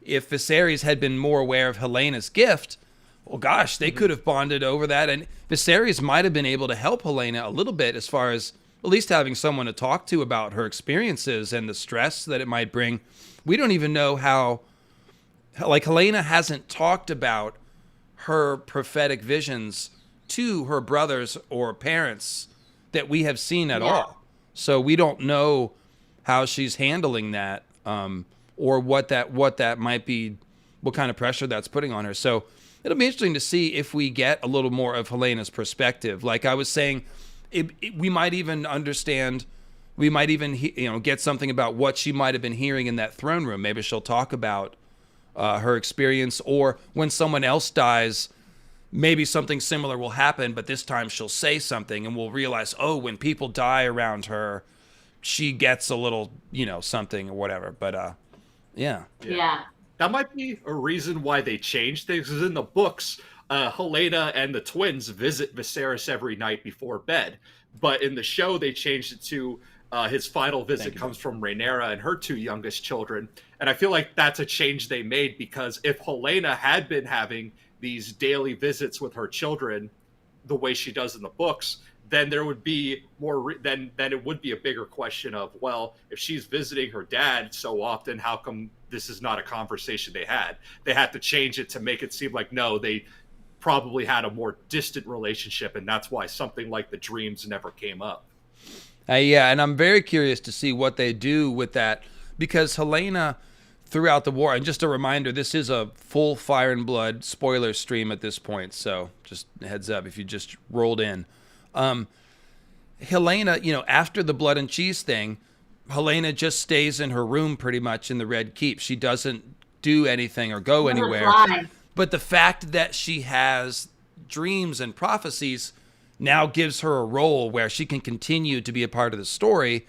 If Viserys had been more aware of Helena's gift, well, gosh, they could have bonded over that, and Viserys might have been able to help Helaena a little bit as far as at least having someone to talk to about her experiences and the stress that it might bring. We don't even know how, Helaena hasn't talked about her prophetic visions to her brothers or parents that we have seen at all. So we don't know how she's handling that, or what that might be, what kind of pressure that's putting on her. So it'll be interesting to see if we get a little more of Helena's perspective. Like I was saying, we might even understand, we might even get something about what she might have been hearing in that throne room. Maybe she'll talk about her experience, or when someone else dies, maybe something similar will happen, but this time she'll say something and we'll realize, oh, when people die around her, she gets a little, something or whatever. But yeah. That might be a reason why they changed things, because in the books, Helaena and the twins visit Viserys every night before bed. But in the show, they changed it to his final visit comes from Rhaenyra and her two youngest children. And I feel like that's a change they made, because if Helaena had been having these daily visits with her children the way she does in the books, then there would be more, then it would be a bigger question of, well, if she's visiting her dad so often, how come this is not a conversation they had? They had to change it to make it seem like, no, they probably had a more distant relationship, and that's why something like the dreams never came up. Yeah, and I'm very curious to see what they do with that, because Helaena, throughout the war, and just a reminder, this is a full Fire and Blood spoiler stream at this point, so just a heads up if you just rolled in. Helaena, after the blood and cheese thing, Helaena just stays in her room pretty much in the Red Keep. She doesn't do anything or go anywhere. But the fact that she has dreams and prophecies now gives her a role where she can continue to be a part of the story,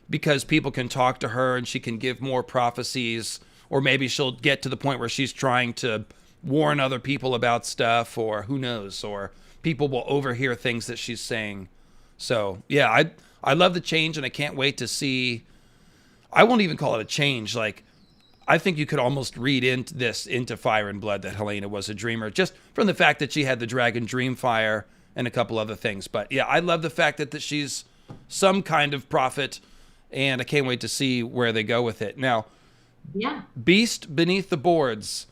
because people can talk to her and she can give more prophecies, or maybe she'll get to the point where she's trying to warn other people about stuff, or who knows, or people will overhear things that she's saying. So yeah, I love the change, and I can't wait to see. I won't even call it a change. I think you could almost read into Fire and Blood that Helaena was a dreamer, just from the fact that she had the dragon Dreamfire and a couple other things. But yeah, I love the fact that she's some kind of prophet, and I can't wait to see where they go with it. Now, Yeah. Beast beneath the boards.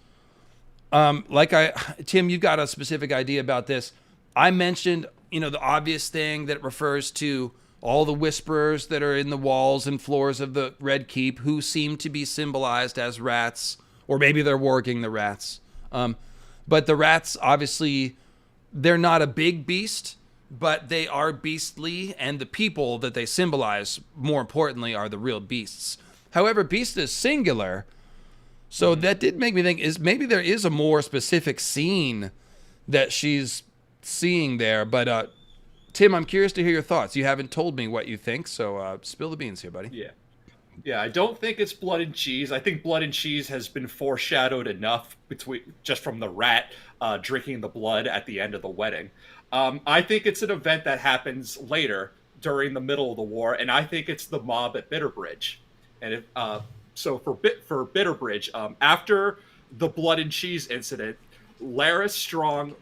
Tim, you got a specific idea about this. I mentioned, the obvious thing that refers to all the whisperers that are in the walls and floors of the Red Keep, who seem to be symbolized as rats, or maybe they're warging the rats. But the rats, obviously, they're not a big beast, but they are beastly, and the people that they symbolize, more importantly, are the real beasts. However, beast is singular, so that did make me think, is maybe there is a more specific scene that she's seeing there. But Tim, I'm curious to hear your thoughts. You haven't told me what you think, so spill the beans here, buddy. Yeah, I don't think it's blood and cheese. I think blood and cheese has been foreshadowed enough just from the rat drinking the blood at the end of the wedding. I think it's an event that happens later during the middle of the war, and I think it's the mob at Bitterbridge. And so for Bitterbridge, after the blood and cheese incident, Larys Strong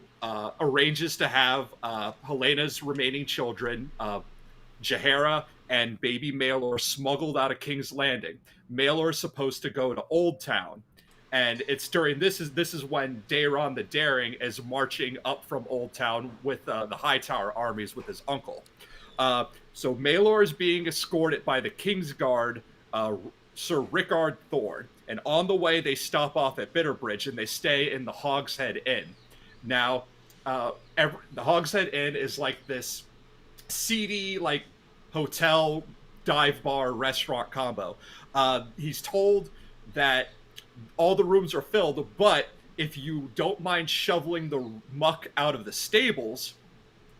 arranges to have Helena's remaining children, Jacaerys and baby Maelor, smuggled out of King's Landing. Maelor is supposed to go to Old Town, and it's during this is when Daemon the Daring is marching up from Old Town with the Hightower armies with his uncle. So Maelor is being escorted by the King's Guard, Sir Rickard Thorne, and on the way they stop off at Bitterbridge and they stay in the Hogshead Inn. Now, the Hogshead Inn is like this seedy, like, hotel, dive bar, restaurant combo. He's told that all the rooms are filled, but if you don't mind shoveling the muck out of the stables,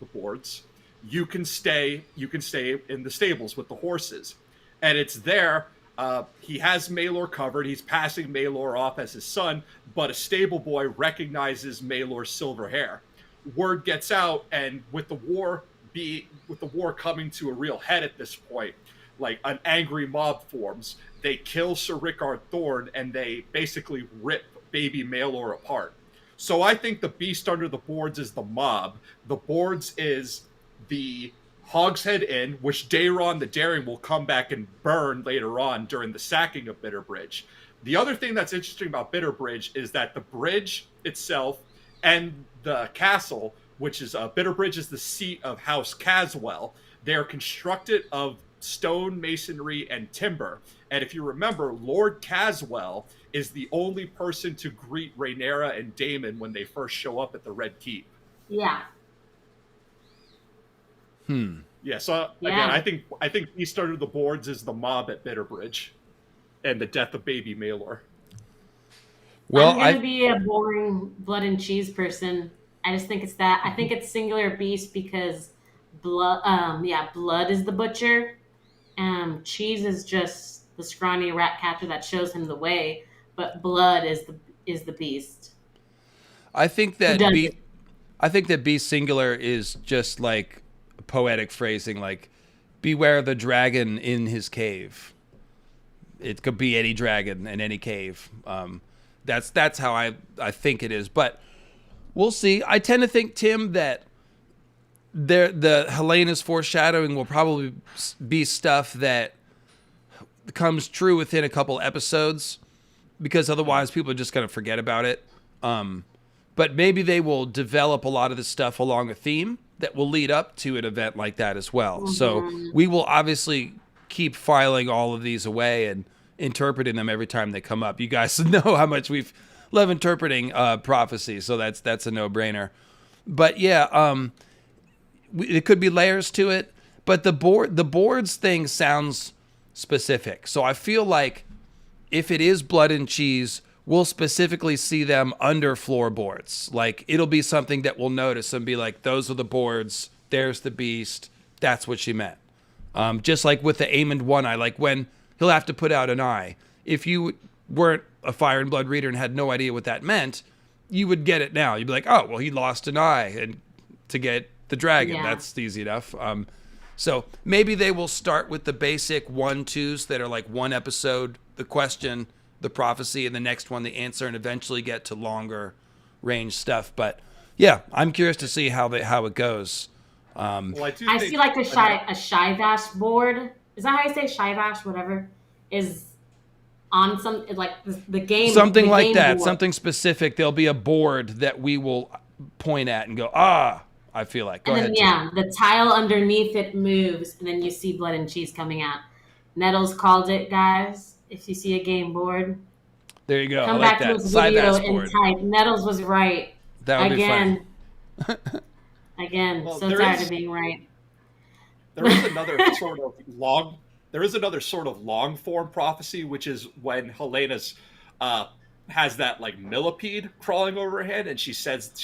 the boards, you can stay in the stables with the horses. And it's there. He has Maelor covered. He's passing Maelor off as his son, but a stable boy recognizes Maelor's silver hair. Word gets out, and with the war coming to a real head at this point, like an angry mob forms. They kill Sir Rickard Thorne, and they basically rip baby Maelor apart. So I think the beast under the boards is the mob. The boards is the Hogshead Inn, which Daemon the Daring will come back and burn later on during the sacking of Bitterbridge. The other thing that's interesting about Bitterbridge is that the bridge itself and the castle, which is Bitterbridge is the seat of House Caswell. They're constructed of stone, masonry, and timber. And if you remember, Lord Caswell is the only person to greet Rhaenyra and Daemon when they first show up at the Red Keep. Yeah. Yeah, so again, I think Beast Under the Boards is the mob at Bitterbridge and the death of baby Maelor. Well, I'm gonna be a boring blood and cheese person. I just think it's that. I think it's singular beast because blood is the butcher. Cheese is just the scrawny rat catcher that shows him the way, but blood is the beast. I think that beast singular is just like poetic phrasing, like beware the dragon in his cave. It could be any dragon in any cave. That's how I think it is, but we'll see. I tend to think, Tim, that the Helena's foreshadowing will probably be stuff that comes true within a couple episodes, because otherwise people are just going to forget about it. But maybe they will develop a lot of this stuff along a theme that will lead up to an event like that as well. Mm-hmm. So we will obviously keep filing all of these away and interpreting them every time they come up. You guys know how much we love interpreting prophecy, so that's a no-brainer. But yeah, it could be layers to it, but the boards thing sounds specific. So I feel like if it is blood and cheese, we'll specifically see them under floorboards. Like, it'll be something that we'll notice and be like, those are the boards, there's the beast, that's what she meant. Just like with the Aemond one eye, like when he'll have to put out an eye. If you weren't a Fire and Blood reader and had no idea what that meant, you would get it now. You'd be like, oh, well, he lost an eye and to get the dragon. Yeah. That's easy enough. So maybe they will start with the basic 1-2s that are like one episode, the question, the prophecy, and the next one, the answer, and eventually get to longer range stuff. But yeah, I'm curious to see how it goes. Well, I do I think see like a Shivash board. Is that how you say Shivash? Whatever is on some like the game Something like that, board. something specific. There'll be a board that we will point at and go, ah. I feel like. Go And ahead, then Tim. the tile underneath it moves, and then you see blood and cheese coming out. Nettles called it, guys. If you see a game board, There you go. I come like back to that. this video Side-ass and board. type. Nettles was right. That would be funny. Again, Well, so tired of being right. there is another sort of long. There is another sort of long form prophecy, which is when Helena's has that like millipede crawling over her head, and she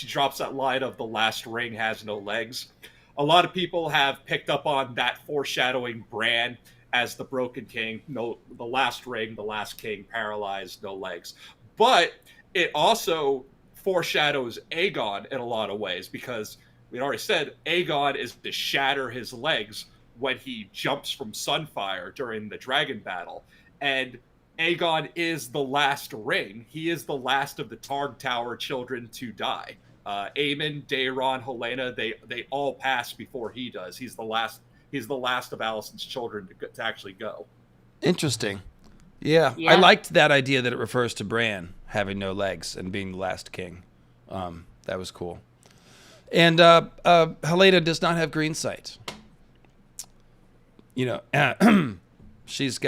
drops that line of "the last ring has no legs." A lot of people have picked up on that foreshadowing Bran as the Broken King, no, the last ring, the last king, paralyzed, no legs. But it also foreshadows Aegon in a lot of ways, because we already said Aegon is to shatter his legs when he jumps from Sunfire during the dragon battle. And Aegon is the last ring. He is the last of the Targ Tower children to die. Aemond, Daeron, Helaena, they all pass before he does. He's the last of Alicent's children to actually go. Interesting. Yeah. I liked that idea that it refers to Bran having no legs and being the last king. That was cool. And Helaena does not have green sight. You know, she's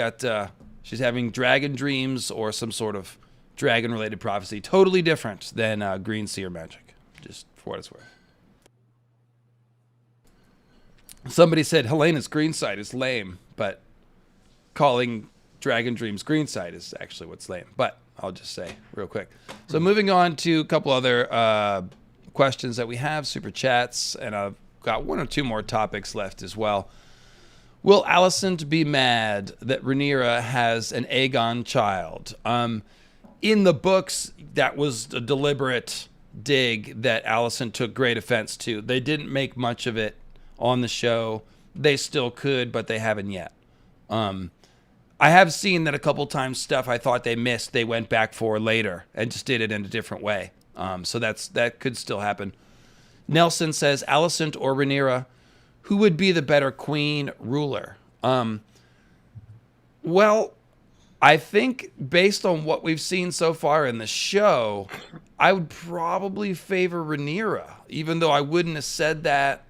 having dragon dreams or some sort of dragon-related prophecy. Totally different than green seer magic, just for what it's worth. Somebody said Helena's green sight is lame, but calling dragon dreams green sight is actually what's lame. But I'll just say real quick. So moving on to a couple other questions that we have, super chats, and I've got one or two more topics left as well. Will Alicent be mad that Rhaenyra has an Aegon child? In the books, that was a deliberate dig that Alicent took great offense to. They didn't make much of it on the show. They still could, but they haven't yet. I have seen that a couple times stuff I thought they missed, they went back for later and just did it in a different way. So that could still happen. Nelson says, Alicent or Rhaenyra, who would be the better queen ruler? Well, I think based on what we've seen so far in the show, I would probably favor Rhaenyra, even though I wouldn't have said that,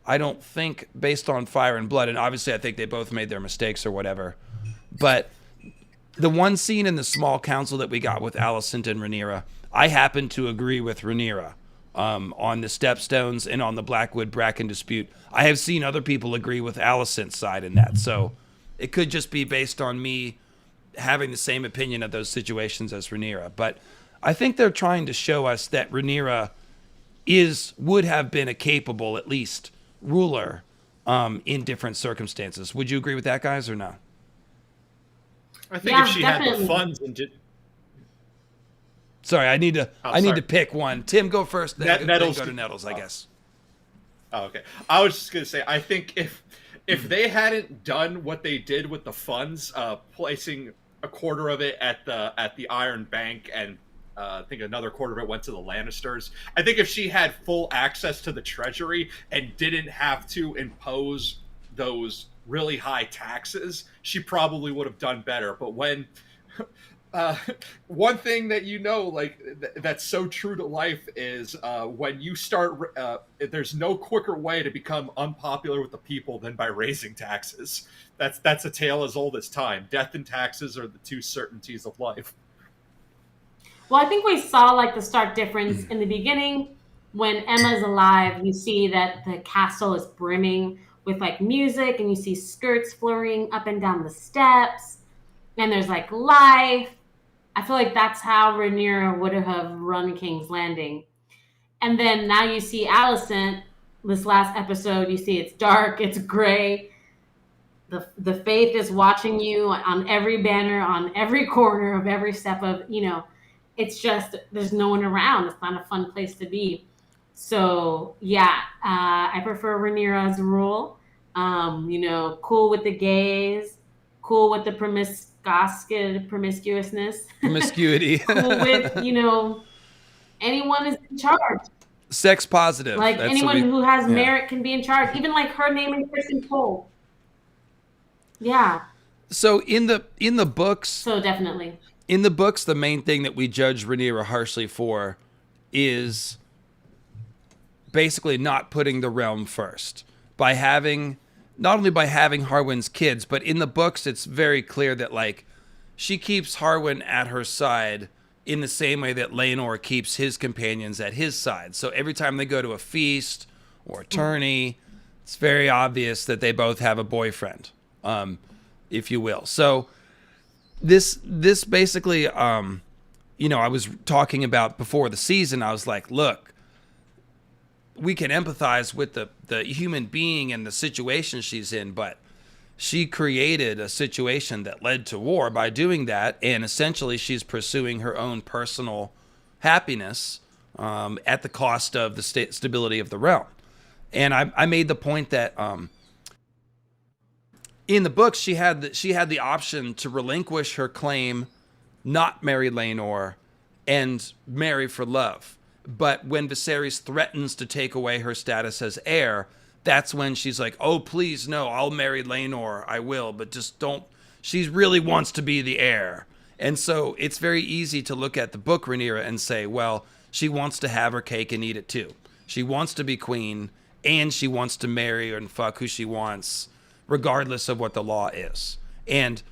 I don't think, based on Fire and Blood. And obviously I think they both made their mistakes or whatever. But the one scene in the small council that we got with Alicent and Rhaenyra, I happen to agree with Rhaenyra. On the Stepstones and on the Blackwood Bracken dispute. I have seen other people agree with Alicent's side in that. So it could just be based on me having the same opinion of those situations as Rhaenyra. But I think they're trying to show us that Rhaenyra would have been a capable, at least, ruler in different circumstances. Would you agree with that, guys, or no? I think if she had the funds and did... Sorry, I need to pick one. Tim, go first. Then Nettles go to Nettles, I guess. Oh, okay. I was just gonna say, I think if they hadn't done what they did with the funds, placing a quarter of it at the Iron Bank, and I think another quarter of it went to the Lannisters. I think if she had full access to the treasury and didn't have to impose those really high taxes, she probably would have done better. But when one thing that that's so true to life is when you start, there's no quicker way to become unpopular with the people than by raising taxes. That's a tale as old as time. Death and taxes are the two certainties of life. Well, I think we saw like the stark difference in the beginning when Emma's alive. You see that the castle is brimming with like music, and you see skirts flurrying up and down the steps, and there's like life. I feel like that's how Rhaenyra would have run King's Landing. And then now you see Alicent, this last episode, you see it's dark, it's gray. The faith is watching you on every banner, on every corner of every step of, it's just, there's no one around. It's not a fun place to be. So, yeah, I prefer Rhaenyra's rule. Cool with the gays, cool with the promiscuousness. Promiscuity. Cool with, anyone is in charge. Sex positive. Like That's anyone who has yeah. merit can be in charge. Even like her naming Kristen Cole. Yeah. So in the books, So definitely. the main thing that we judge Rhaenyra harshly for is basically not putting the realm first. Not only by having Harwin's kids, but in the books it's very clear that like she keeps Harwin at her side in the same way that Laenor keeps his companions at his side. So every time they go to a feast or a tourney, it's very obvious that they both have a boyfriend, if you will. So this basically, I was talking about before the season, I was like, look, we can empathize with the human being and the situation she's in, but she created a situation that led to war by doing that, and essentially she's pursuing her own personal happiness at the cost of the stability of the realm. And I made the point that in the books she had the option to relinquish her claim, not marry Laenor, and marry for love. But when Viserys threatens to take away her status as heir, that's when she's like, oh, please, no, I'll marry Laenor. I will, but just don't. She really wants to be the heir. And so it's very easy to look at the book Rhaenyra and say, well, she wants to have her cake and eat it too. She wants to be queen, and she wants to marry and fuck who she wants, regardless of what the law is. And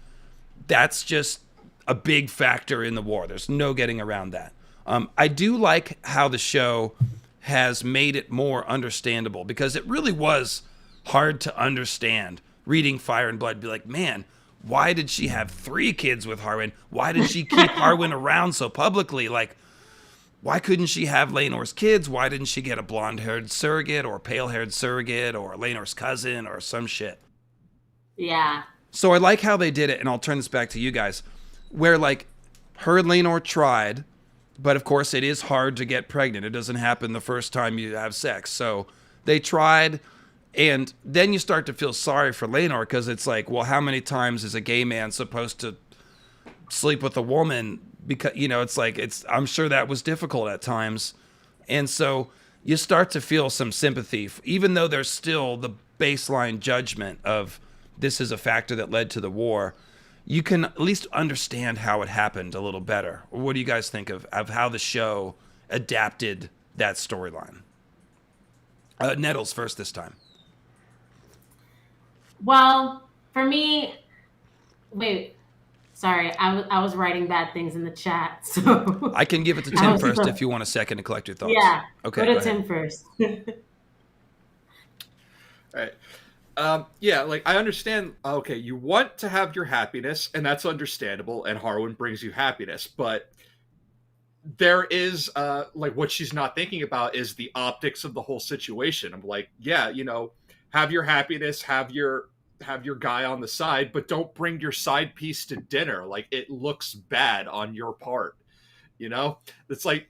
that's just a big factor in the war. There's no getting around that. I do like how the show has made it more understandable, because it really was hard to understand reading Fire and Blood. Be like, man, why did she have 3 kids with Harwin? Why did she keep Harwin around so publicly? Like, why couldn't she have Laenor's kids? Why didn't she get a blonde-haired surrogate or pale-haired surrogate or Laenor's cousin or some shit? Yeah. So I like how they did it, and I'll turn this back to you guys, where like her and Laenor tried, but of course it is hard to get pregnant. It doesn't happen the first time you have sex. So they tried, and then you start to feel sorry for Laenor, because it's like, well, how many times is a gay man supposed to sleep with a woman? Because, it's like, I'm sure that was difficult at times. And so you start to feel some sympathy, even though there's still the baseline judgment of this is a factor that led to the war. You can at least understand how it happened a little better. What do you guys think of how the show adapted that storyline? Nettles first this time. Well, for me, sorry, I was writing bad things in the chat, so I can give it to Tim first if you want a second to collect your thoughts. Yeah, okay. Go to Tim first. All right. Yeah, like I understand. Okay, you want to have your happiness, and that's understandable. And Harwin brings you happiness, but there is like what she's not thinking about is the optics of the whole situation. I'm like, yeah, have your happiness, have your guy on the side, but don't bring your side piece to dinner. Like, it looks bad on your part. It's like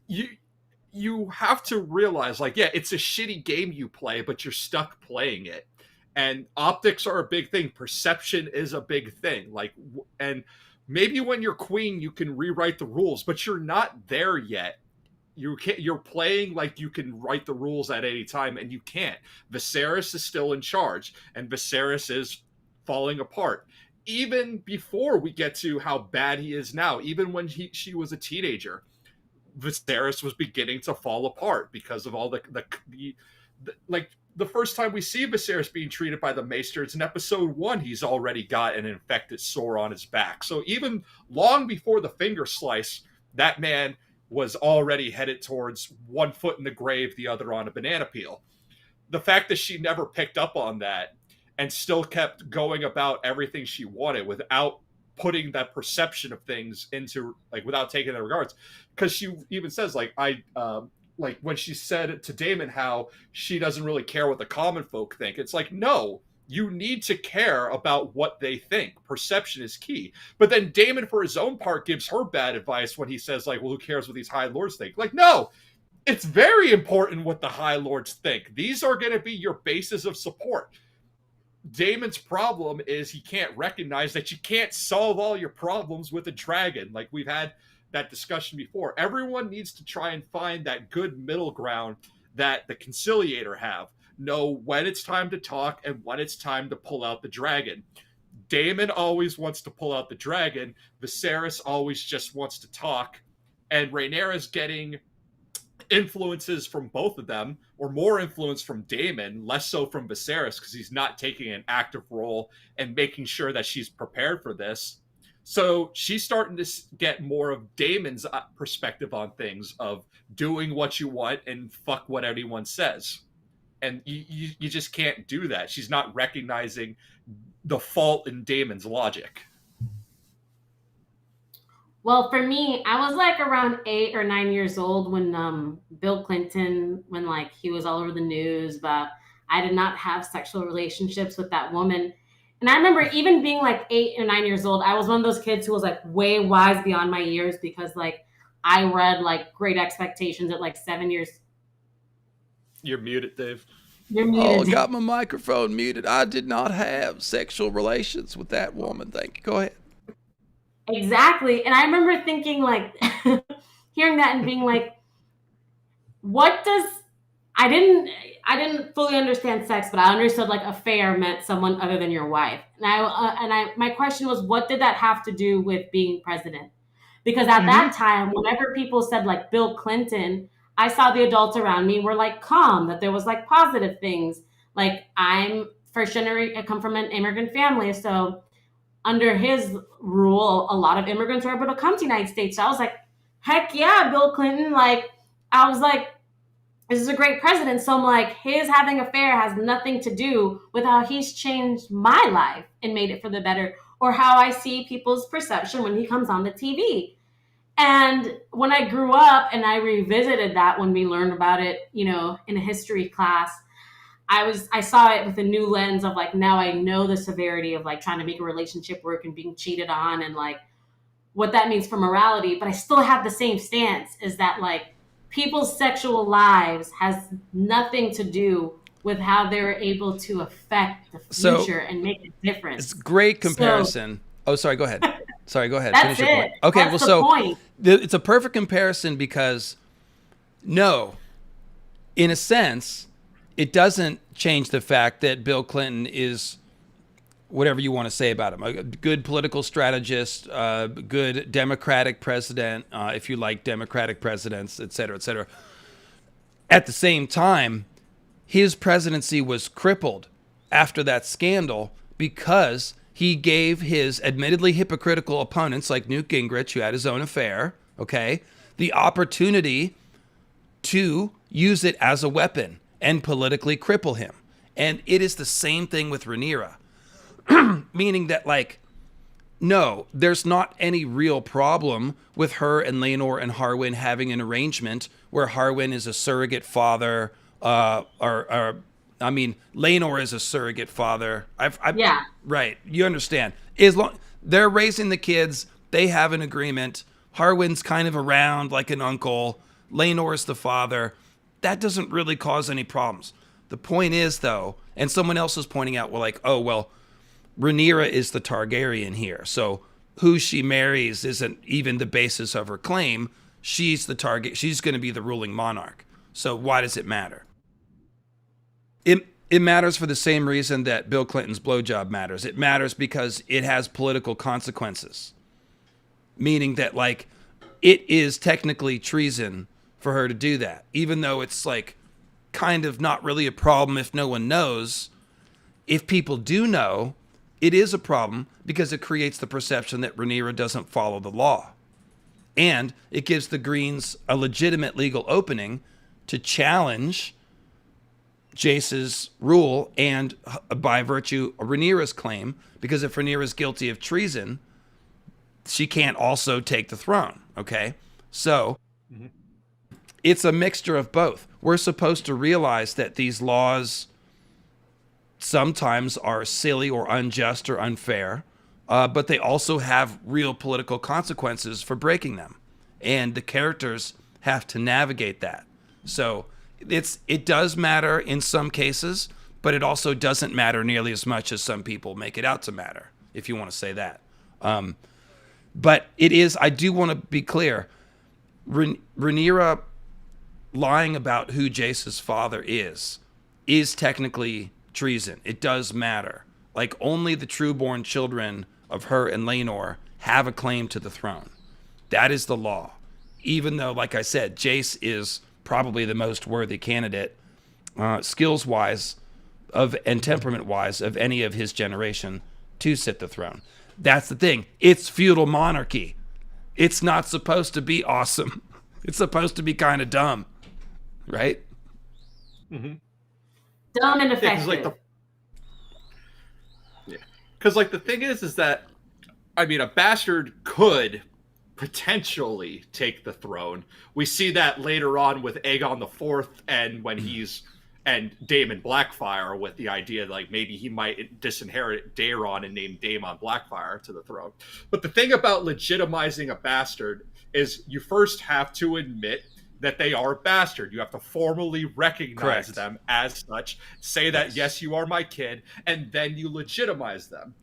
you have to realize, like, yeah, it's a shitty game you play, but you're stuck playing it. And optics are a big thing. Perception is a big thing. Like, and maybe when you're queen, you can rewrite the rules, but you're not there yet. You're playing like you can write the rules at any time, and you can't. Viserys is still in charge, and Viserys is falling apart. Even before we get to how bad he is now, even when she was a teenager, Viserys was beginning to fall apart because of all the like. The first time we see Viserys being treated by the Maester, it's in episode 1. He's already got an infected sore on his back. So even long before the finger slice, that man was already headed towards one foot in the grave, the other on a banana peel. The fact that she never picked up on that and still kept going about everything she wanted without putting that perception of things into, like, without taking the regards. Because she even says, like, like when she said to Daemon how she doesn't really care what the common folk think. It's like, no, you need to care about what they think. Perception is key. But then Daemon, for his own part, gives her bad advice when he says, like, well, who cares what these High Lords think? Like, no, it's very important what the High Lords think. These are going to be your bases of support. Daemon's problem is he can't recognize that you can't solve all your problems with a dragon. Like, we've had that discussion before. Everyone needs to try and find that good middle ground that the conciliator have. Know when it's time to talk and when it's time to pull out the dragon. Daemon always wants to pull out the dragon. Viserys always just wants to talk. And Rhaenyra's getting influences from both of them, or more influence from Daemon, less so from Viserys, because he's not taking an active role and making sure that she's prepared for this. So she's starting to get more of Daemon's perspective on things, of doing what you want and fuck what anyone says. And you just can't do that. She's not recognizing the fault in Daemon's logic. Well, for me, I was like around 8 or 9 years old when Bill Clinton, when like he was all over the news about I did not have sexual relationships with that woman. And I remember even being like 8 or 9 years old, I was one of those kids who was like way wise beyond my years, because like I read like Great Expectations at like 7 years. You're muted, Dave. You're muted. Oh, got my microphone muted. I did not have sexual relations with that woman. Thank you. Go ahead. Exactly. And I remember thinking like, hearing that and being like, what does, I didn't fully understand sex, but I understood like affair meant someone other than your wife. And my question was, what did that have to do with being president? Because at that time, whenever people said like Bill Clinton, I saw the adults around me were like calm, that there was like positive things. Like I'm first generation, I come from an immigrant family. So under his rule, a lot of immigrants were able to come to the United States. So I was like, heck yeah, Bill Clinton. Like, I was like, this is a great president. So I'm like, his having an affair has nothing to do with how he's changed my life and made it for the better, or how I see people's perception when he comes on the TV. And when I grew up and I revisited that when we learned about it, you know, in a history class, I saw it with a new lens of like, now I know the severity of like trying to make a relationship work and being cheated on and like what that means for morality. But I still have the same stance, is that like people's sexual lives has nothing to do with how they're able to affect the future and make a difference. It's great comparison. Sorry, go ahead. Sorry, go ahead. That's Finish your point. it. Okay, That's the point. It's a perfect comparison because, no, in a sense, it doesn't change the fact that Bill Clinton is, whatever you want to say about him, a good political strategist, good Democratic president, if you like Democratic presidents, et cetera, et cetera. At the same time, his presidency was crippled after that scandal because he gave his admittedly hypocritical opponents like Newt Gingrich, who had his own affair, okay, the opportunity to use it as a weapon and politically cripple him. And it is the same thing with Rhaenyra. Meaning that, like, no, there's not any real problem with her and Laenor and Harwin having an arrangement where Harwin is a surrogate father, Laenor is a surrogate father. Yeah. Right. You understand. As long they're raising the kids, they have an agreement. Harwin's kind of around like an uncle. Laenor's the father. That doesn't really cause any problems. The point is, though, and someone else is pointing out, well, like, oh, well, Rhaenyra is the Targaryen here. So who she marries isn't even the basis of her claim. She's the target. She's going to be the ruling monarch. So why does it matter? It matters for the same reason that Bill Clinton's blowjob matters. It matters because it has political consequences. Meaning that, like, it is technically treason for her to do that. Even though it's, like, kind of not really a problem if no one knows. If people do know, it is a problem because it creates the perception that Rhaenyra doesn't follow the law. And it gives the Greens a legitimate legal opening to challenge Jace's rule and, by virtue of Rhaenyra's claim, because if Rhaenyra's guilty of treason, she can't also take the throne, okay? So it's a mixture of both. We're supposed to realize that these laws sometimes are silly or unjust or unfair, but they also have real political consequences for breaking them. And the characters have to navigate that. So it does matter in some cases, but it also doesn't matter nearly as much as some people make it out to matter, if you want to say that. But it is, I do want to be clear, Rhaenyra lying about who Jace's father is technically treason. It does matter. Like, only the true-born children of her and Laenor have a claim to the throne. That is the law. Even though, like I said, Jace is probably the most worthy candidate, skills-wise and temperament-wise, of any of his generation to sit the throne. That's the thing. It's feudal monarchy. It's not supposed to be awesome. It's supposed to be kind of dumb, right? Mm-hmm. Dumb and effective. Because the thing is that, I mean, a bastard could potentially take the throne. We see that later on with Aegon the Fourth, and when and Daemon Blackfire, with the idea like maybe he might disinherit Daeron and name Daemon Blackfire to the throne. But the thing about legitimizing a bastard is you first have to admit that they are a bastard. You have to formally recognize them as such, say that, yes, you are my kid, and then you legitimize them.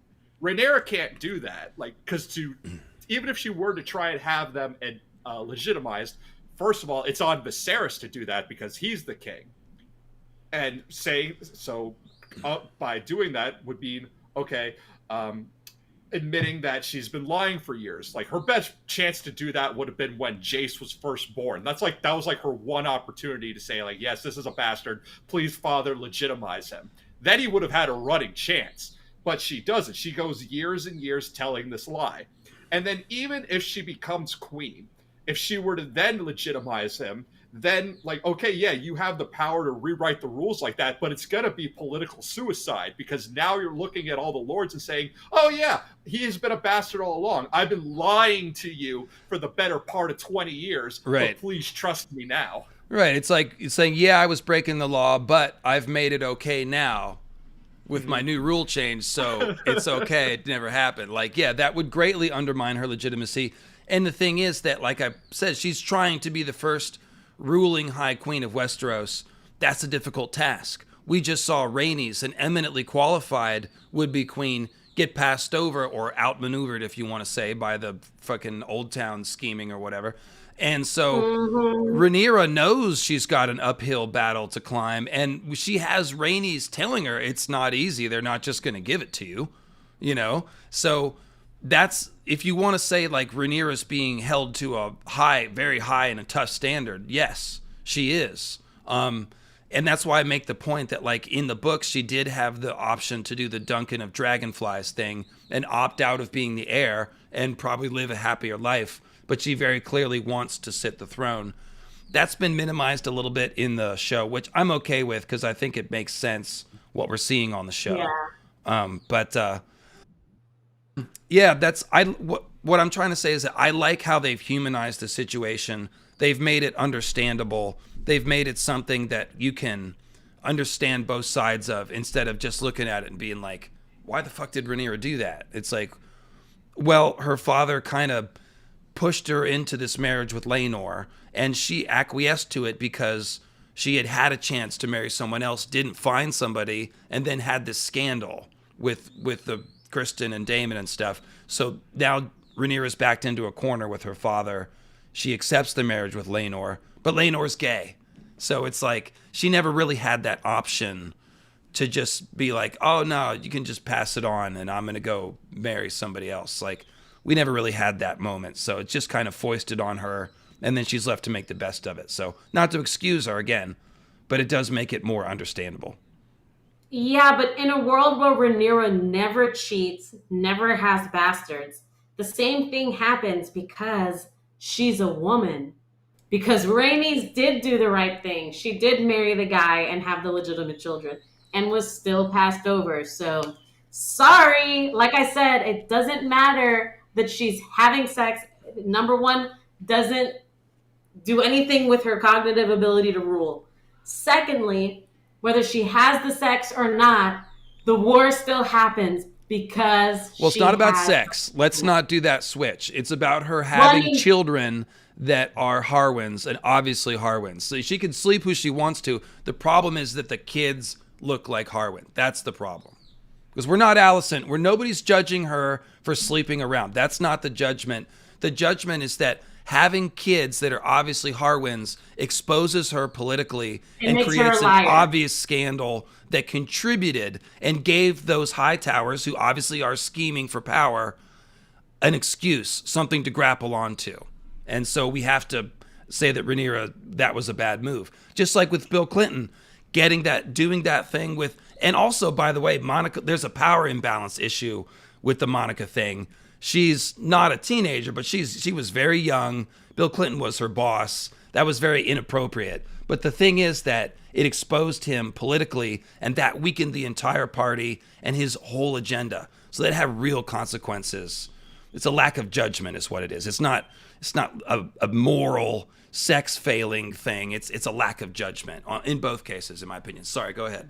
Rhaenyra can't do that, because even if she were to try and have them legitimized, first of all, it's on Viserys to do that because he's the king. And by doing that would mean, admitting that she's been lying for years. Like, her best chance to do that would have been when Jace was first born. That was her one opportunity to say, yes, this is a bastard. Please, father, legitimize him. Then he would have had a running chance. But she doesn't. She goes years and years telling this lie. And then even if she becomes queen, if she were to then legitimize him, then you have the power to rewrite the rules like that, but it's going to be political suicide, because now you're looking at all the lords and saying, oh yeah, he has been a bastard all along. I've been lying to you for the better part of 20 years, but please trust me now. Right. It's like saying, yeah, I was breaking the law, but I've made it okay now with my new rule change, so it's okay. It never happened. That would greatly undermine her legitimacy. And the thing is that, like I said, she's trying to be the first ruling High Queen of Westeros. That's a difficult task. We just saw Rhaenys, an eminently qualified would-be queen, get passed over or outmaneuvered, if you want to say, by the fucking Old Town scheming or whatever. And so Rhaenyra knows she's got an uphill battle to climb, and she has Rhaenys telling her it's not easy. They're not just going to give it to you, So that's, if you want to say Rhaenyra's being held to a high, very high and a tough standard, yes, she is. And that's why I make the point that in the books, she did have the option to do the Duncan of Dragonflies thing and opt out of being the heir and probably live a happier life. But she very clearly wants to sit the throne. That's been minimized a little bit in the show, which I'm okay with because I think it makes sense what we're seeing on the show. Yeah. What I'm trying to say is that I like how they've humanized the situation. They've made it understandable. They've made it something that you can understand both sides of, instead of just looking at it and being like, why the fuck did Rhaenyra do that? It's her father kind of pushed her into this marriage with Laenor, and she acquiesced to it because she had a chance to marry someone else, didn't find somebody, and then had this scandal with the Kristen and Daemon and stuff. So now Rhaenyra's backed into a corner with her father. She accepts the marriage with Laenor, but Laenor's gay. So it's she never really had that option to just be oh no, you can just pass it on and I'm going to go marry somebody else. We never really had that moment. So it's just kind of foisted on her, and then she's left to make the best of it. So not to excuse her again, but it does make it more understandable. Yeah, but in a world where Rhaenyra never cheats, never has bastards, the same thing happens because she's a woman. Because Rhaenys did do the right thing. She did marry the guy and have the legitimate children and was still passed over. So, sorry. Like I said, it doesn't matter that she's having sex. Number one, doesn't do anything with her cognitive ability to rule. Secondly, whether she has the sex or not, the war still happens because it's not about sex. Let's not do that switch. It's about her having children that are Harwins, and obviously Harwins. So she can sleep who she wants to. The problem is that the kids look like Harwin. That's the problem. Because we're not Alicent. Nobody's judging her for sleeping around. That's not the judgment. The judgment is that having kids that are obviously Harwins exposes her politically and creates an obvious scandal that contributed and gave those Hightowers, who obviously are scheming for power, an excuse, something to grapple onto. And so we have to say that Rhaenyra, that was a bad move. Just like with Bill Clinton, doing that thing with, and also, by the way, Monica, there's a power imbalance issue with the Monica thing. She's not a teenager, but she was very young. Bill Clinton was her boss. That was very inappropriate. But the thing is that it exposed him politically, and that weakened the entire party and his whole agenda. So that had real consequences. It's a lack of judgment is what it is. It's not a moral sex failing thing. It's a lack of judgment in both cases, in my opinion. Sorry, go ahead.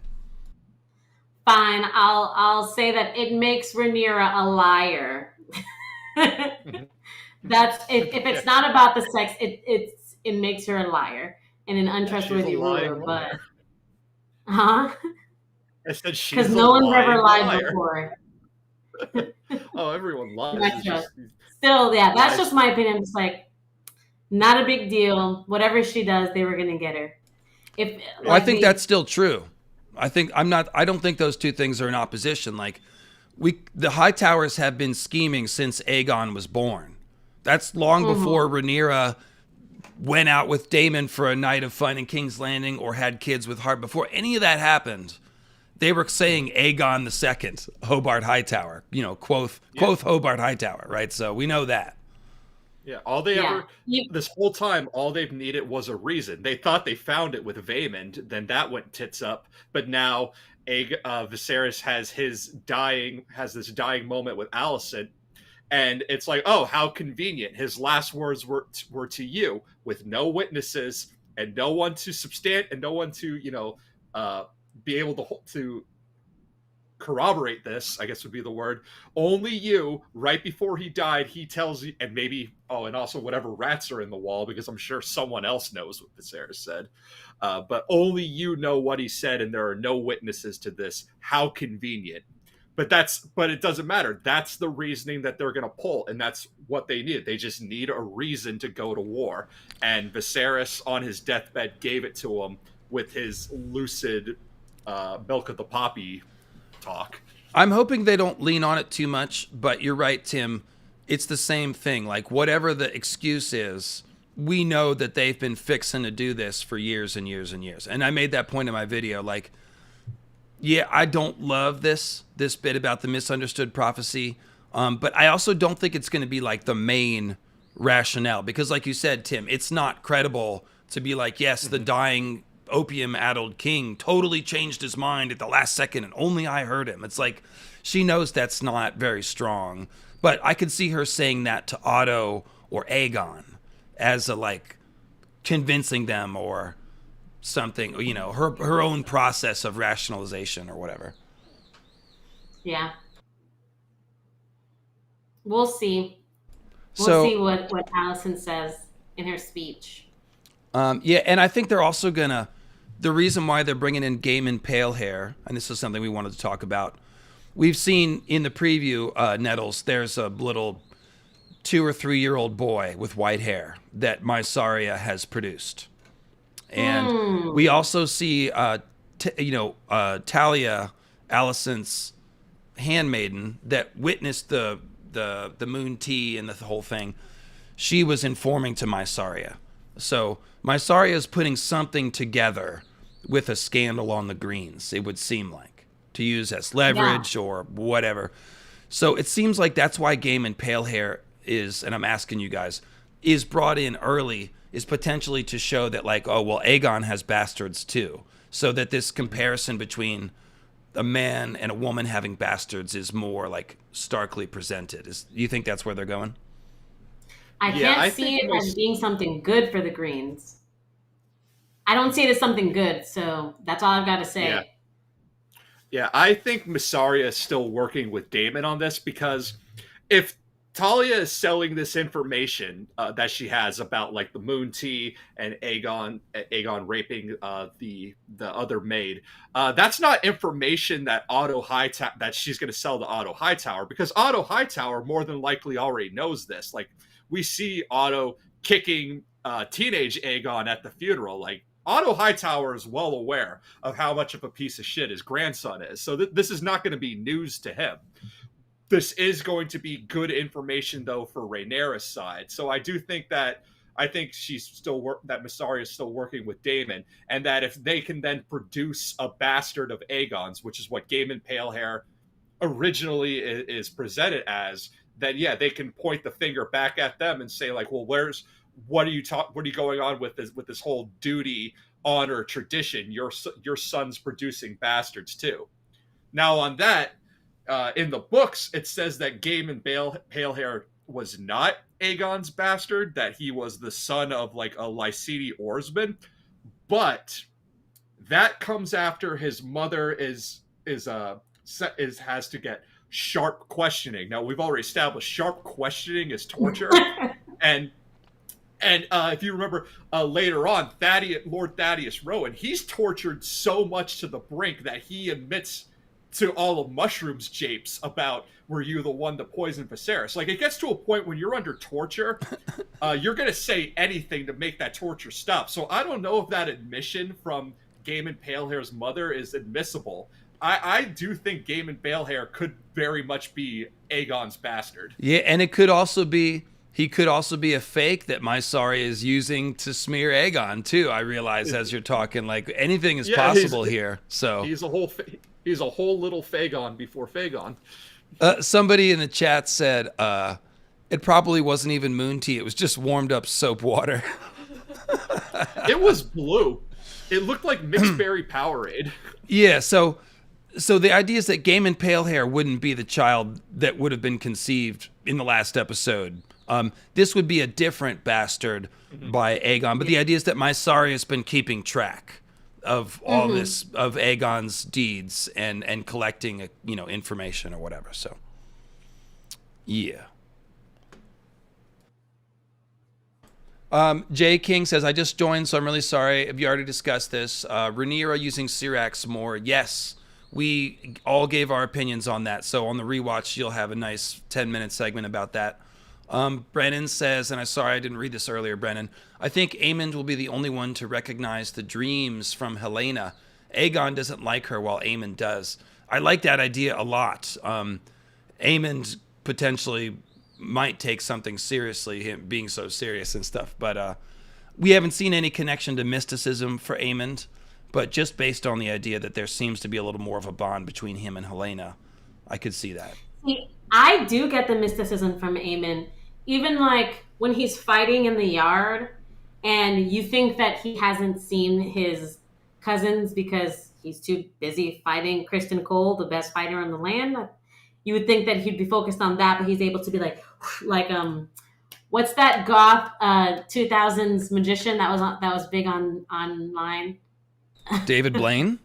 Fine, I'll say that it makes Rhaenyra a liar. That's if it's not about the sex, it makes her a liar and an untrustworthy ruler. But I said she's because no one's ever lied before. Oh, everyone lies. Still, yeah, that's just my opinion. It's like not a big deal. Whatever she does, they were gonna get her. I think that's still true. I don't think those two things are in opposition. Like the Hightowers have been scheming since Aegon was born. That's long before Rhaenyra went out with Daemon for a night of fun in King's Landing or had kids with Hart. Before any of that happened, they were saying Aegon II, Hobart Hightower, quoth Hobart Hightower, right? So we know that. Yeah, this whole time, all they've needed was a reason. They thought they found it with Vaemond, then that went tits up. But now Viserys has this dying moment with Alicent, and it's like, oh, how convenient. His last words were to you, with no witnesses and no one to be able to corroborate this, I guess would be the word. Only you, right before he died, he tells you, and maybe, and also whatever rats are in the wall, because I'm sure someone else knows what Viserys said. But only you know what he said, and there are no witnesses to this. How convenient. But it doesn't matter. That's the reasoning that they're going to pull, and that's what they need. They just need a reason to go to war. And Viserys, on his deathbed, gave it to him with his lucid milk of the poppy talk. I'm hoping they don't lean on it too much, but you're right, Tim. It's the same thing. Like, whatever the excuse is, we know that they've been fixing to do this for years and years and years. And I made that point in my video. Like, yeah, I don't love this bit about the misunderstood prophecy, but I also don't think it's going to be like the main rationale, because like you said, Tim, it's not credible to be like, yes, the dying opium-addled king totally changed his mind at the last second and only I heard him. It's like, she knows that's not very strong, but I could see her saying that to Otto or Aegon as a, like, convincing them or something, her own process of rationalization or whatever. Yeah. We'll see. We'll see what Alicent says in her speech. Yeah, and I think they're also the reason why they're bringing in Gaiman Palehair, and this is something we wanted to talk about. We've seen in the preview, Nettles, there's a little 2 or 3 year old boy with white hair that Mysaria has produced. And we also see, Talia, Alicent's handmaiden that witnessed the moon tea and the whole thing. She was informing to Mysaria. So Mysaria is putting something together with a scandal on the greens, it would seem like, to use as leverage or whatever. So it seems like that's why Gaiman Palehair is, and I'm asking you guys, is brought in early, is potentially to show that, like, oh, well, Aegon has bastards too. So that this comparison between a man and a woman having bastards is more, like, starkly presented. Do you think that's where they're going? I can't see it as being something good for the Greens. I don't see it as something good, so that's all I've got to say. Yeah, I think Mysaria is still working with Daemon on this, because if Talia is selling this information that she has about like the moon tea and Aegon raping the other maid. That's not information that that she's going to sell to Otto Hightower, because Otto Hightower more than likely already knows this. Like, we see Otto kicking teenage Aegon at the funeral. Like, Otto Hightower is well aware of how much of a piece of shit his grandson is. So this is not going to be news to him. This is going to be good information, though, for Rhaenyra's side. So I do think that she's still that Mysaria is still working with Daemon, and that if they can then produce a bastard of Aegon's, which is what Daemon Palehair originally is presented as, then yeah, they can point the finger back at them and say like, well, what are you going on with this whole duty, honor, tradition? Your son's producing bastards too. Now on that. In the books, it says that Daemon Palehair was not Aegon's bastard, that he was the son of like a Lyseni oarsman, but that comes after his mother has to get sharp questioning. Now, we've already established sharp questioning is torture, and if you remember later on, Lord Thaddeus Rowan, he's tortured so much to the brink that he admits to all of Mushroom's japes about, were you the one to poison Viserys? Like, it gets to a point when you're under torture, you're going to say anything to make that torture stop. So I don't know if that admission from Daemon Palehair's mother is admissible. I do think Daemon Palehair could very much be Aegon's bastard. Yeah, and it could also be, he could also be a fake that Mysaria is using to smear Aegon too. I realize as you're talking, like, anything is possible here. So he's a whole little Fagon before Fagon. Somebody in the chat said it probably wasn't even moon tea. It was just warmed up soap water. It was blue. It looked like mixed berry Powerade. Yeah, so the idea is that Daemon Palehair wouldn't be the child that would have been conceived in the last episode. This would be a different bastard by Aegon. But the idea is that Mysaria has been keeping track of all this, of Aegon's deeds and collecting, information or whatever. So, yeah. Jay King says, I just joined, so I'm really sorry if you already discussed this. Rhaenyra using Syrax more. Yes, we all gave our opinions on that. So on the rewatch, you'll have a nice 10-minute segment about that. Brennan says, and I'm sorry I didn't read this earlier, Brennan, I think Aemond will be the only one to recognize the dreams from Helaena. Aegon doesn't like her while Aemond does. I like that idea a lot. Aemond potentially might take something seriously, him being so serious and stuff, but we haven't seen any connection to mysticism for Aemond, but just based on the idea that there seems to be a little more of a bond between him and Helaena, I could see that. I do get the mysticism from Aemond. Even like when he's fighting in the yard and you think that he hasn't seen his cousins because he's too busy fighting Kristen Cole, the best fighter in the land. You would think that he'd be focused on that, but he's able to be like what's that goth 2000s magician that was big online? David Blaine?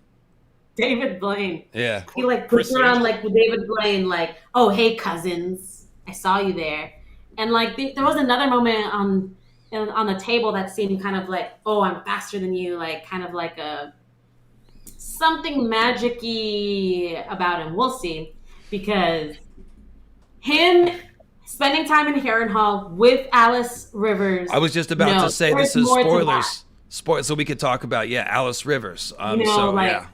David Blaine. Yeah. He puts around David Blaine, oh, hey cousins, I saw you there. And there was another moment on the table that seemed kind of like, oh, I'm faster than you, kind of like a something magic-y about him. We'll see, because him spending time in Harrenhal with Alice Rivers. I was just about to say this is spoilers. So we could talk about Alice Rivers. Yeah.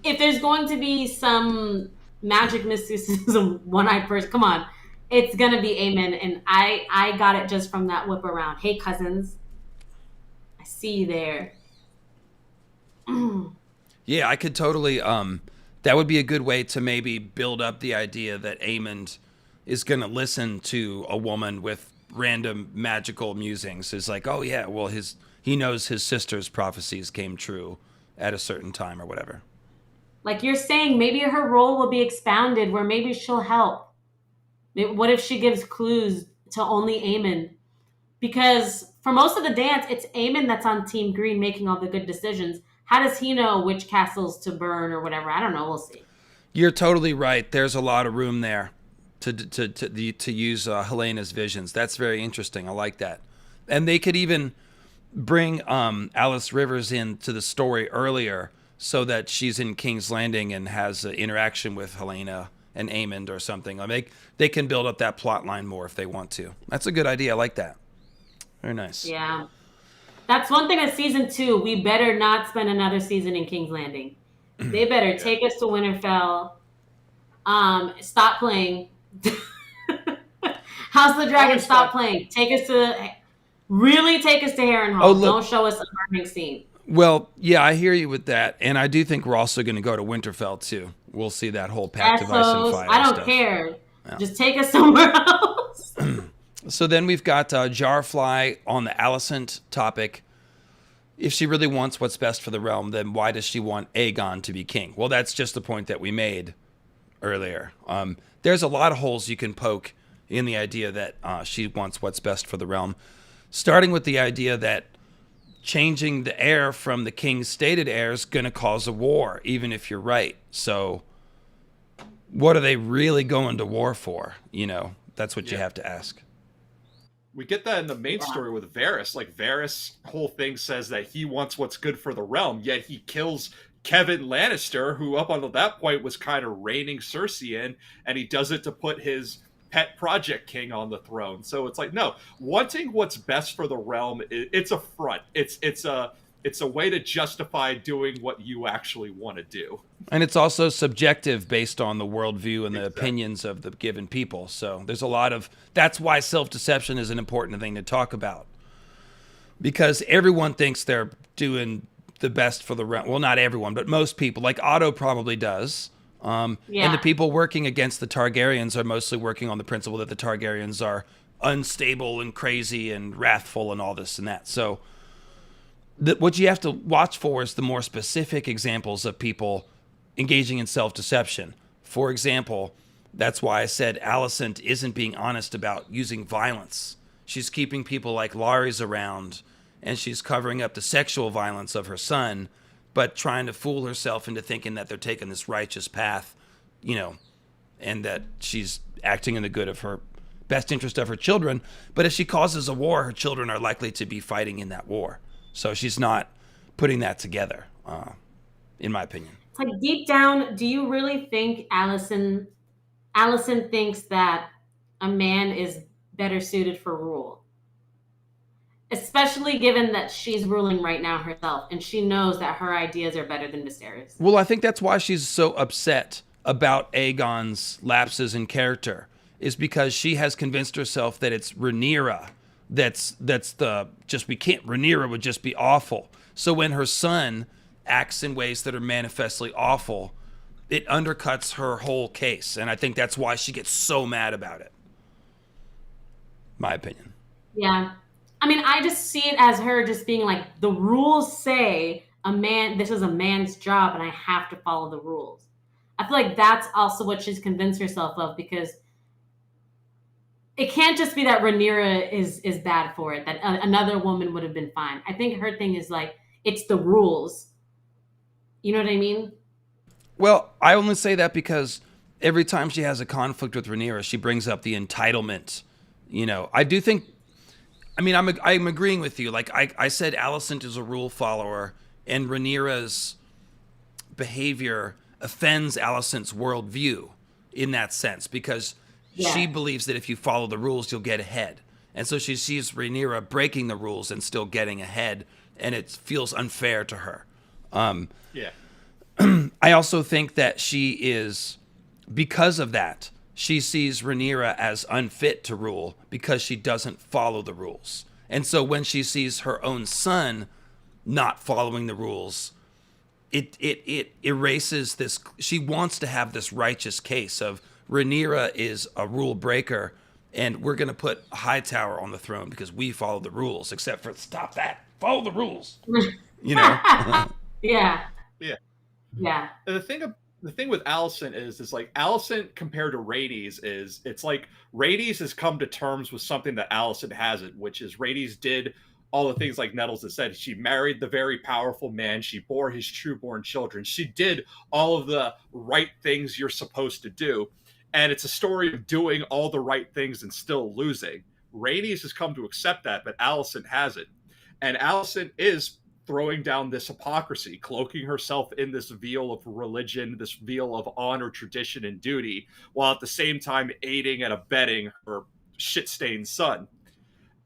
If there's going to be some magic mysticism, one-eyed person, come on. It's going to be Aemond, and I got it just from that whip around. Hey, cousins, I see you there. Yeah, I could totally, that would be a good way to maybe build up the idea that Aemond is going to listen to a woman with random magical musings. It's like, oh yeah, well he knows his sister's prophecies came true at a certain time or whatever. Like you're saying, maybe her role will be expounded where maybe she'll help. What if she gives clues to only Aemond? Because for most of the dance, it's Aemond that's on Team Green making all the good decisions. How does he know which castles to burn or whatever? I don't know. We'll see. You're totally right. There's a lot of room there. to use Helena's visions. That's very interesting. I like that. And they could even bring Alice Rivers into the story earlier so that she's in King's Landing and has an interaction with Helaena and Aemond or something. They can build up that plot line more if they want to. That's a good idea. I like that. Very nice. Yeah. That's one thing with season 2. We better not spend another season in King's Landing. They better take us to Winterfell. Stop playing. House of the Dragon, stop playing. Take us to Harrenhal. Don't show us a burning scene. Well, yeah, I hear you with that, and I do think we're also going to go to Winterfell too. We'll see that whole Pact of Ice and Fire. I don't care. Yeah. Just take us somewhere else. So then we've got Jarfly on the Alicent topic. If she really wants what's best for the realm, then why does she want Aegon to be king? Well, that's just the point that we made earlier. There's a lot of holes you can poke in the idea that she wants what's best for the realm, starting with the idea that changing the heir from the king's stated heir is going to cause a war, even if you're right. So what are they really going to war for? That's what you have to ask. We get that in the main story with Varys. Like, Varys' whole thing says that he wants what's good for the realm, yet he kills Kevin Lannister, who up until that point was kind of reigning Cersei in, and he does it to put his pet project king on the throne. So it's like, no, wanting what's best for the realm, it's a front. It's a way to justify doing what you actually want to do. And it's also subjective based on the worldview and the opinions of the given people. So there's a lot of, that's why self-deception is an important thing to talk about. Because everyone thinks they're doing the best for the realm. Well, not everyone, but most people. Like Otto probably does. And the people working against the Targaryens are mostly working on the principle that the Targaryens are unstable and crazy and wrathful and all this and that. So what you have to watch for is the more specific examples of people engaging in self-deception. For example, that's why I said Alicent isn't being honest about using violence. She's keeping people like Larys around, and she's covering up the sexual violence of her son, but trying to fool herself into thinking that they're taking this righteous path, and that she's acting in the good of her best interest of her children. But if she causes a war, her children are likely to be fighting in that war. So she's not putting that together, in my opinion. It's like, deep down, do you really think Alicent thinks that a man is better suited for rule? Especially given that she's ruling right now herself, and she knows that her ideas are better than Viserys. Well, I think that's why she's so upset about Aegon's lapses in character, is because she has convinced herself that it's Rhaenyra Rhaenyra would just be awful. So when her son acts in ways that are manifestly awful, it undercuts her whole case. And I think that's why she gets so mad about it. My opinion. Yeah. I mean, I just see it as her just being like, the rules say this is a man's job and I have to follow the rules. I feel like that's also what she's convinced herself of, because it can't just be that Rhaenyra is bad for it, that another woman would have been fine. I think her thing is like, it's the rules. You know what I mean? Well, I only say that because every time she has a conflict with Rhaenyra, she brings up the entitlement. I do think, I'm agreeing with you. Like I said, Alicent is a rule follower, and Rhaenyra's behavior offends Alicent's worldview in that sense, because she believes that if you follow the rules, you'll get ahead. And so she sees Rhaenyra breaking the rules and still getting ahead, and it feels unfair to her. I also think that she is, because of that, she sees Rhaenyra as unfit to rule because she doesn't follow the rules. And so when she sees her own son not following the rules, it erases this. She wants to have this righteous case of Rhaenyra is a rule breaker, and we're going to put Hightower on the throne because we follow the rules, except for stop that. Follow the rules. Yeah. The thing with Alicent is like, Alicent compared to Rhaenys it's like Rhaenys has come to terms with something that Alicent hasn't, which is Rhaenys did all the things like Nettles has said. She married the very powerful man. She bore his trueborn children. She did all of the right things you're supposed to do. And it's a story of doing all the right things and still losing. Rhaenys has come to accept that, but Alicent hasn't. And Alicent is throwing down this hypocrisy, cloaking herself in this veil of religion, this veil of honor, tradition, and duty, while at the same time aiding and abetting her shit-stained son.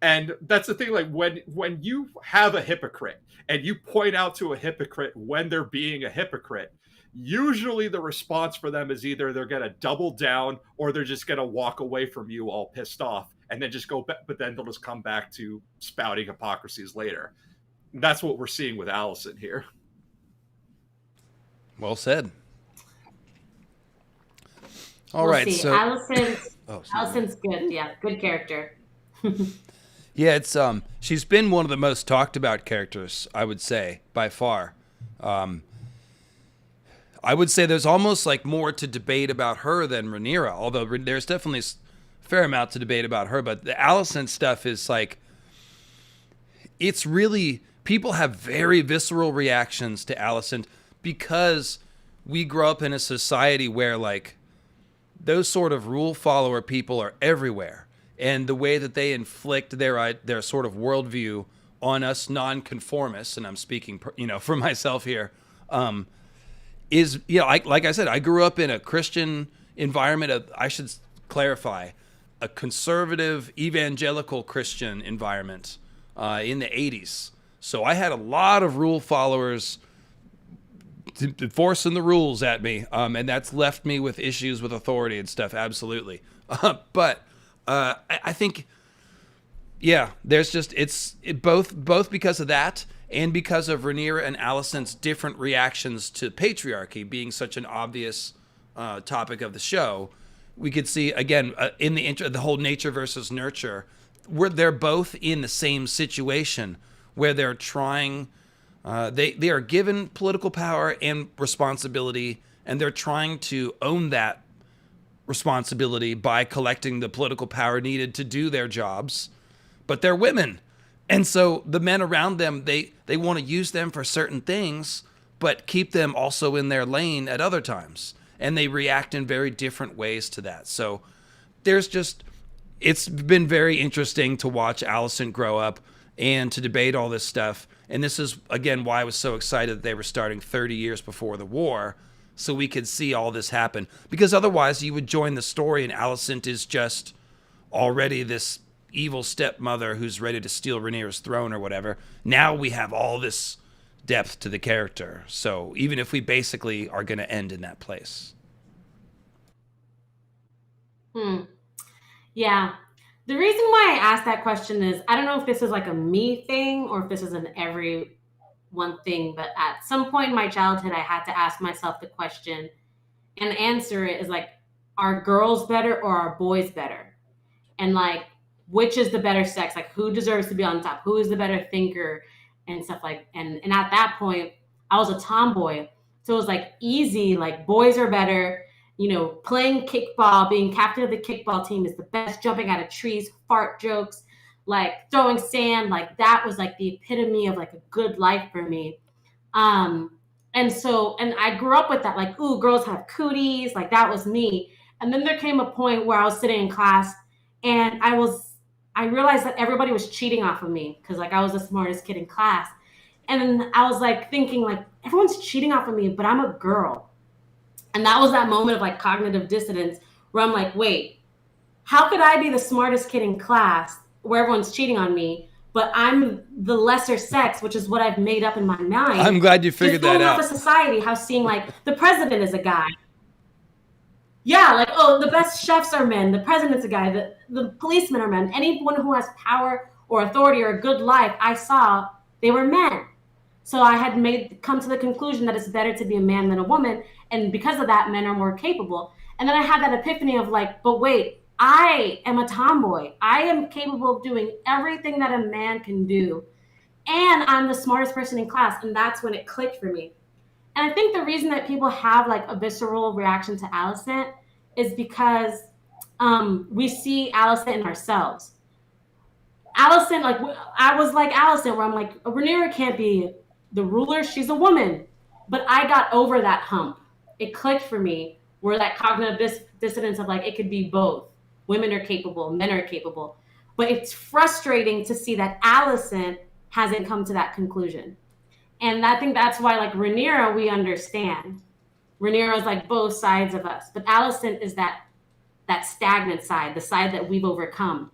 And that's the thing, like when you have a hypocrite and you point out to a hypocrite when they're being a hypocrite, usually the response for them is either they're going to double down or they're just going to walk away from you all pissed off and then just go back, but then they'll just come back to spouting hypocrisies later. That's what we're seeing with Alicent here. Well said. All We'll right, see. so Alicent's good. Yeah, good character. yeah, it's she's been one of the most talked about characters, I would say, by far. I would say there's almost like more to debate about her than Rhaenyra, although there's definitely a fair amount to debate about her. But the Alicent stuff is like, it's really, people have very visceral reactions to Alicent because we grow up in a society where like those sort of rule follower people are everywhere. And the way that they inflict their sort of worldview on us nonconformists, and I'm speaking, for myself here, is, like I said, I grew up in a Christian environment. I should clarify, a conservative evangelical Christian environment in the 80s. So I had a lot of rule followers enforcing the rules at me, and that's left me with issues with authority and stuff. Absolutely, but I think, yeah, there's just both because of that and because of Rhaenyra and Alicent's different reactions to patriarchy being such an obvious topic of the show. We could see again in the whole nature versus nurture, where they're both in the same situation where they're trying. They are given political power and responsibility, and they're trying to own that responsibility by collecting the political power needed to do their jobs. But they're women, and so the men around them, they want to use them for certain things, but keep them also in their lane at other times, and they react in very different ways to that. So it's been very interesting to watch Alicent grow up and to debate all this stuff. And this is, again, why I was so excited that they were starting 30 years before the war, so we could see all this happen. Because otherwise, you would join the story, and Alicent is just already this evil stepmother who's ready to steal Rhaenyra's throne or whatever. Now we have all this depth to the character. So even if we basically are going to end in that place. Yeah. The reason why I asked that question is, I don't know if this is like a me thing or if this is an everyone thing, but at some point in my childhood, I had to ask myself the question, and the answer is like, are girls better or are boys better? And like, which is the better sex? Like, who deserves to be on top? Who is the better thinker and stuff like, and at that point, I was a tomboy. So it was like easy, like boys are better. Playing kickball, being captain of the kickball team is the best. Jumping out of trees, fart jokes, like throwing sand, like that was like the epitome of like a good life for me. And I grew up with that, like, ooh, girls have cooties, like that was me. And then there came a point where I was sitting in class and I realized that everybody was cheating off of me because like I was the smartest kid in class. And I was like thinking like, everyone's cheating off of me, but I'm a girl. And that was that moment of like cognitive dissonance where I'm like, wait, how could I be the smartest kid in class where everyone's cheating on me, but I'm the lesser sex, which is what I've made up in my mind. I'm glad you figured that out. Just going off of society, how seeing like the president is a guy. Yeah, like, oh, the best chefs are men, the president's a guy, the policemen are men. Anyone who has power or authority or a good life, I saw they were men. So I had come to the conclusion that it's better to be a man than a woman. And because of that, men are more capable. And then I had that epiphany of like, but wait, I am a tomboy. I am capable of doing everything that a man can do. And I'm the smartest person in class. And that's when it clicked for me. And I think the reason that people have like a visceral reaction to Alicent is because we see Alicent in ourselves. Alicent, like, I was like Alicent, where I'm like, Rhaenyra can't be the ruler. She's a woman. But I got over that hump. It clicked for me We're that cognitive dissonance of like, it could be both. Women are capable, men are capable. But it's frustrating to see that Alicent hasn't come to that conclusion. And I think that's why, like, Rhaenyra, we understand. Rhaenyra is like both sides of us. But Alicent is that stagnant side, the side that we've overcome.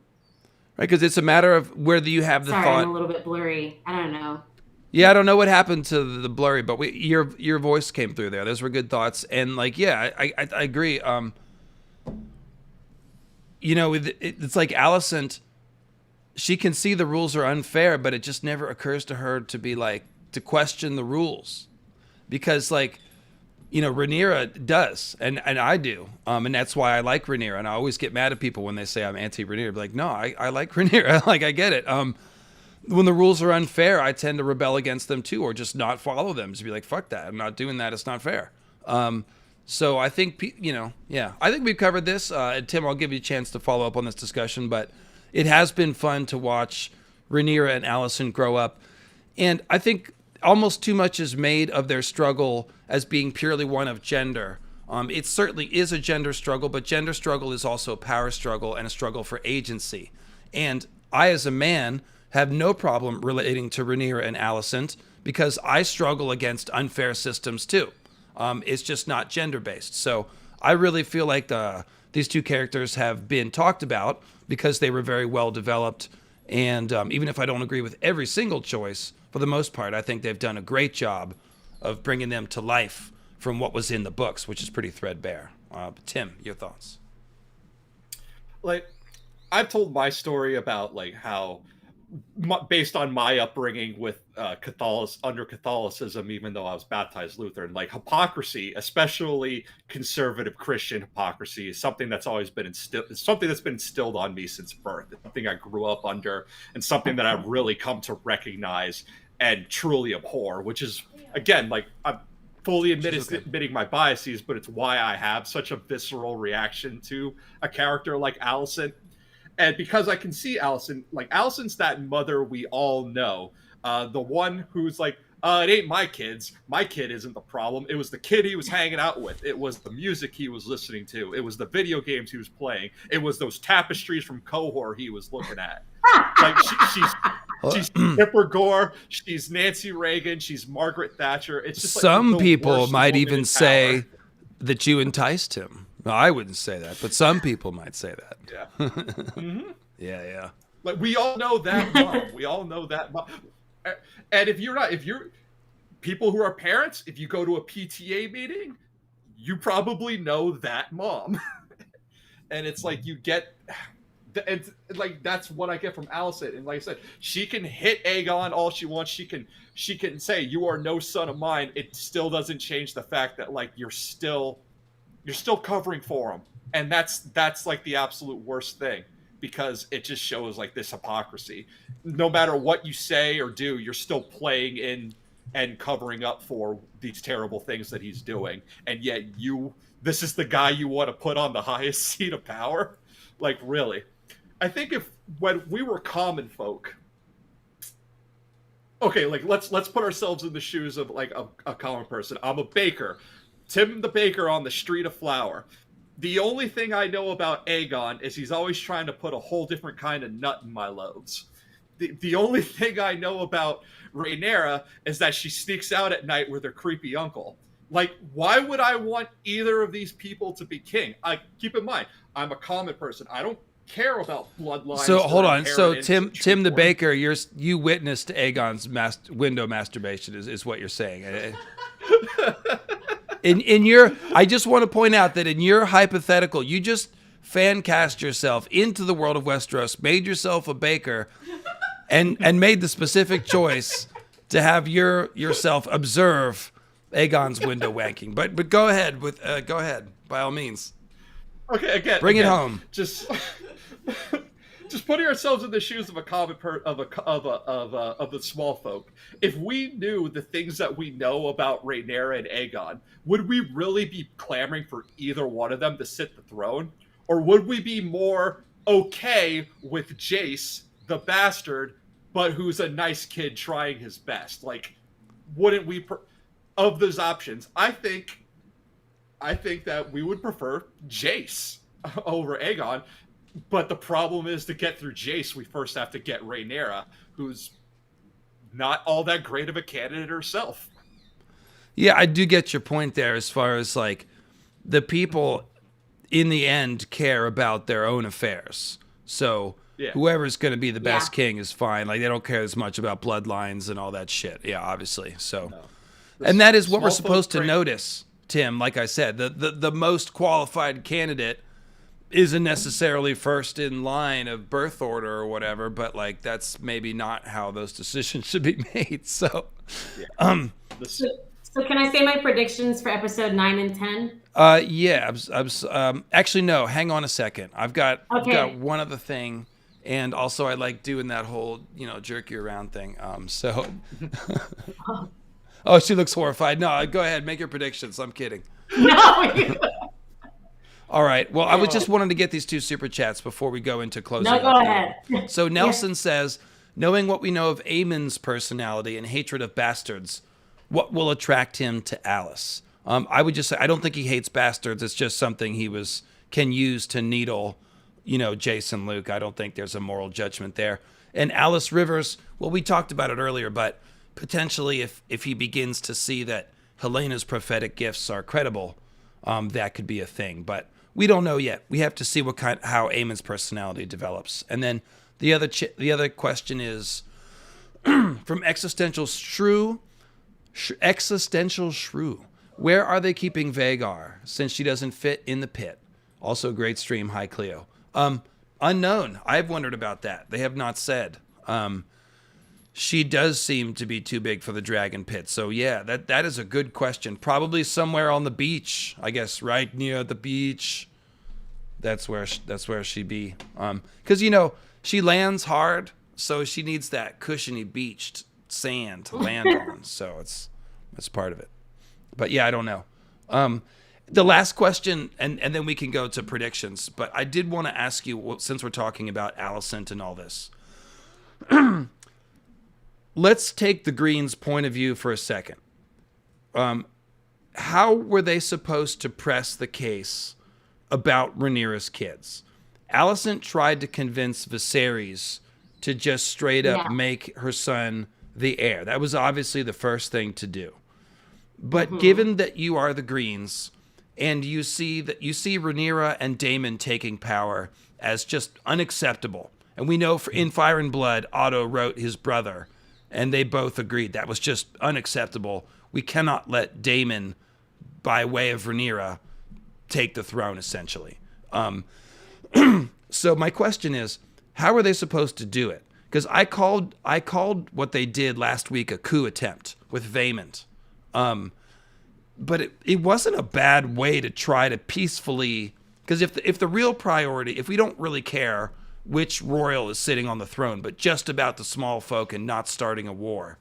Right, because it's a matter of whether you have the Sorry, thought. I'm a little bit blurry. I don't know. Yeah, I don't know what happened to the blurry, but your voice came through there. Those were good thoughts, and like, yeah, I agree. You know, it's like Alicent. She can see the rules are unfair, but it just never occurs to her to be like to question the rules, because like, you know, Rhaenyra does, and I do, and that's why I like Rhaenyra. And I always get mad at people when they say I'm anti-Rhaenyra. Like, no, I like Rhaenyra. Like, I get it. When the rules are unfair, I tend to rebel against them too, or just not follow them. Just be like, fuck that, I'm not doing that. It's not fair. So I think, you know, yeah, I think we've covered this. Tim, I'll give you a chance to follow up on this discussion, but it has been fun to watch Rhaenyra and Alicent grow up, and I think almost too much is made of their struggle as being purely one of gender. It certainly is a gender struggle, but gender struggle is also a power struggle and a struggle for agency. And I, as a man, have no problem relating to Rhaenyra and Alicent because I struggle against unfair systems too. It's just not gender-based. So I really feel like these two characters have been talked about because they were very well developed. And even if I don't agree with every single choice, for the most part, I think they've done a great job of bringing them to life from what was in the books, which is pretty threadbare. Tim, your thoughts? Like, I've told my story about like how, based on my upbringing with under Catholicism, even though I was baptized Lutheran, like hypocrisy, especially conservative Christian hypocrisy, is something that's always been instilled on me since birth. It's something I grew up under, and something that I've really come to recognize and truly abhor. Which is, again, like, I'm fully admitting my biases, but it's why I have such a visceral reaction to a character like Alicent. And because I can see Alicent, like, Alicent's that mother we all know, the one who's like, it ain't my kids. My kid isn't the problem. It was the kid he was hanging out with. It was the music he was listening to. It was the video games he was playing. It was those tapestries from Cohor he was looking at. Like, she's Pippa Gore. She's Nancy Reagan. She's Margaret Thatcher. It's just like some people might even say that you enticed him. No, I wouldn't say that, but some people might say that. Yeah. Mm-hmm. Yeah. Like, we all know that mom. We all know that mom. And if you're people who are parents, if you go to a PTA meeting, you probably know that mom. And it's like, you get, and like, that's what I get from Alicent. And like I said, she can hit Aegon all she wants. She can say, you are no son of mine. It still doesn't change the fact that, like, you're still covering for him. And that's like the absolute worst thing, because it just shows like this hypocrisy. No matter what you say or do, you're still playing in and covering up for these terrible things that he's doing. And yet this is the guy you want to put on the highest seat of power? Like, really? I think when we were common folk, okay, like, let's put ourselves in the shoes of like a common person. I'm a baker. Tim the baker on the street of flour. The only thing I know about Aegon is he's always trying to put a whole different kind of nut in my loaves. The only thing I know about Rhaenyra is that she sneaks out at night with her creepy uncle. Like, why would I want either of these people to be king? Keep in mind, I'm a common person. I don't care about bloodlines. So hold on. So Tim the baker, you witnessed Aegon's window masturbation is what you're saying. I just want to point out that in your hypothetical, you just fan cast yourself into the world of Westeros, made yourself a baker, and made the specific choice to have yourself observe Aegon's window wanking. But go ahead by all means. Okay, again, bring it home. Just putting ourselves in the shoes of a common of the small folk. If we knew the things that we know about Rhaenyra and Aegon, would we really be clamoring for either one of them to sit the throne, or would we be more okay with Jace, the bastard, but who's a nice kid trying his best? Like, wouldn't we? Of those options, I think I think that we would prefer Jace over Aegon. But the problem is, to get through Jace, we first have to get Rhaenyra, who's not all that great of a candidate herself. Yeah, I do get your point there as far as like the people in the end care about their own affairs. So Yeah. whoever's going to be the best Yeah. king is fine. Like they don't care as much about bloodlines and all that shit. Yeah, obviously. So, No. and that is what we're Small folk supposed to pray- notice, Tim. Like I said, the most qualified candidate isn't necessarily first in line of birth order or whatever, but like that's maybe not how those decisions should be made. So, This- So can I say my predictions for episode 9 and 10? yeah. Actually, no. Hang on a second. I've got Okay. one other thing, and also I like doing that whole jerk you around thing. So. Oh, she looks horrified. No, go ahead. Make your predictions. I'm kidding. No. All right. Well, I was just wanting to get these 2 super chats before we go into closing. No, up go here. ahead. So Nelson says, knowing what we know of Aemond's personality and hatred of bastards, what will attract him to Alice? I would just say I don't think he hates bastards. It's just something he can use to needle, Jason Luke. I don't think there's a moral judgment there. And Alice Rivers, well, we talked about it earlier, but potentially if he begins to see that Helena's prophetic gifts are credible, that could be a thing. But we don't know yet. We have to see how Aemon's personality develops. And then the other question is from Existential Shrew. Where are they keeping Vhagar since she doesn't fit in the pit? Also, great stream. Hi, Cleo. Unknown. I've wondered about that. They have not said. She does seem to be too big for the dragon pit. So yeah, that is a good question. Probably somewhere on the beach, I guess, right near the beach. That's where she be. Because she lands hard, so she needs that cushiony beached sand to land on. So that's part of it. But yeah, I don't know. The last question, and then we can go to predictions. But I did want to ask you, since we're talking about Alicent and all this. Let's take the Greens' point of view for a second. How were they supposed to press the case about Rhaenyra's kids? Alicent tried to convince Viserys to just straight up make her son the heir. That was obviously the first thing to do. But given that you are the Greens and you see Rhaenyra and Daemon taking power as just unacceptable, and we know in Fire and Blood, Otto wrote his brother, and they both agreed that was just unacceptable. We cannot let Daemon, by way of Rhaenyra, take the throne, essentially. So my question is, how are they supposed to do it? Because I called what they did last week a coup attempt with Vaemond. But it wasn't a bad way to try to peacefully, because if the real priority, if we don't really care which royal is sitting on the throne, but just about the small folk and not starting a war,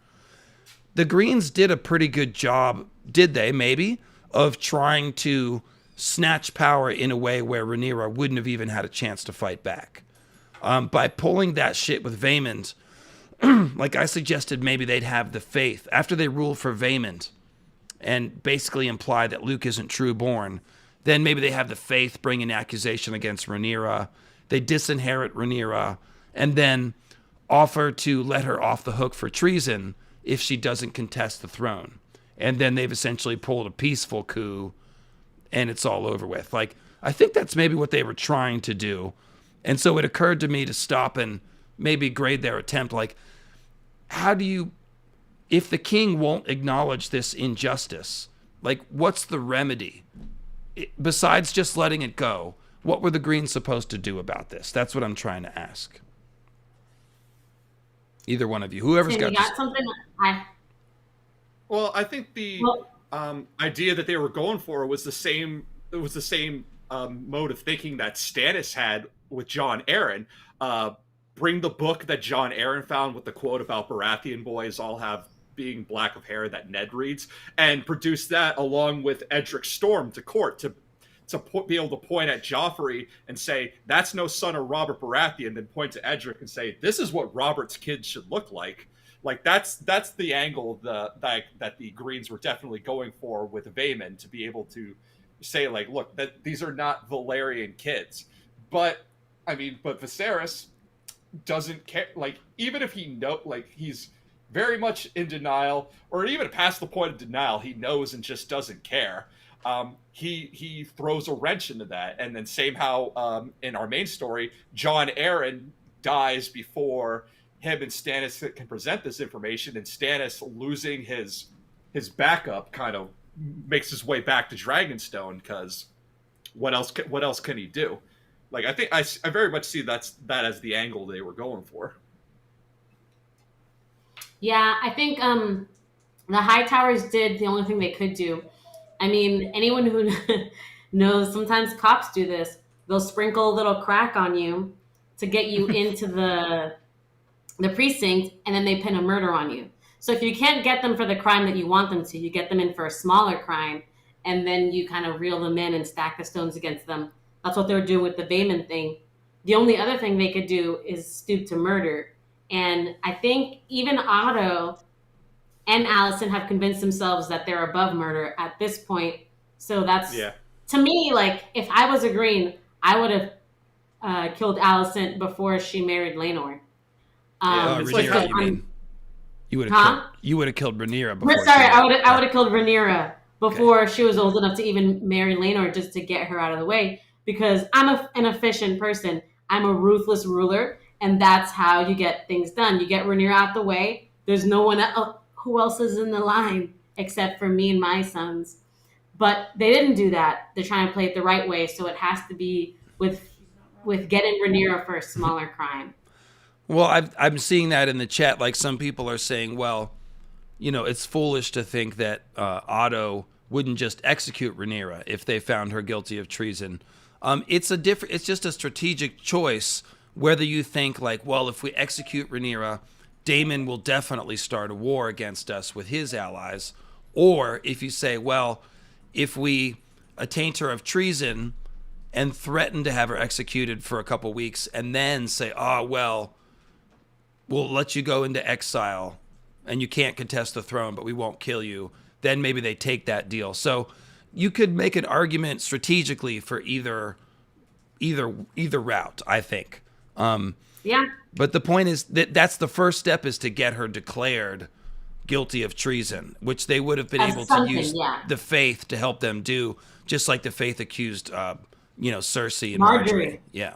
the Greens did a pretty good job, did they, maybe, of trying to snatch power in a way where Rhaenyra wouldn't have even had a chance to fight back. By pulling that shit with Vaemond, like I suggested, maybe they'd have the faith after they rule for Vaemond and basically imply that Luke isn't true born. Then maybe they have the faith, bring an accusation against Rhaenyra. They disinherit Rhaenyra and then offer to let her off the hook for treason if she doesn't contest the throne. And then they've essentially pulled a peaceful coup and it's all over with. Like, I think that's maybe what they were trying to do. And so it occurred to me to stop and maybe grade their attempt. Like, how do you, if the king won't acknowledge this injustice, like, what's the remedy? Besides just letting it go, what were the Greens supposed to do about this? That's what I'm trying to ask. Either one of you, whoever's Tim, got you got something? Well, I think the idea that they were going for was the same. It was the same mode of thinking that Stannis had with Jon Arryn. Bring the book that Jon Arryn found with the quote about Baratheon boys all have being black of hair that Ned reads, and produce that along with Edric Storm to court to be able to point at Joffrey and say, that's no son of Robert Baratheon, then point to Edric and say, this is what Robert's kids should look like. Like, that's the angle that the Greens were definitely going for with Vaemond, to be able to say like, look, that these are not Valyrian kids. But I mean, but Viserys doesn't care. Like, even if he's very much in denial, or even past the point of denial, he knows and just doesn't care. He throws a wrench into that, and then same how in our main story, Jon Arryn dies before him and Stannis can present this information, and Stannis losing his backup kind of makes his way back to Dragonstone, because what else can he do? Like, I think I very much see that as the angle they were going for. Yeah, I think the Hightowers did the only thing they could do. I mean, anyone who knows, sometimes cops do this. They'll sprinkle a little crack on you to get you into the precinct, and then they pin a murder on you. So if you can't get them for the crime that you want them to, you get them in for a smaller crime, and then you kind of reel them in and stack the stones against them. That's what they were doing with the Daemon thing. The only other thing they could do is stoop to murder. And I think even Otto and Alicent have convinced themselves that they're above murder at this point. So that's, to me, like, if I was agreeing, I would have killed Alicent before she married Laenor. Rhaenyra, you mean? You would have killed Rhaenyra before. Sorry, I would have killed Rhaenyra before she was old enough to even marry Laenor, just to get her out of the way. Because I'm an efficient person. I'm a ruthless ruler, and that's how you get things done. You get Rhaenyra out the way. There's no one else. Who else is in the line except for me and my sons? But they didn't do that. They're trying to play it the right way, so it has to be with getting Rhaenyra for a smaller crime. Well, I'm seeing that in the chat. Like, some people are saying, well, you know, it's foolish to think that Otto wouldn't just execute Rhaenyra if they found her guilty of treason. It's just a strategic choice whether you think, like, well, if we execute Rhaenyra, Daemon will definitely start a war against us with his allies. Or if you say, well, if we attaint her of treason and threaten to have her executed for a couple weeks, and then say, well, we'll let you go into exile and you can't contest the throne, but we won't kill you, then maybe they take that deal. So you could make an argument strategically for either route, I think. Yeah. But the point is that's the first step, is to get her declared guilty of treason, which they would have been able to use the Faith to help them do, just like the Faith accused, Cersei and Marjorie. Yeah.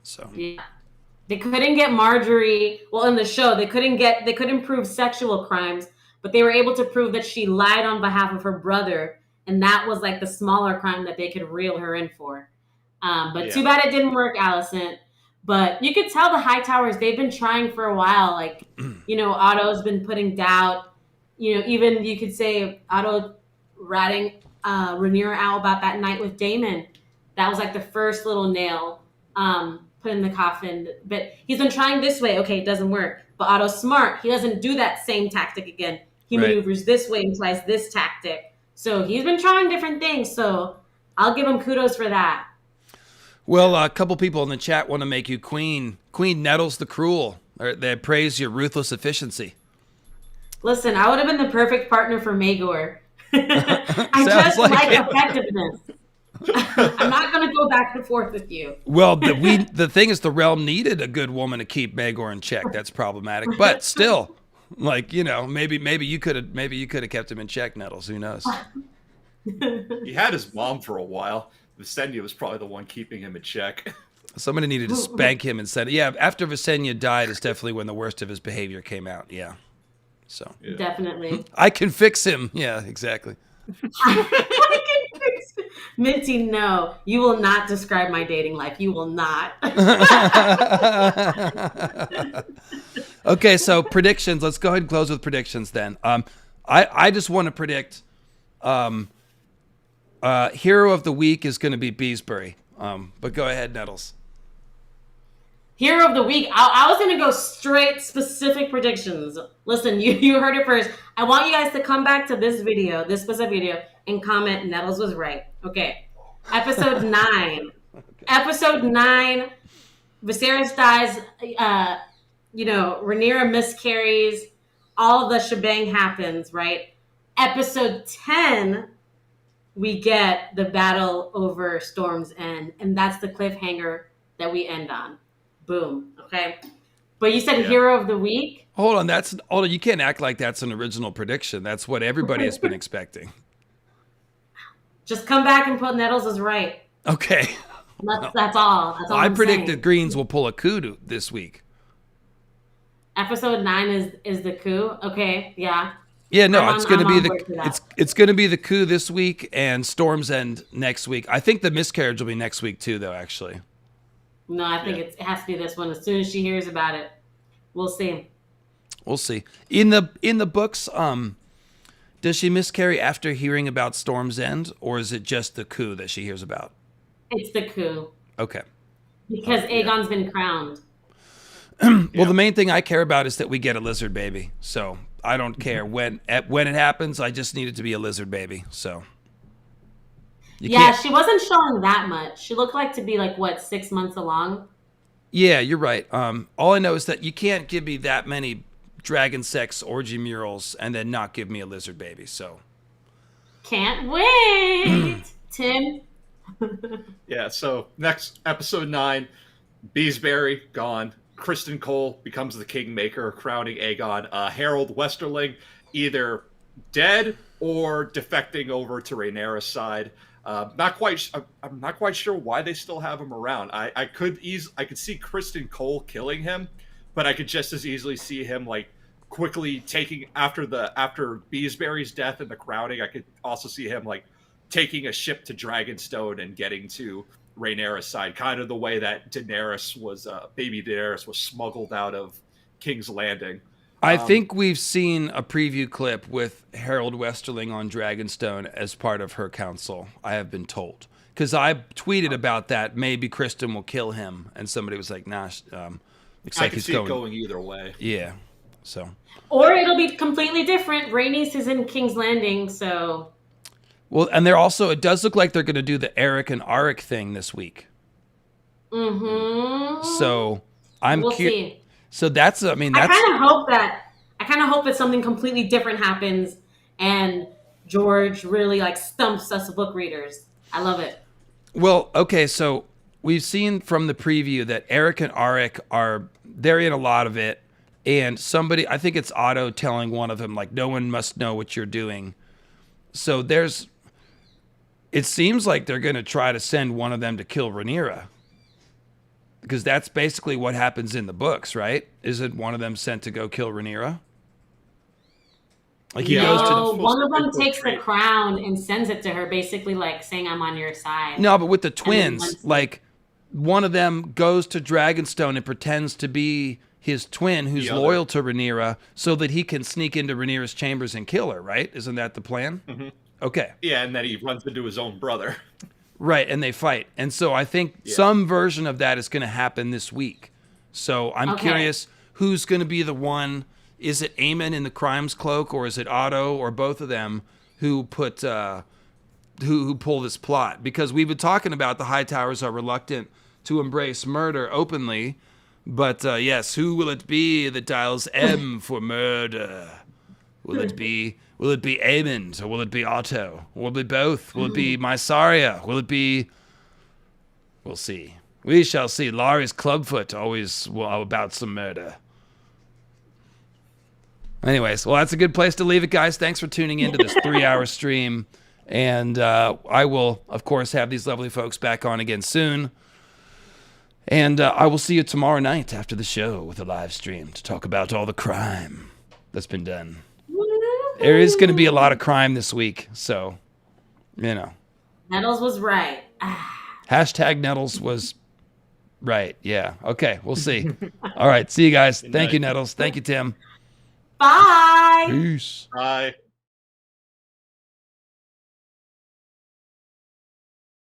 So. Yeah. They couldn't get Marjorie. Well, in the show, they couldn't prove sexual crimes, but they were able to prove that she lied on behalf of her brother, and that was like the smaller crime that they could reel her in for. But too bad it didn't work, Alicent. But you could tell the Hightowers, they've been trying for a while. Like, Otto's been putting doubt. Even you could say Otto ratting Rhaenyra out about that night with Daemon. That was like the first little nail put in the coffin. But he's been trying this way. Okay, it doesn't work. But Otto's smart. He doesn't do that same tactic again. He maneuvers this way and tries this tactic. So he's been trying different things. So I'll give him kudos for that. Well, a couple people in the chat want to make you queen. Queen Nettles the Cruel. They praise your ruthless efficiency. Listen, I would have been the perfect partner for Maegor. I just like effectiveness. I'm not going to go back and forth with you. Well, the thing is, the realm needed a good woman to keep Maegor in check. That's problematic, but still, maybe you could have kept him in check, Nettles. Who knows? He had his mom for a while. Visenya was probably the one keeping him in check. Somebody needed to spank him and said, yeah, after Visenya died is definitely when the worst of his behavior came out. Yeah. So. Yeah. Definitely. I can fix him. Yeah, exactly. I can fix him. Minty, no. You will not describe my dating life. You will not. Okay, so predictions. Let's go ahead and close with predictions then. I just want to predict Hero of the Week is going to be Beesbury. But go ahead, Nettles. Hero of the Week. I was going to go straight specific predictions. Listen, you heard it first. I want you guys to come back to this specific video, and comment Nettles was right. Okay. Episode 9. Episode 9, Viserys dies. Rhaenyra miscarries. All the shebang happens, right? Episode 10, we get the battle over Storm's End, and that's the cliffhanger that we end on. Boom. Okay. But you said Yeah. hero of the week. Hold on. You can't act like that's an original prediction. That's what everybody has been expecting. Just come back and put Nettles as right. Okay. That's all. That's all. I I'm predict saying. that Greens will pull a coup this week. Episode 9 is the coup. Okay. Yeah. Yeah, no, I'm it's going to be on board for that. it's going to be the coup this week and Storm's End next week. I think the miscarriage will be next week too, though. Actually, No, I think it has to be this one. As soon as she hears about it, we'll see. we'll see. In the books, does she miscarry after hearing about Storm's End, or is it just the coup that she hears about? It's the coup Okay. because Aegon's been crowned. Well, the main thing I care about is that we get a lizard baby. So I don't care when it happens. I just need it to be a lizard baby. So Yeah, she wasn't showing that much. She looked like to be like what 6 months along. Yeah, you're right. All I know is that you can't give me that many dragon sex orgy murals and then not give me a lizard baby. So Can't wait, Tim. Yeah, so next episode 9, Beesbury gone. Kristen Cole becomes the Kingmaker, crowning Aegon. Harold Westerling either dead or defecting over to Rhaenyra's side. I'm not quite sure why they still have him around. I could see Kristen Cole killing him, but I could just as easily see him like quickly taking after Beesbury's death and the crowning. I could also see him like taking a ship to Dragonstone and getting to Rhaenyra's side, kind of the way that baby Daenerys was smuggled out of King's Landing. I think we've seen a preview clip with Harold Westerling on Dragonstone as part of her council, I have been told. Because I tweeted about that, maybe Kristen will kill him, and somebody was like, nah, looks like he's it going either way. Yeah, so. Or it'll be completely different. Rhaenys is in King's Landing, so... Well, and it does look like they're going to do the Eric and Arik thing this week. Mm-hmm. So, we'll see. So that's. I kind of hope that something completely different happens, and George really like stumps us book readers. I love it. Well, okay, so we've seen from the preview that Eric and Arik they're in a lot of it, and somebody, I think it's Otto, telling one of them like, no one must know what you're doing. So it seems like they're going to try to send one of them to kill Rhaenyra. Because that's basically what happens in the books, right? Isn't one of them sent to go kill Rhaenyra? Like he goes to one of them takes the crown and sends it to her, basically like saying, I'm on your side. No, but with the twins, like one of them goes to Dragonstone and pretends to be his twin who's loyal to Rhaenyra so that he can sneak into Rhaenyra's chambers and kill her, right? Isn't that the plan? Mm-hmm. Okay. Yeah, and then he runs into his own brother. Right, and they fight. And so I think some version of that is going to happen this week. So I'm curious who's going to be the one. Is it Aemond in the Crimes Cloak, or is it Otto, or both of them who put who pull this plot? Because we've been talking about the High Towers are reluctant to embrace murder openly. But yes, who will it be that dials M for murder? Will it be Aemond, or will it be Otto? Will it be both? Will it be Mysaria? Will it be... We'll see. We shall see. Laris Clubfoot always about some murder. Anyways, well, that's a good place to leave it, guys. Thanks for tuning into this 3-hour stream. And I will, of course, have these lovely folks back on again soon. And I will see you tomorrow night after the show with a live stream to talk about all the crime that's been done. There is going to be a lot of crime this week, so, you know. Nettles was right. Hashtag Nettles was right. Yeah. Okay, we'll see. All right, see you guys. Thank you, Nettles. Thank you, Tim. Bye. Peace. Bye.